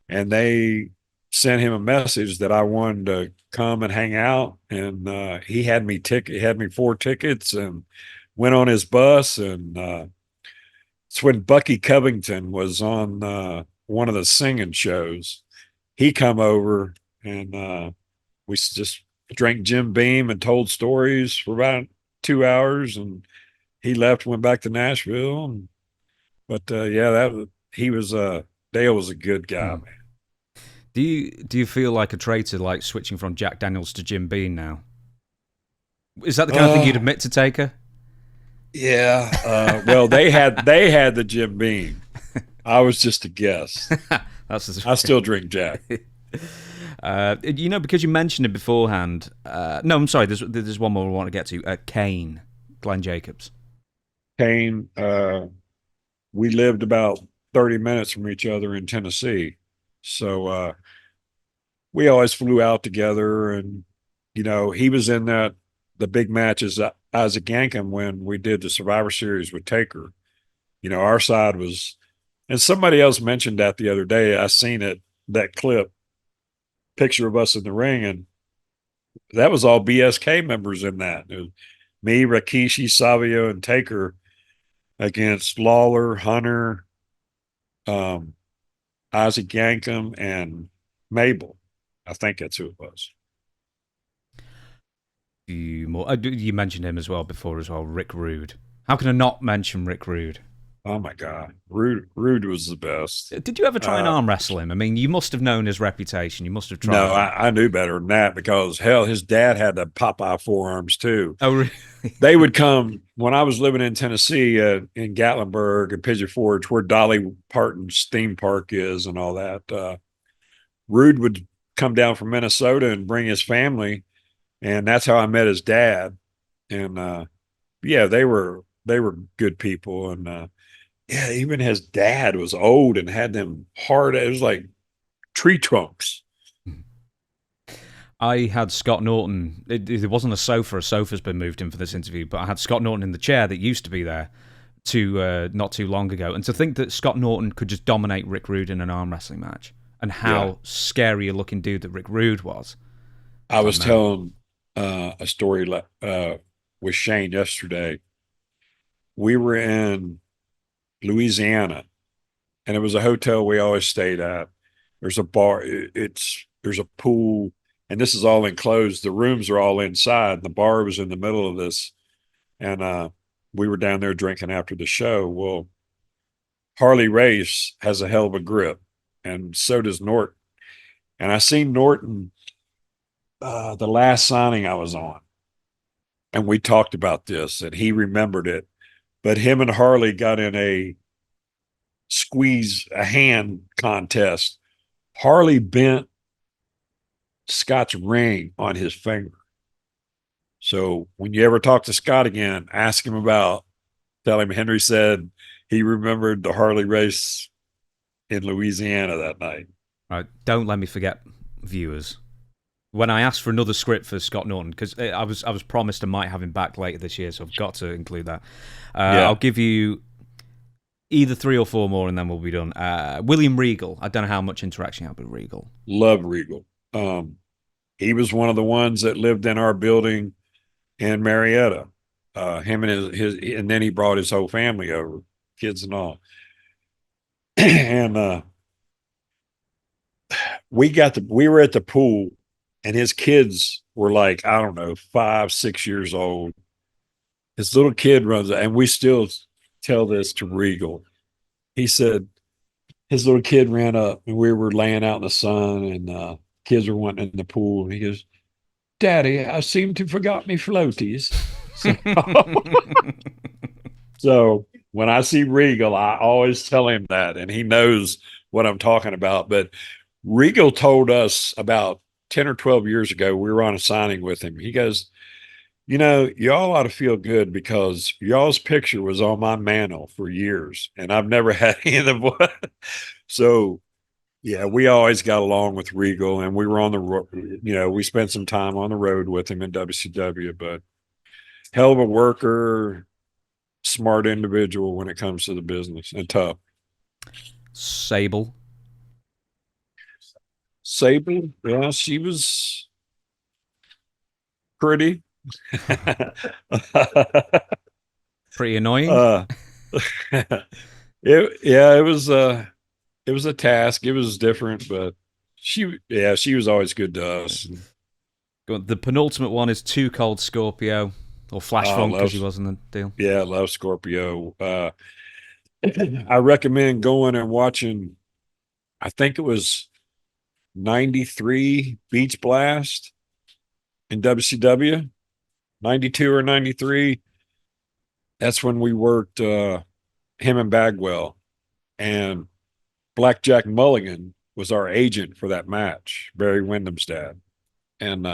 and they sent him a message that I wanted to come and hang out. And he had me 4 tickets and went on his bus. And it's when Bucky Covington was on one of the singing shows. He come over, and we just drank Jim Beam and told stories for about 2 hours, and he left, went back to Nashville. But he was Dale was a good guy, man. Do you feel like a traitor, like switching from Jack Daniels to Jim Beam now? Is that the kind of thing you'd admit to Taker? Yeah. Well, they had the Jim Beam. I was just a guest. I still drink Jack. Because you mentioned it beforehand. No, I'm sorry. There's one more I want to get to. Kane, Glenn Jacobs. Kane. We lived about 30 minutes from each other in Tennessee, so we always flew out together. And he was in the big matches, Isaac Yankem, when we did the Survivor Series with Taker. Our side was, and somebody else mentioned that the other day. I seen that clip, picture of us in the ring, and that was all BSK members in that. It was me, Rikishi, Savio, and Taker against Lawler, Hunter, Isaac Yankem, and Mabel. I think that's who it was. You mentioned him as well before as well, Rick Rude. How can I not mention Rick Rude? Oh my God, Rude was the best. Did you ever try and arm wrestle him? I mean, you must have known his reputation. You must have tried. No, I knew better than that, because hell, his dad had the Popeye forearms too. Oh, really? They would come when I was living in Tennessee, in Gatlinburg and Pigeon Forge, where Dolly Parton's theme park is and all that. Rude would come down from Minnesota and bring his family, and that's how I met his dad. And they were good people. And even his dad was old and had them hard. It was like tree trunks. I had Scott Norton. It wasn't a sofa. A sofa's been moved in for this interview, but I had Scott Norton in the chair that used to be there not too long ago. And to think that Scott Norton could just dominate Rick Rude in an arm wrestling match, and how scary a looking dude that Rick Rude was. I was telling a story with Shane yesterday. We were in Louisiana, and it was a hotel we always stayed at. There's a bar. There's a pool, and this is all enclosed. The rooms are all inside, and the bar was in the middle of this. And we were down there drinking after the show. Well, Harley Race has a hell of a grip, and so does Norton. And I seen Norton the last signing I was on, and we talked about this, and he remembered it. But him and Harley got in a hand contest. Harley bent Scott's ring on his finger. So when you ever talk to Scott again, ask him tell him Henry said he remembered the Harley race in Louisiana that night. Right. Don't let me forget, viewers. When I asked for another script for Scott Norton, because I was promised I might have him back later this year, so I've got to include that. I'll give you either 3 or 4 more, and then we'll be done. William Regal. I don't know how much interaction you have with Regal. Love Regal. He was one of the ones that lived in our building in Marietta. Him and his, and then he brought his whole family over, kids and all. And we were at the pool, and his kids were like, I don't know, 5, 6 years old. His little kid runs, and we still tell this to Regal. He said his little kid ran up, and we were laying out in the sun, and kids were wanting in the pool. And he goes, "Daddy, I seem to forgot me floaties." So when I see Regal, I always tell him that, and he knows what I'm talking about. But Regal told us about 10 or 12 years ago, we were on a signing with him. He goes, y'all ought to feel good because y'all's picture was on my mantle for years, and I've never had any of them. So, yeah, we always got along with Regal, and we were on the road. We spent some time on the road with him in WCW, but hell of a worker, smart individual when it comes to the business, and tough. Sable. Sable, yeah, she was pretty. Pretty annoying. It was a task. It was different, but she was always good to us. The penultimate one is Too Cold Scorpio, or Flash Funk, because he was in the deal. Yeah, I love Scorpio. I recommend going and watching, I think it was 93 Beach Blast in WCW, 92 or 93. That's when we worked him and Bagwell, and Blackjack Mulligan was our agent for that match, Barry Windham's dad. And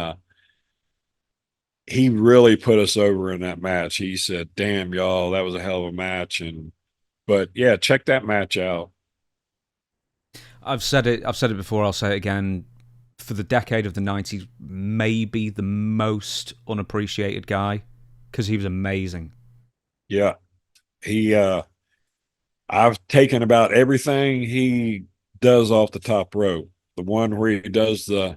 he really put us over in that match. He said, damn, y'all, that was a hell of a match. But yeah, check that match out. I've said it before, I'll say it again. For the decade of the 90s, maybe the most unappreciated guy, because he was amazing. Yeah. I've taken about everything he does off the top rope. The one where he does the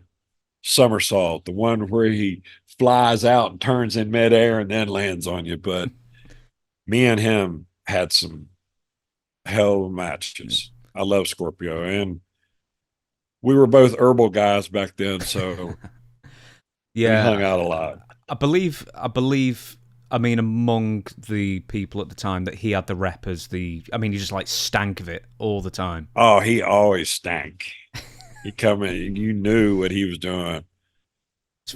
somersault, the one where he flies out and turns in midair and then lands on you. But me and him had some hell of matches. I love Scorpio, and we were both herbal guys back then, so yeah, we hung out a lot. I believe. I mean, among the people at the time, that he had the rep as he just like stank of it all the time. Oh, he always stank. He come in, you knew what he was doing.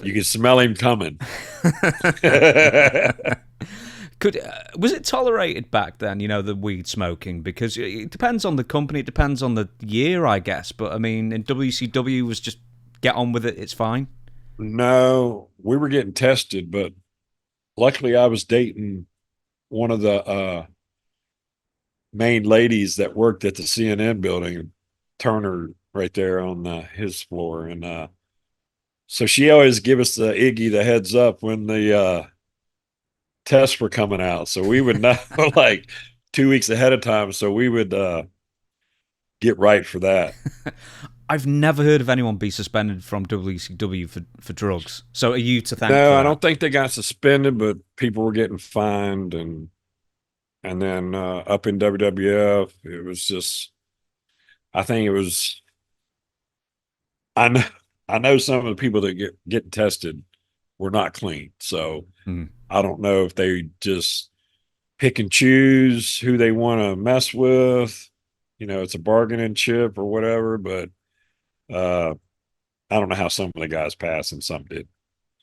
You could smell him coming. Was it tolerated back then, the weed smoking? Because it depends on the company, it depends on the year, I guess. But I mean, in WCW was just get on with it, it's fine. No, we were getting tested, but luckily I was dating one of the main ladies that worked at the CNN building, Turner, right there on his floor. And so she always give us the Iggy the heads up when the tests were coming out. So we would know like 2 weeks ahead of time. So we would get right for that. I've never heard of anyone be suspended from WCW for drugs. So are you to thank? No, I don't think they got suspended, but people were getting fined, and then up in WWF, it was just, I think it was, I know some of the people that get tested were not clean. So I don't know if they just pick and choose who they want to mess with. It's a bargaining chip or whatever, but I don't know how some of the guys passed and some did.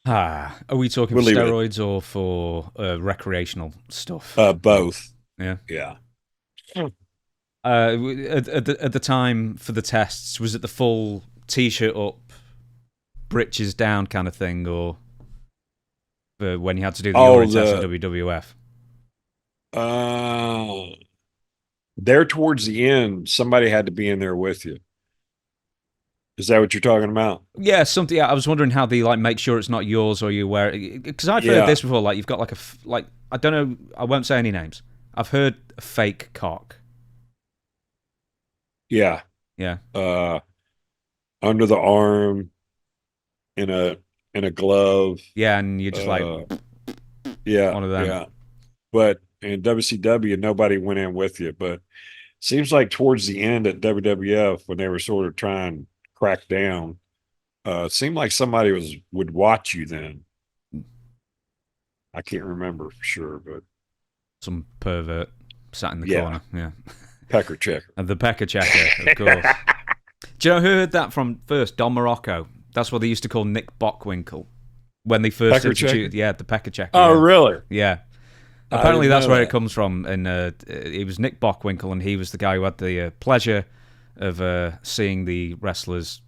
Are we talking for steroids or for recreational stuff? Both. Yeah. Yeah. At the time for the tests, was it the full t-shirt up, britches down kind of thing, or when you had to do the urine test at WWF? There towards the end, somebody had to be in there with you. Is that what you're talking about? Yeah, something. Yeah, I was wondering how they make sure it's not yours, or you wear it, because I've heard this before. Like you've got I don't know. I won't say any names. I've heard a fake cock. Yeah. Yeah. Under the arm, in a glove. Yeah, and you're just one of them. Yeah. But in WCW, nobody went in with you. But seems like towards the end at WWF, when they were sort of trying crack down, it seemed like somebody would watch you then. I can't remember for sure, but some pervert sat in the corner. Yeah. Pecker checker. And the pecker checker, of course. Do you know who heard that from first? Don Morocco. That's what they used to call Nick Bockwinkel when they first instituted. Yeah, the pecker checker. Oh, really? Yeah. Apparently that's where it comes from. And it was Nick Bockwinkel, and he was the guy who had the pleasure of seeing the wrestlers.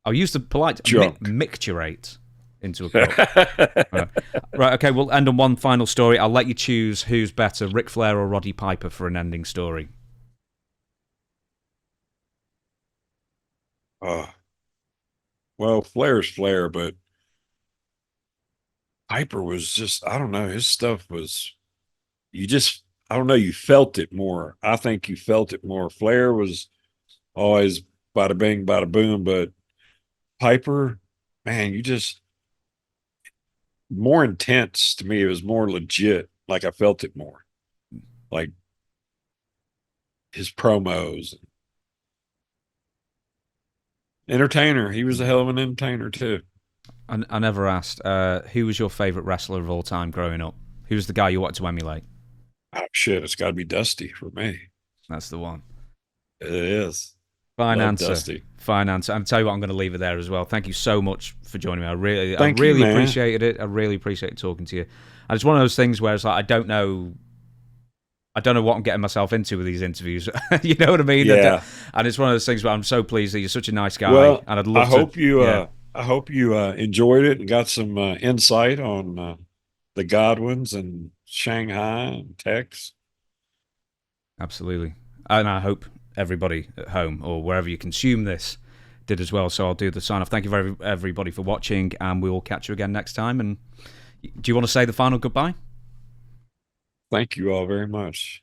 I'll use the polite micturate into a cup. Right, okay, we'll end on one final story. I'll let you choose who's better, Ric Flair or Roddy Piper, for an ending story. Well, Flair's Flair, but Piper was just, I don't know, his stuff was, I don't know, you felt it more. I think you felt it more. Flair was always bada bing, bada boom, but Piper, man, more intense to me. It was more legit. Like I felt it more. Like his promos. Entertainer. He was a hell of an entertainer too. I never asked, who was your favorite wrestler of all time growing up? Who was the guy you wanted to emulate? Oh shit, it's got to be Dusty for me. That's the one. It is. Fine Love answer. Dusty. Fine answer. I'll tell you what, I'm going to leave it there as well. Thank you so much for joining me. I really you, appreciated it. I really appreciated talking to you. And it's one of those things where it's like, I don't know what I'm getting myself into with these interviews. You know what I mean? Yeah. And it's one of those things where I'm so pleased that you're such a nice guy. Well, and I'd love I hope you enjoyed it and got some insight on the Godwinns and Shanghai and Tex. Absolutely. And I hope everybody at home or wherever you consume this did as well. So I'll do the sign off. Thank you everybody for watching, and we will catch you again next time. And do you want to say the final goodbye? Thank you all very much.